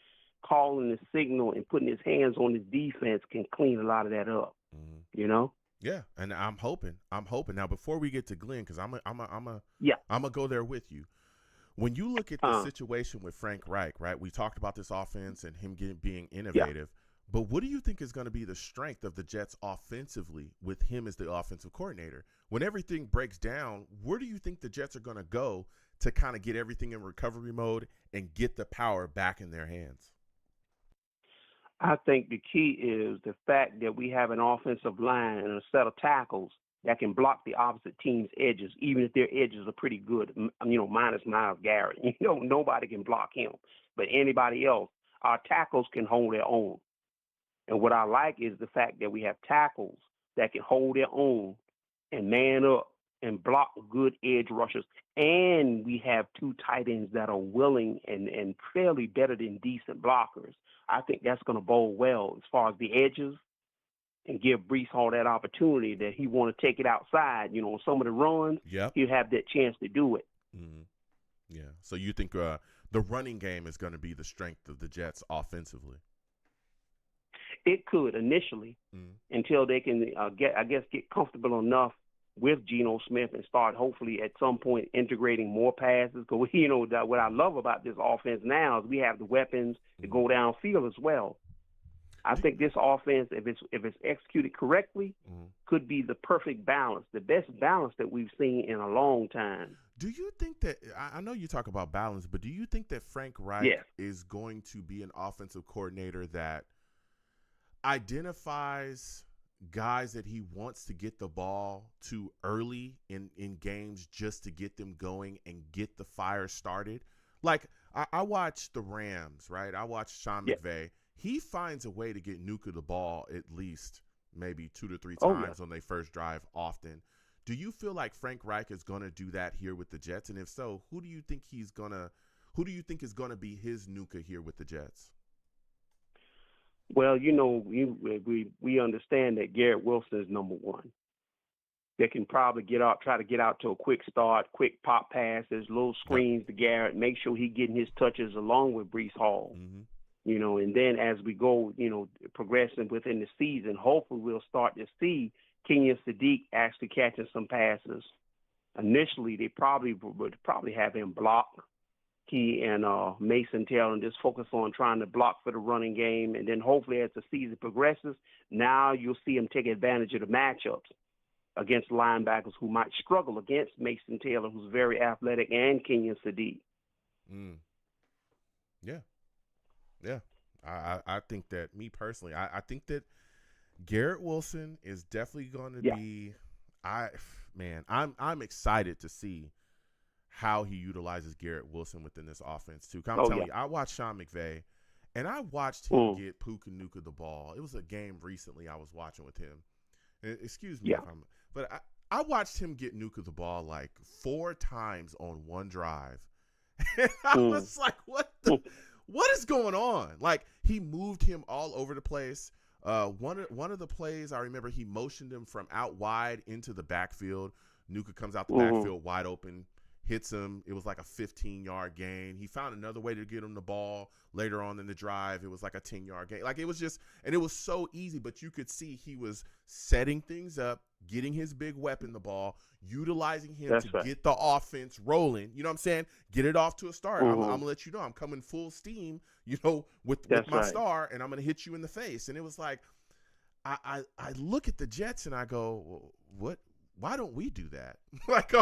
calling the signal and putting his hands on his defense can clean a lot of that up, Yeah, and I'm hoping. Now, before we get to Glenn, because I'm Yeah. gonna go there with you. When you look at the situation with Frank Reich, right? We talked about this offense and him being innovative. But what do you think is going to be the strength of the Jets offensively with him as the offensive coordinator? When everything breaks down, where do you think the Jets are going to go to kind of get everything in recovery mode and get the power back in their hands? I think the key is the fact that we have an offensive line and a set of tackles that can block the opposite team's edges, even if their edges are pretty good, minus Myles Garrett. Nobody can block him. But anybody else, our tackles can hold their own. And what I like is the fact that we have tackles that can hold their own and man up and block good edge rushers. And we have two tight ends that are willing and fairly better than decent blockers. I think that's going to bode well as far as the edges and give Breece Hall that opportunity that he want to take it outside. On some of the runs, he'll have that chance to do it. Mm-hmm. Yeah. So you think the running game is going to be the strength of the Jets offensively? It could initially until they can get comfortable enough with Geno Smith and start hopefully at some point integrating more passes. Because what I love about this offense now is we have the weapons to go downfield as well. I think this offense, if it's executed correctly, could be the perfect balance, the best balance that we've seen in a long time. Do you think that I know you talk about balance, but do you think that Frank Reich is going to be an offensive coordinator that identifies guys that he wants to get the ball to early in games just to get them going and get the fire started? Like, I watch the Rams, right? I watch Sean McVay. He finds a way to get Nuka the ball at least maybe 2 to 3 times on their first drive often. Do you feel like Frank Reich is going to do that here with the Jets? And if so, who do you think is going to be his Nuka here with the Jets? Well, we understand that Garrett Wilson is number one. They can probably try to get out to a quick start, quick pop passes, little screens to Garrett, make sure he getting his touches along with Breece Hall. And then as we go, progressing within the season, hopefully we'll start to see Kenyon Sadiq actually catching some passes. Initially, they would have him block. He and Mason Taylor and just focus on trying to block for the running game. And then hopefully as the season progresses, now you'll see him take advantage of the matchups against linebackers who might struggle against Mason Taylor, who's very athletic, and Kenyon Sadiq. Yeah. I think that, me personally, I think that Garrett Wilson is definitely going to be I'm excited to see how he utilizes Garrett Wilson within this offense too. I'm telling you, I watched Sean McVay, and I watched him get Puka Nuka the ball. It was a game recently I was watching with him. Excuse me, but I watched him get Nuka the ball like 4 times on one drive. And I was like, what is going on? Like, he moved him all over the place. One of the plays, I remember he motioned him from out wide into the backfield. Nuka comes out the backfield wide open, hits him. It was like a 15-yard gain. He found another way to get him the ball later on in the drive. It was like a 10-yard gain. Like, it was just, and it was so easy, but you could see he was setting things up, getting his big weapon the ball, utilizing him get the offense rolling. You know what I'm saying? Get it off to a start. I'm going to let you know I'm coming full steam, with my star, and I'm going to hit you in the face. And it was like, I look at the Jets and I go, well, what? Why don't we do that? Like,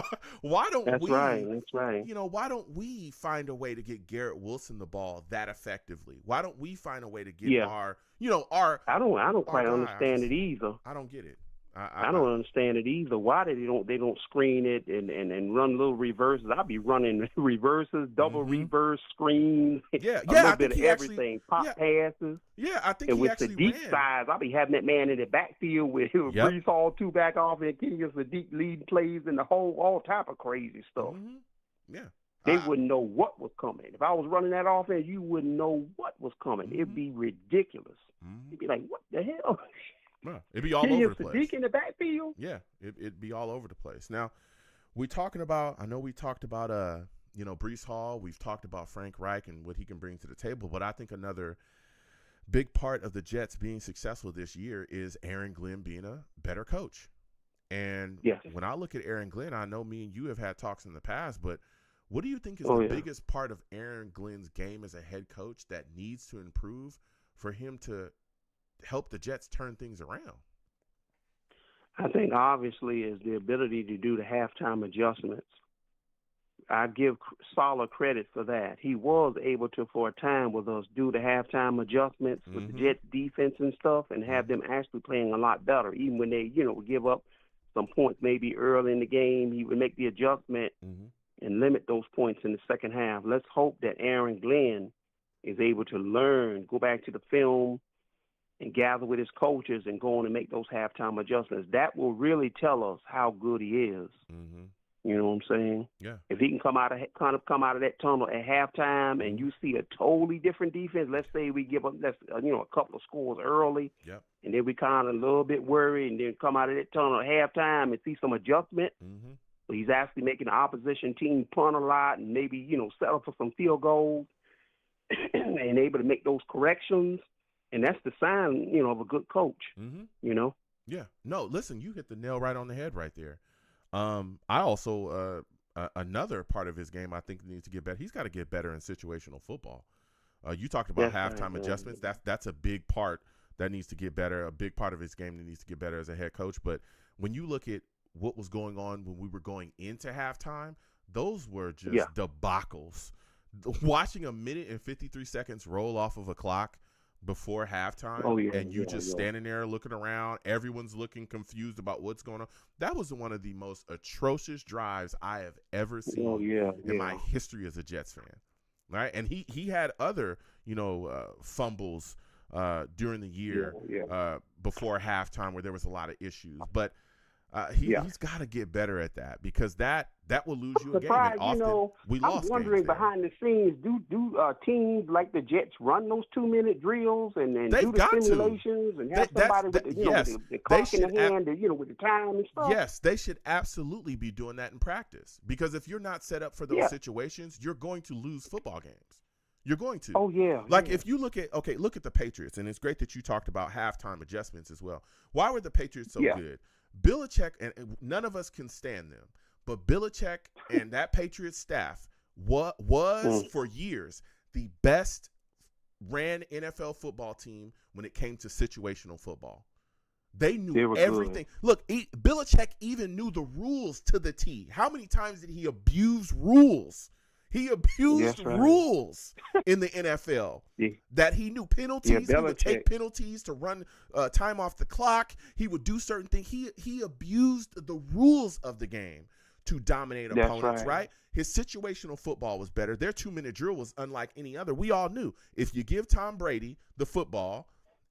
why don't we? That's right. Why don't we find a way to get Garrett Wilson the ball that effectively? Why don't we find a way to get our I don't quite understand it either. I don't get it. I don't understand it either. Why they don't screen it and run little reverses? I'll be running reverses, double reverse screens, a little bit of everything, pop passes. Yeah, I think and he with actually Sadiq ran. Size, I'll be having that man in the backfield with Breece Hall 2 back off and Kenyon Sadiq lead plays and all type of crazy stuff. Yeah. They wouldn't know what was coming. If I was running that offense, you wouldn't know what was coming. It'd be ridiculous. You'd be like, what the hell? Yeah, it'd be all over the place. Sadiq in the backfield? Yeah, it'd be all over the place. Now, we talked about Breece Hall. We've talked about Frank Reich and what he can bring to the table. But I think another big part of the Jets being successful this year is Aaron Glenn being a better coach, And Yes. when I look at Aaron Glenn, I know me and you have had talks in the past, but what do you think is Oh, the yeah. biggest part of Aaron Glenn's game as a head coach that needs to improve for him to help the Jets turn things around? I think obviously is the ability to do the halftime adjustments. I give solid credit for that. He was able to, for a time with us, do the halftime adjustments with the Jets defense and stuff and have them actually playing a lot better. Even when they, would give up some points maybe early in the game, he would make the adjustment and limit those points in the second half. Let's hope that Aaron Glenn is able to learn, go back to the film, and gather with his coaches and go on and make those halftime adjustments. That will really tell us how good he is. You know what I'm saying? Yeah. If he can come out of that tunnel at halftime and you see a totally different defense, let's say we give up a couple of scores early, and then we kind of a little bit worried, and then come out of that tunnel at halftime and see some adjustment. So he's actually making the opposition team punt a lot and maybe settle for some field goals and able to make those corrections. And that's the sign, of a good coach, Yeah. No, listen, you hit the nail right on the head right there. I also, another part of his game I think needs to get better. He's got to get better in situational football. You talked about halftime adjustments. That's a big part that needs to get better, a big part of his game that needs to get better as a head coach. But when you look at what was going on when we were going into halftime, those were just debacles. Watching a minute and 53 seconds roll off of a clock before halftime, and you just standing there looking around, everyone's looking confused about what's going on. That was one of the most atrocious drives I have ever seen in my history as a Jets fan. Right? And he had other, fumbles during the year before halftime where there was a lot of issues. But he's got to get better at that, because that will lose you a game. And often we lost. I'm wondering behind the scenes, do teams like the Jets run those 2-minute drills and do the simulations and have somebody with the clock in the hand, with the time and stuff? Yes, they should absolutely be doing that in practice, because if you're not set up for those situations, you're going to lose football games. You're going to. Oh, yeah. If you look at the Patriots, and it's great that you talked about halftime adjustments as well. Why were the Patriots so good? Belichick, and none of us can stand them, but Belichick and that Patriots staff was for years the best ran NFL football team when it came to situational football. They knew everything. Good. Look, Belichick even knew the rules to the T. How many times did he abuse rules? He abused rules in the NFL that he knew penalties. He would take penalties to run time off the clock. He would do certain things. He abused the rules of the game to dominate opponents, right? His situational football was better. Their 2-minute drill was unlike any other. We all knew if you give Tom Brady the football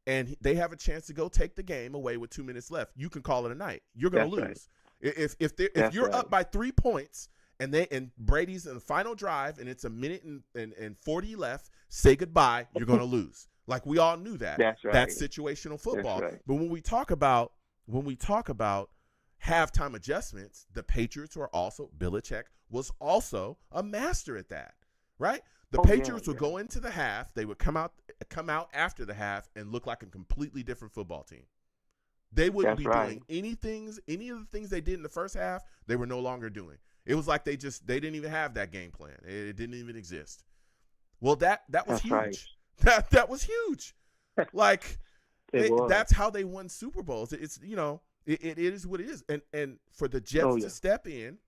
and they have a chance to go take the game away with 2 minutes left, you can call it a night. You're going to lose. Right. If you're up by 3 points, and Brady's in the final drive, and it's a minute and 40 left, say goodbye, you're going to lose. Like, we all knew that. That's right. That's situational football. That's right. But when we talk about halftime adjustments, the Patriots were also, Belichick was also a master at that, right? The Patriots would go into the half, they would come out after the half and look like a completely different football team. They wouldn't be doing any of the things they did in the first half, they were no longer doing. It was like they didn't even have that game plan. It didn't even exist. Well, that was huge. Right. That was huge. Like that's how they won Super Bowls. It's it is what it is. And for the Jets to step in,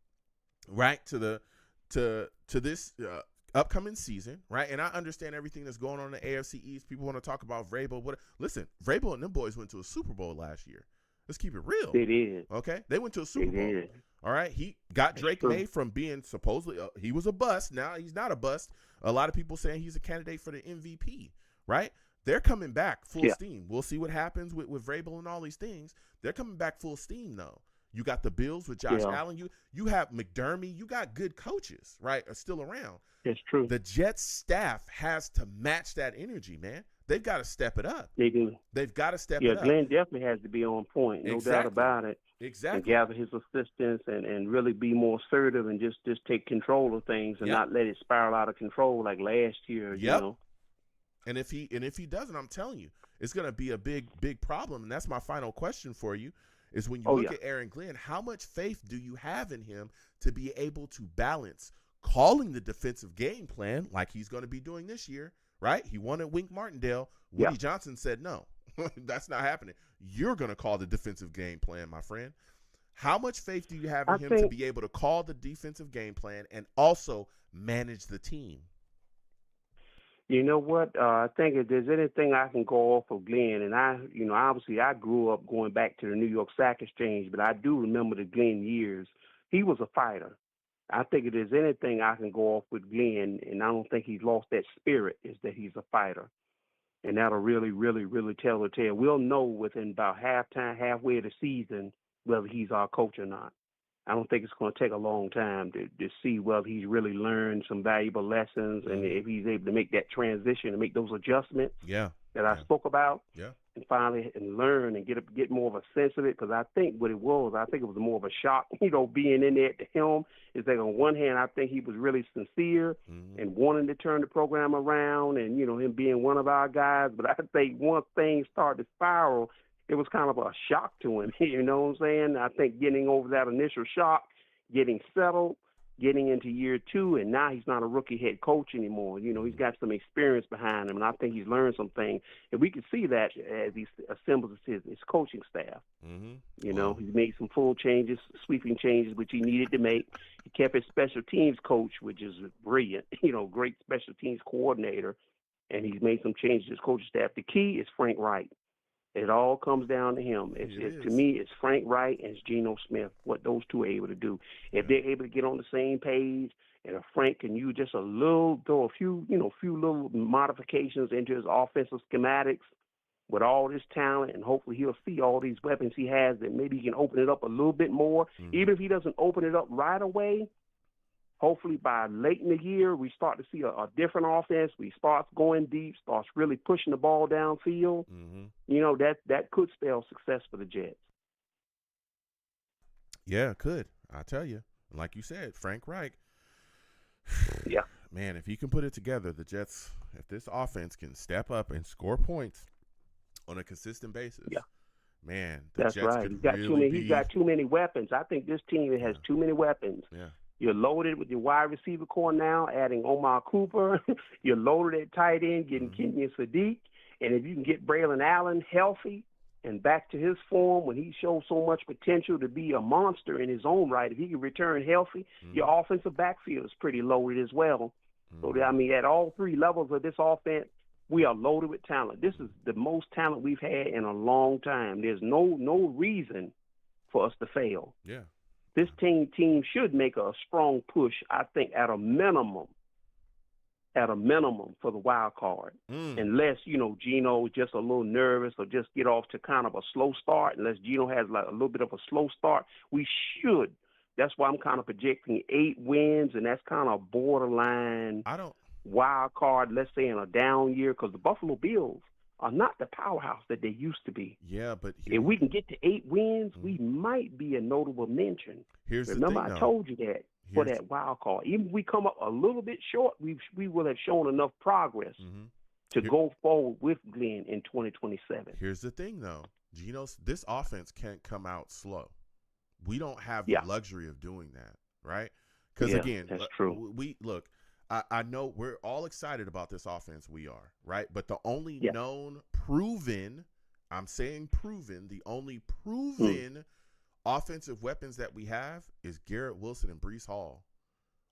right, to this upcoming season, right? And I understand everything that's going on in the AFC East. People want to talk about Vrabel. Listen, Vrabel and them boys went to a Super Bowl last year. Let's keep it real. They did. Okay? They went to a Super Bowl. Did. All right? He got Drake May from being supposedly he was a bust. Now he's not a bust. A lot of people saying he's a candidate for the MVP, right? They're coming back full steam. We'll see what happens with Vrabel and all these things. They're coming back full steam, though. You got the Bills with Josh Allen. You have McDermott. You got good coaches, right, are still around. It's true. The Jets staff has to match that energy, man. They've got to step it up. They do. They've got to step it up. Yeah, Glenn definitely has to be on point, no doubt about it. Exactly. And gather his assistants and really be more assertive and just take control of things and not let it spiral out of control like last year, you know. And if he doesn't, I'm telling you, it's going to be a big problem. And that's my final question for you. is when you look at Aaron Glenn, how much faith do you have in him to be able to balance calling the defensive game plan like he's going to be doing this year, right? He won at Wink Martindale. Woody Johnson said, no, that's not happening. You're going to call the defensive game plan, my friend. How much faith do you have in him to be able to call the defensive game plan and also manage the team? You know what? I think if there's anything I can go off of Glenn, and obviously I grew up going back to the New York Stock Exchange, but I do remember the Glenn years. He was a fighter. I think if there's anything I can go off with Glenn, and I don't think he's lost that spirit, is that he's a fighter. And that'll really, really, really tell the tale. We'll know within about halfway of the season, whether he's our coach or not. I don't think it's going to take a long time to see whether he's really learned some valuable lessons and if he's able to make that transition and make those adjustments that I spoke about and finally learn and get more of a sense of it. Because I think what it was, I think it was more of a shock, being in there at the helm, is that on one hand, I think he was really sincere and wanting to turn the program around and, him being one of our guys. But I think once things started to spiral, it was kind of a shock to him, you know what I'm saying? I think getting over that initial shock, getting settled, getting into year 2, and now he's not a rookie head coach anymore. He's got some experience behind him, and I think he's learned some things. And we can see that as he assembles his coaching staff. He's made some full changes, sweeping changes, which he needed to make. He kept his special teams coach, which is brilliant, great special teams coordinator, and he's made some changes to his coaching staff. The key is Frank Reich. It all comes down to him. To me, it's Frank Reich and it's Geno Smith, what those two are able to do. If they're able to get on the same page, and if Frank can use just throw a few little modifications into his offensive schematics with all this talent, and hopefully he'll see all these weapons he has, that maybe he can open it up a little bit more. Even if he doesn't open it up right away, hopefully by late in the year, we start to see a different offense. We start going deep, starts really pushing the ball downfield. That could spell success for the Jets. Yeah, it could. I tell you. Like you said, Frank Reich. Man, if he can put it together, the Jets, if this offense can step up and score points on a consistent basis, man, that's Jets right. He's got too many weapons. I think this team has too many weapons. Yeah. You're loaded with your wide receiver core now, adding Omar Cooper. You're loaded at tight end, getting Kenyon Sadiq. And if you can get Braylon Allen healthy and back to his form when he shows so much potential to be a monster in his own right, if he can return healthy, your offensive backfield is pretty loaded as well. So, at all 3 levels of this offense, we are loaded with talent. This is the most talent we've had in a long time. There's no reason for us to fail. Yeah. This team should make a strong push, I think, at a minimum for the wild card. Unless, Geno is just a little nervous or just get off to kind of a slow start. Unless Geno has like a little bit of a slow start, we should. That's why I'm kind of projecting 8 wins, and that's kind of borderline wild card, let's say, in a down year, because the Buffalo Bills are not the powerhouse that they used to be. Yeah, but if we can get to 8 wins, we might be a notable mention. Remember, I told you that for that wild card. Even if we come up a little bit short, we will have shown enough progress to go forward with Glenn in 2027. Here's the thing, though. This offense can't come out slow. We don't have the luxury of doing that, right? Because, again, that's true. I know we're all excited about this offense. We are, right? But the only known proven, I'm saying proven, the only proven offensive weapons that we have is Garrett Wilson and Breece Hall.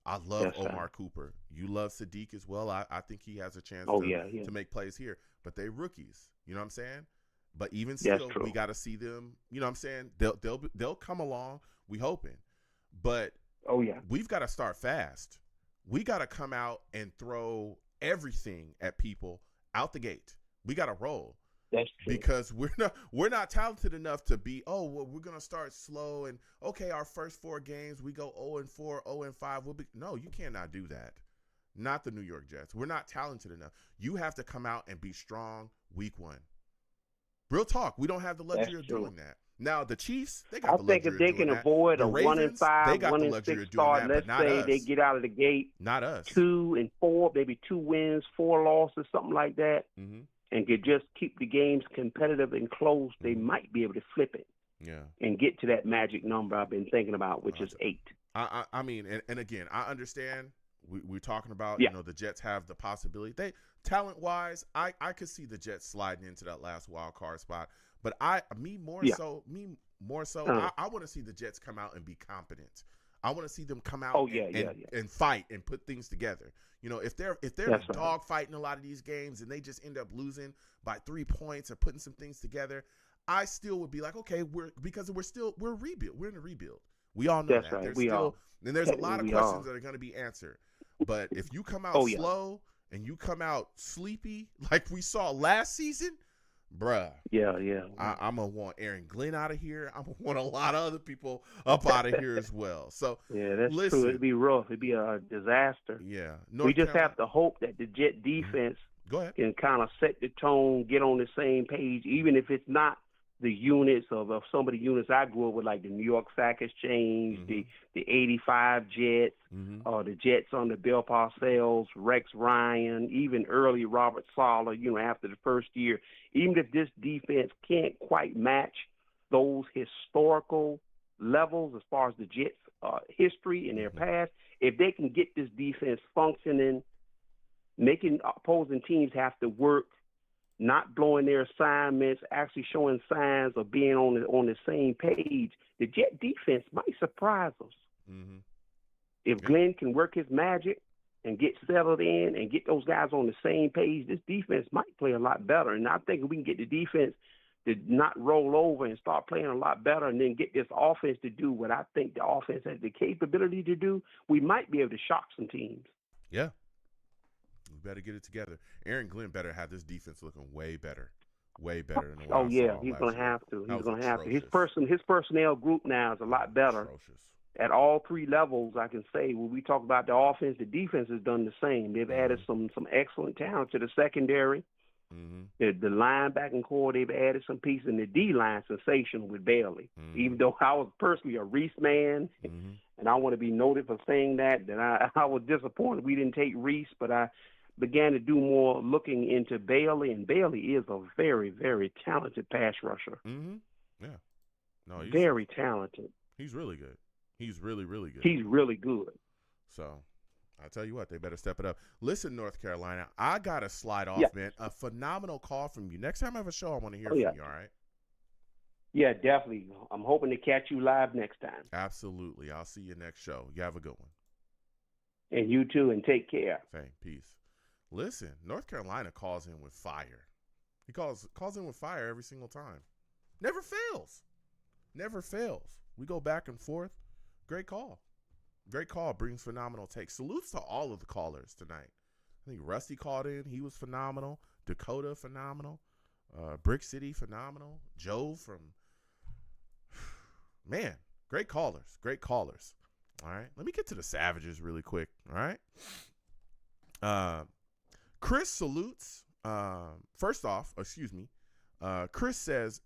I love Omar Cooper. You love Sadiq as well. I think he has a chance to make plays here. But they rookies. You know what I'm saying? But even still, we got to see them. You know what I'm saying? They'll come along. We hoping. But we've got to start fast. We got to come out and throw everything at people out the gate. We got to roll. That's true. Because we're not talented enough to be, we're going to start slow and, our first 4 games, we go 0-4, 0-5. No, you cannot do that. Not the New York Jets. We're not talented enough. You have to come out and be strong week 1. Real talk. We don't have the luxury of doing that. Now, the Chiefs, they got the luxury of doing that. I think if they can avoid a 1-5, 1-6 start, let's say they get out of the gate. Not us. 2-4, maybe 2 wins, 4 losses, something like that, and could just keep the games competitive and close, they might be able to flip it. and get to that magic number I've been thinking about, which is 8. I mean, and again, I understand. We're talking about, the Jets have the possibility. They talent-wise, I could see the Jets sliding into that last wild card spot. But more so, I want to see the Jets come out and be competent. I want to see them come out and fight and put things together. If they're dog fighting a lot of these games and they just end up losing by 3 points or putting some things together, I still would be like, okay, we're a rebuild. We're in a rebuild. We all know that. Right. There's a lot of questions that are going to be answered. But if you come out slow and you come out sleepy like we saw last season, bruh. I'm going to want Aaron Glenn out of here. I'm going to want a lot of other people up out of here as well. So, that's true. It'd be rough. It'd be a disaster. Yeah. We just have to hope that the Jet defense can kind of set the tone, get on the same page, even if it's not the units of some of the units I grew up with, like the New York Sack Exchange, the 85 Jets, the Jets under Bill Parcells, Rex Ryan, even early Robert Saleh, after the first year. Even if this defense can't quite match those historical levels as far as the Jets' history and their past, if they can get this defense functioning, making opposing teams have to work, not blowing their assignments, actually showing signs of being on the same page, the Jet defense might surprise us. If Glenn can work his magic and get settled in and get those guys on the same page, this defense might play a lot better. And I think if we can get the defense to not roll over and start playing a lot better and then get this offense to do what I think the offense has the capability to do, we might be able to shock some teams. Yeah. We better get it together. Aaron Glenn better have this defense looking way better than the one he's going to have to. He's going to have to. His personnel group now is a lot better. Atrocious. At all 3 levels, I can say when we talk about the offense, the defense has done the same. They've added some excellent talent to the secondary. The linebacking core, they've added some pieces, and the D-line sensational with Bailey. Even though I was personally a Reese man, and I want to be noted for saying that I was disappointed we didn't take Reese, but I began to do more looking into Bailey, and Bailey is a very, very talented pass rusher. Yeah. No, he's very talented. He's really good. He's really, really good. He's really good. So, I tell you what, they better step it up. Listen, North Carolina, I got to slide off, man. A phenomenal call from you. Next time I have a show, I want to hear from you, all right? Yeah, definitely. I'm hoping to catch you live next time. Absolutely. I'll see you next show. You have a good one. And you too, and take care. Peace. Listen, North Carolina calls in with fire. He calls in with fire every single time. Never fails. We go back and forth. Great call. Brings phenomenal takes. Salutes to all of the callers tonight. I think Rusty called in. He was phenomenal. Dakota, phenomenal. Brick City, phenomenal. Joe from... Man, great callers. All right. Let me get to the Savages really quick. All right. Chris salutes. Chris says,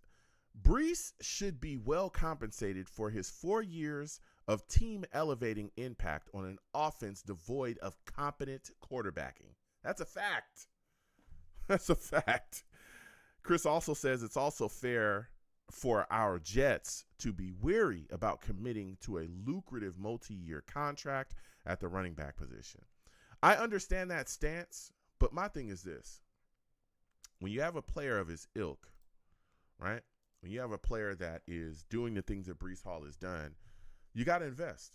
Breece should be well compensated for his 4 years of team elevating impact on an offense devoid of competent quarterbacking. That's a fact. Chris also says it's also fair for our Jets to be wary about committing to a lucrative multi-year contract at the running back position. I understand that stance, but my thing is this. When you have a player of his ilk, right? When you have a player that is doing the things that Breece Hall has done, you got to invest,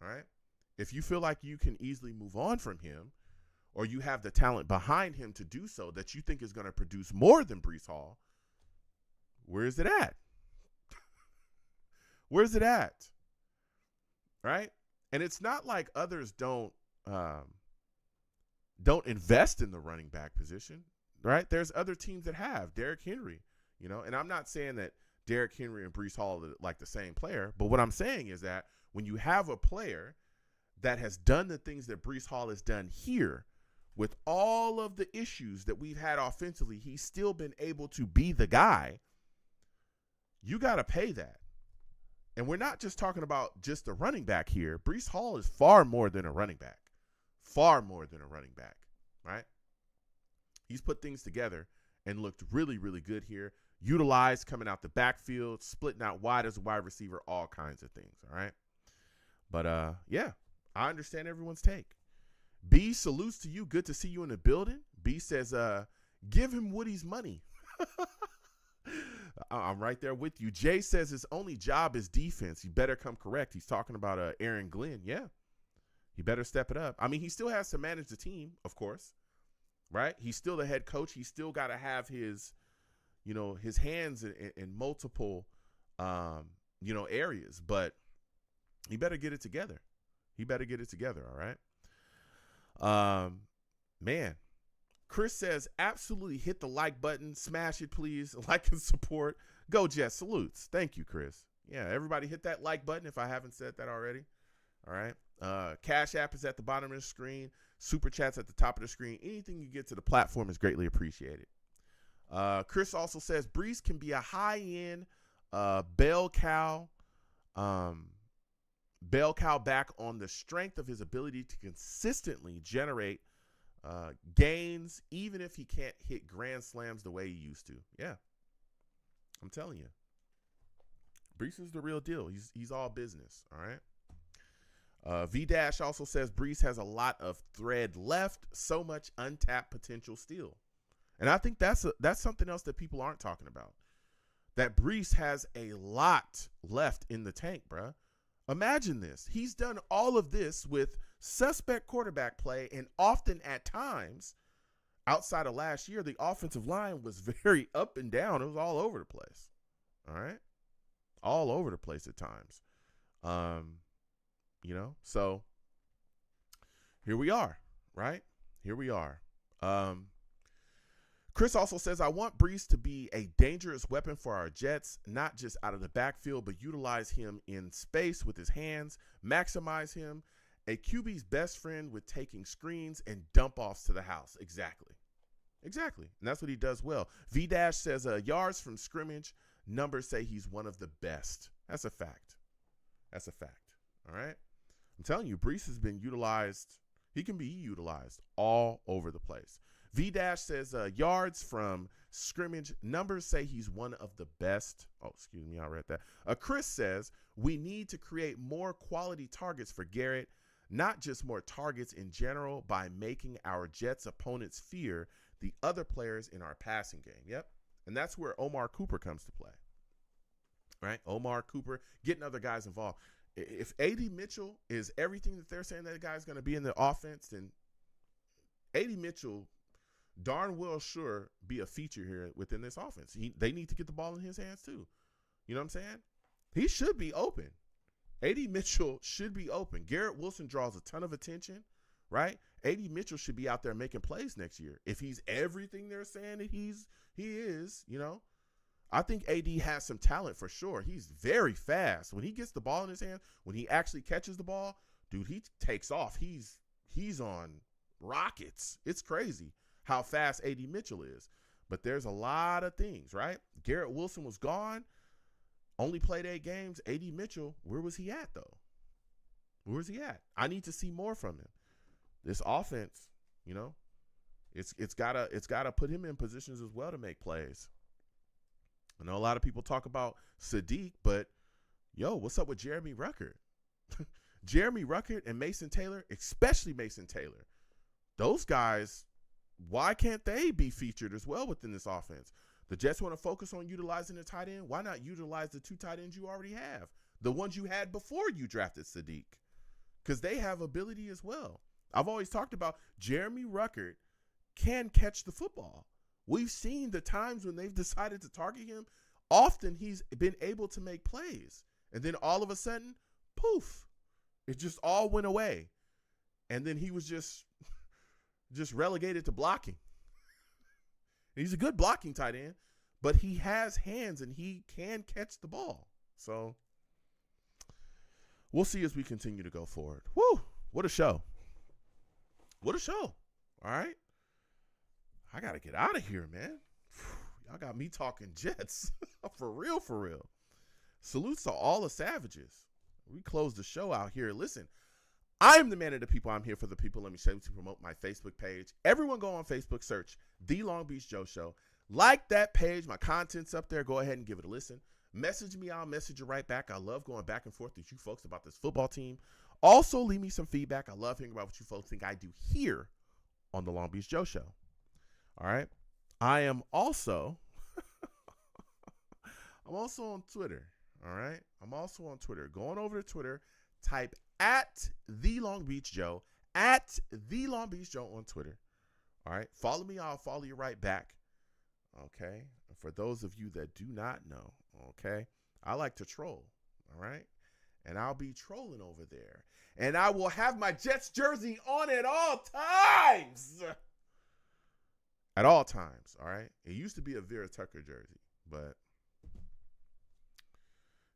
all right? If you feel like you can easily move on from him, or you have the talent behind him to do so that you think is going to produce more than Breece Hall, where is it at? Where's it at? Right? And it's not like others don't invest in the running back position, right? There's other teams that have. Derrick Henry, and I'm not saying that Derrick Henry and Breece Hall are like the same player, but what I'm saying is that when you have a player that has done the things that Breece Hall has done here, with all of the issues that we've had offensively, he's still been able to be the guy. You got to pay that. And we're not just talking about just a running back here. Breece Hall is far more than a running back. Right? He's put things together and looked really, really good here. utilized coming out the backfield, splitting out wide as a wide receiver, all kinds of things, all right? But, yeah, I understand everyone's take. B, salutes to you. Good to see you in the building. B says, give him Woody's money. I'm right there with you. Jay says his only job is defense. He better come correct. He's talking about Aaron Glenn. Yeah, he better step it up. I mean, he still has to manage the team, of course, right? He's still the head coach. He's still got to have his, his hands in multiple, areas. But he better get it together. All right. Man. Chris says, absolutely hit the like button. Smash it, please. Like and support. Go Jets. Salutes. Thank you, Chris. Yeah, everybody hit that like button if I haven't said that already. All right. Cash App is at the bottom of the screen. Super Chat's at the top of the screen. Anything you get to the platform is greatly appreciated. Chris also says, Breece can be a high-end bell cow back on the strength of his ability to consistently generate gains, even if he can't hit grand slams the way he used to. Yeah, I'm telling you, Breece is the real deal. He's all business. All right. V-Dash also says Breece has a lot of thread left, so much untapped potential still, and I think that's something else that people aren't talking about. That Breece has a lot left in the tank, bruh. Imagine this. He's done all of this with suspect quarterback play, and often at times, outside of last year, the offensive line was very up and down. It was all over the place. All right? All over the place at times. So here we are, right? Here we are. Chris also says, I want Breece to be a dangerous weapon for our Jets, not just out of the backfield, but utilize him in space with his hands, maximize him. A QB's best friend with taking screens and dump offs to the house. Exactly. And that's what he does well. V-Dash says, yards from scrimmage, numbers say he's one of the best. That's a fact. All right. I'm telling you, Breece has been utilized. He can be utilized all over the place. V-Dash says yards from scrimmage, numbers say he's one of the best. Oh, excuse me, I read that. Chris says we need to create more quality targets for Garrett, not just more targets in general, by making our Jets opponents fear the other players in our passing game. Yep. And that's where Omar Cooper comes to play. Right? Omar Cooper, getting other guys involved. If A.D. Mitchell is everything that they're saying that guy's going to be in the offense, then A.D. Mitchell darn well sure be a feature here within this offense. They need to get the ball in his hands too. You know what I'm saying? He should be open. A.D. Mitchell should be open. Garrett Wilson draws a ton of attention, right? A.D. Mitchell should be out there making plays next year. If he's everything they're saying that he is, I think A.D. has some talent for sure. He's very fast. When he gets the ball in his hand, when he actually catches the ball, dude, he takes off. He's on rockets. It's crazy how fast A.D. Mitchell is. But there's a lot of things, right? Garrett Wilson was gone, only played 8 games. A.D. Mitchell, where was he at, though? Where was he at? I need to see more from him. This offense, it's gotta put him in positions as well to make plays. I know a lot of people talk about Sadiq, but what's up with Jeremy Ruckert? Jeremy Ruckert and Mason Taylor, especially Mason Taylor, those guys, why can't they be featured as well within this offense? The Jets want to focus on utilizing the tight end. Why not utilize the 2 tight ends you already have? The ones you had before you drafted Sadiq, because they have ability as well. I've always talked about Jeremy Ruckert can catch the football. We've seen the times when they've decided to target him. Often he's been able to make plays. And then all of a sudden, poof, it just all went away. And then he was just relegated to blocking. He's a good blocking tight end, but he has hands and he can catch the ball. So we'll see as we continue to go forward. Woo! What a show. What a show. All right. I got to get out of here, man. Y'all got me talking Jets. For real, for real. Salutes to all the savages. We close the show out here. Listen, I am the man of the people. I'm here for the people. Let me show you to promote my Facebook page. Everyone go on Facebook, search The Long Beach Joe Show. Like that page. My content's up there. Go ahead and give it a listen. Message me. I'll message you right back. I love going back and forth with you folks about this football team. Also, leave me some feedback. I love hearing about what you folks think I do here on the Long Beach Joe Show. All right. I am also on Twitter. All right. I'm also on Twitter. Going over to Twitter, type at the Long Beach Joe, at the Long Beach Joe on Twitter. All right. Follow me. I'll follow you right back. Okay. For those of you that do not know, okay, I like to troll. All right. And I'll be trolling over there. And I will have my Jets jersey on at all times. At all times, all right? It used to be a Vera Tucker jersey, but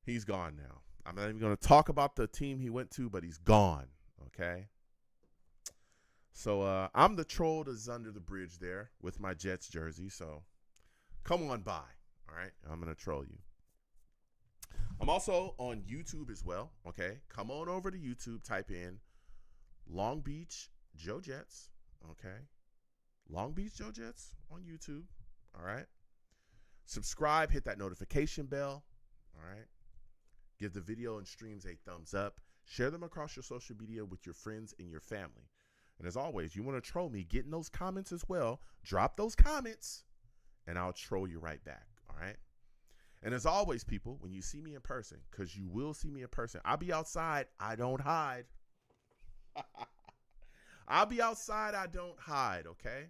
he's gone now. I'm not even going to talk about the team he went to, but he's gone, okay? So I'm the troll that's under the bridge there with my Jets jersey, so come on by, all right? I'm going to troll you. I'm also on YouTube as well, okay? Come on over to YouTube, type in Long Beach Joe Jets, okay? Long Beach Joe Jets on YouTube, all right? Subscribe, hit that notification bell, all right? Give the video and streams a thumbs up. Share them across your social media with your friends and your family. And as always, you want to troll me, get in those comments as well. Drop those comments, and I'll troll you right back, all right? And as always, people, when you see me in person, because you will see me in person, I'll be outside. I don't hide. I'll be outside. I don't hide, okay?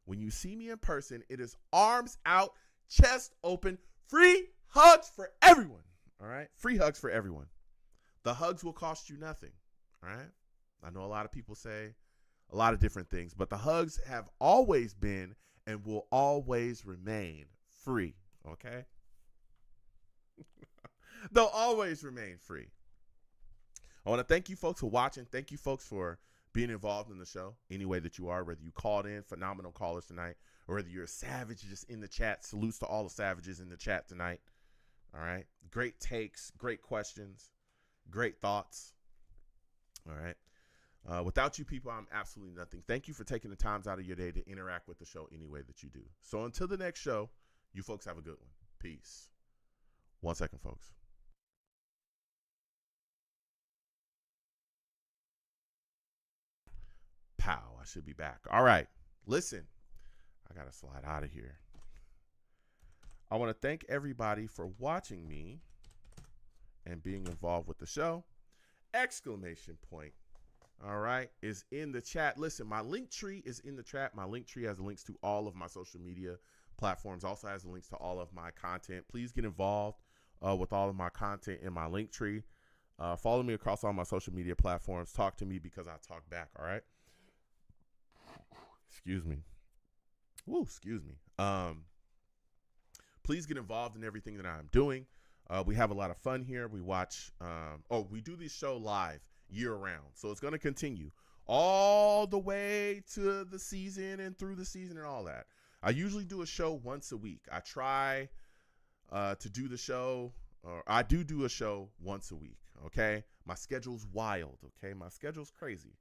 When you see me in person, it is arms out, chest open, free hugs for everyone, all right? Free hugs for everyone. The hugs will cost you nothing, all right? I know a lot of people say a lot of different things, but the hugs have always been and will always remain free, okay? They'll always remain free. I want to thank you folks for watching. Thank you folks for being involved in the show any way that you are, whether you called in, phenomenal callers tonight, or whether you're a savage just in the chat. Salutes to all the savages in the chat tonight. All right. Great takes, great questions, great thoughts. All right. Without you people, I'm absolutely nothing. Thank you for taking the times out of your day to interact with the show any way that you do. So until the next show, you folks have a good one. Peace. 1 second, folks. Pow, I should be back. All right. Listen, I got to slide out of here. I want to thank everybody for watching me and being involved with the show. Exclamation point. All right. Is in the chat. Listen, my link tree is in the chat. My link tree has links to all of my social media platforms. Also has links to all of my content. Please get involved with all of my content in my link tree. Follow me across all my social media platforms. Talk to me because I talk back. All right. Excuse me. Woo, excuse me. Please get involved in everything that I'm doing. We have a lot of fun here. We watch, we do this show live year round. So it's going to continue all the way to the season and through the season and all that. I usually do a show once a week. I try to do the show, or I do a show once a week. Okay. My schedule's wild. Okay. My schedule's crazy.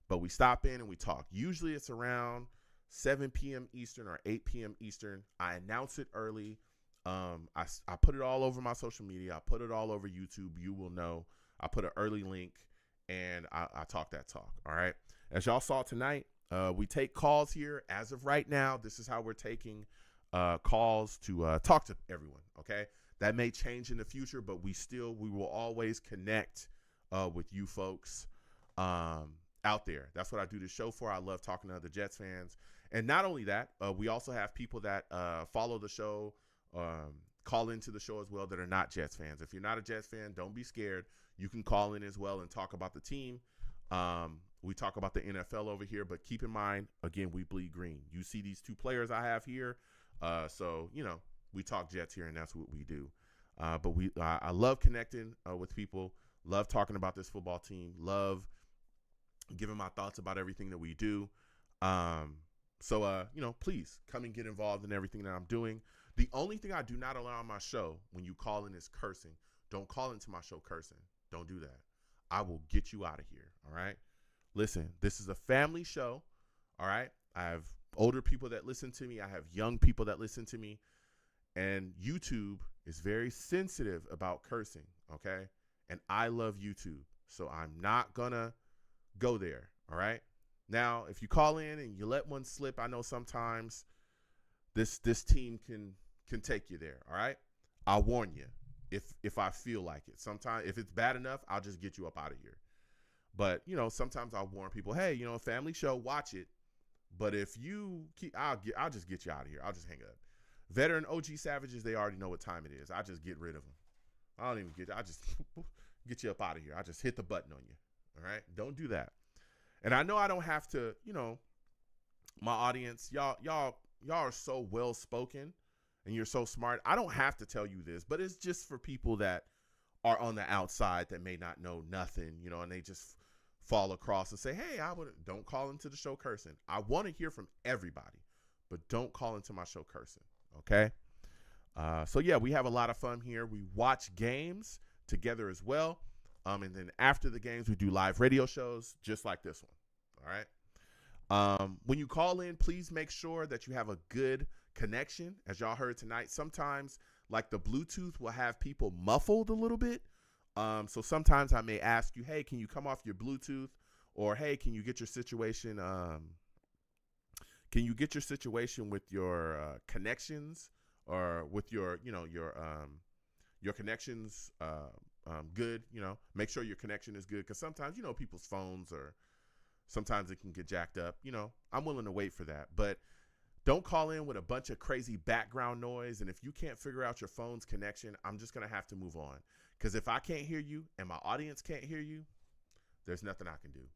But we stop in and we talk. Usually it's around 7 p.m. Eastern or 8 p.m. Eastern. I announce it early. I put it all over my social media. I put it all over YouTube. You will know. I put an early link, and I talk that talk. All right. As y'all saw tonight, we take calls here. As of right now, this is how we're taking calls to talk to everyone. Okay. That may change in the future, but we will always connect with you folks out there. That's what I do this show for. I love talking to other Jets fans. And not only that, we also have people that follow the show, call into the show as well that are not Jets fans. If you're not a Jets fan, don't be scared. You can call in as well and talk about the team. We talk about the NFL over here, but keep in mind, again, we bleed green. You see these two players I have here. So, we talk Jets here, and that's what we do. But I love connecting with people, love talking about this football team, love giving my thoughts about everything that we do. So, please come and get involved in everything that I'm doing. The only thing I do not allow on my show when you call in is cursing. Don't call into my show cursing. Don't do that. I will get you out of here. All right. Listen, this is a family show. All right. I have older people that listen to me. I have young people that listen to me. And YouTube is very sensitive about cursing, okay? And I love YouTube. So I'm not going to go there, all right? Now, if you call in and you let one slip, I know sometimes this team can take you there, all right? I'll warn you if I feel like it. Sometimes if it's bad enough, I'll just get you up out of here. But, you know, sometimes I'll warn people, hey, you know, family show, watch it. But if you keep, I'll just get you out of here. I'll just hang up. Veteran OG Savages, they already know what time it is. I just get rid of them. I just get you up out of here. I just hit the button on you. All right? Don't do that. And I know I don't have to, you know, my audience, y'all are so well spoken and you're so smart. I don't have to tell you this, but it's just for people that are on the outside that may not know nothing, you know, and they just fall across and say, hey, don't call into the show cursing. I want to hear from everybody, but don't call into my show cursing. Okay. So yeah, we have a lot of fun here. We watch games together as well. And then after the games, we do live radio shows just like this one. All right. When you call in, please make sure that you have a good connection. As y'all heard tonight, sometimes like the Bluetooth will have people muffled a little bit. So sometimes I may ask you, hey, can you come off your Bluetooth? Or, hey, can you get your situation? Can you get your situation with your connections or with your, you know, your connections good? You know, make sure your connection is good because sometimes, you know, people's phones or sometimes it can get jacked up. You know, I'm willing to wait for that, but don't call in with a bunch of crazy background noise. And if you can't figure out your phone's connection, I'm just going to have to move on. Because if I can't hear you and my audience can't hear you, there's nothing I can do.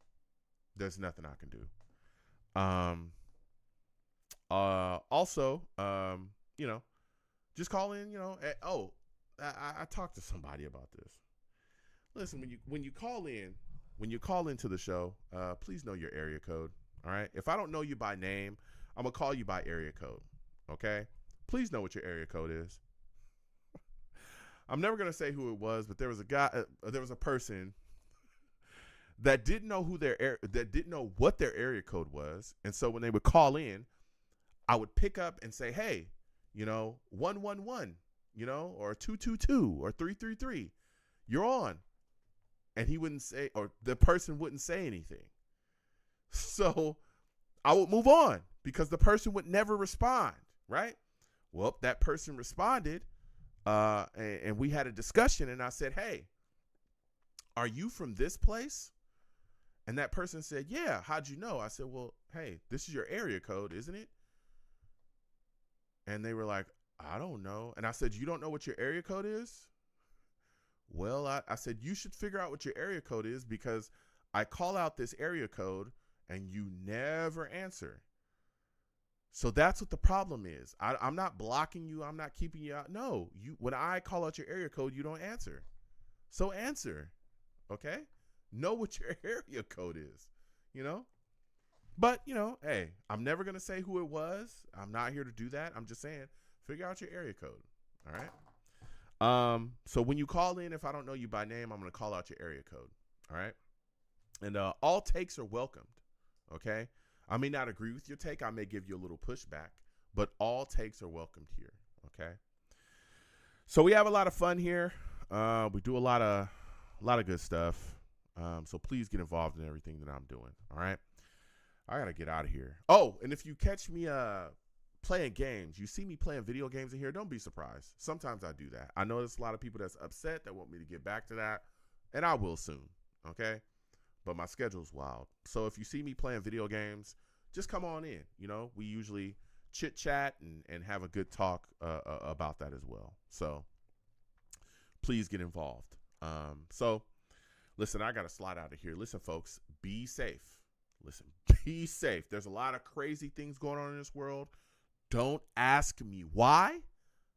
There's nothing I can do. Also, you know, just call in, you know. I talked to somebody about this. Listen, when you call into the show, please know your area code. All right. If I don't know you by name, I'm going to call you by area code. Okay. Please know what your area code is. I'm never going to say who it was, but there was a person that didn't know that didn't know what their area code was. And so when they would call in, I would pick up and say, hey, you know, 111, you know, or 222 or 333, you're on. And he wouldn't say, or the person wouldn't say anything. So I would move on because the person would never respond. Right. Well, that person responded. And we had a discussion and I said, hey, are you from this place? And that person said, yeah. How'd you know? I said, well, hey, this is your area code, isn't it? And they were like, I don't know. And I said, you don't know what your area code is? Well, I said, you should figure out what your area code is because I call out this area code and you never answer. So that's what the problem is. I'm not blocking you. I'm not keeping you out. No, when I call out your area code, you don't answer. So answer, okay? Know what your area code is, you know? But, you know, hey, I'm never going to say who it was. I'm not here to do that. I'm just saying, figure out your area code, all right? So when you call in, if I don't know you by name, I'm going to call out your area code, all right? And all takes are welcomed, okay? I may not agree with your take. I may give you a little pushback, but all takes are welcomed here. Okay. So we have a lot of fun here. We do a lot of good stuff. So please get involved in everything that I'm doing. All right. I got to get out of here. Oh, and if you catch me playing games, you see me playing video games in here, don't be surprised. Sometimes I do that. I know there's a lot of people that's upset that want me to get back to that, and I will soon. Okay. But my schedule's wild. So if you see me playing video games, just come on in. You know, we usually chit chat and have a good talk about that as well. So please get involved. So listen, I got to slide out of here. Listen, folks, be safe. Listen, be safe. There's a lot of crazy things going on in this world. Don't ask me why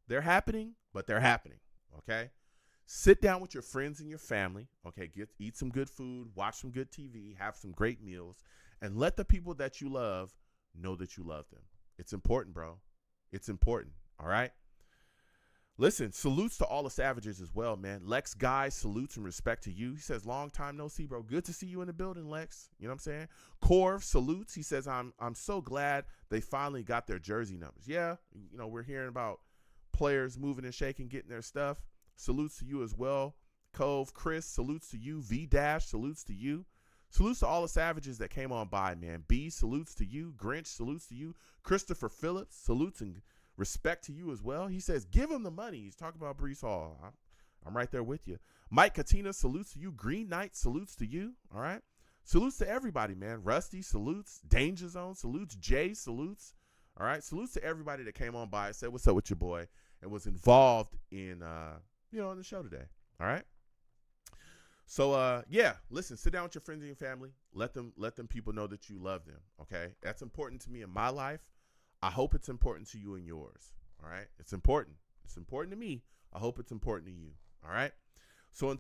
they're happening, but they're happening. Okay. Sit down with your friends and your family, okay, eat some good food, watch some good TV, have some great meals, and let the people that you love know that you love them. It's important, bro. It's important, all right? Listen, salutes to all the Savages as well, man. Lex Guy, salutes and respect to you. He says, long time no see, bro. Good to see you in the building, Lex. You know what I'm saying? Corv, salutes. He says, I'm so glad they finally got their jersey numbers. Yeah, you know, we're hearing about players moving and shaking, getting their stuff. Salutes to you as well. Cove, Chris, salutes to you. V-Dash, salutes to you. Salutes to all the Savages that came on by, man. B, salutes to you. Grinch, salutes to you. Christopher Phillips, salutes and respect to you as well. He says, give him the money. He's talking about Breece Hall. I'm right there with you. Mike Katina, salutes to you. Green Knight, salutes to you. All right. Salutes to everybody, man. Rusty, salutes. Danger Zone, salutes. Jay, salutes. All right. Salutes to everybody that came on by and said, what's up with your boy, and was involved in, in the show today. All right. So, yeah, listen, sit down with your friends and your family. Let them people know that you love them. Okay. That's important to me in my life. I hope it's important to you and yours. All right. It's important. It's important to me. I hope it's important to you. All right. So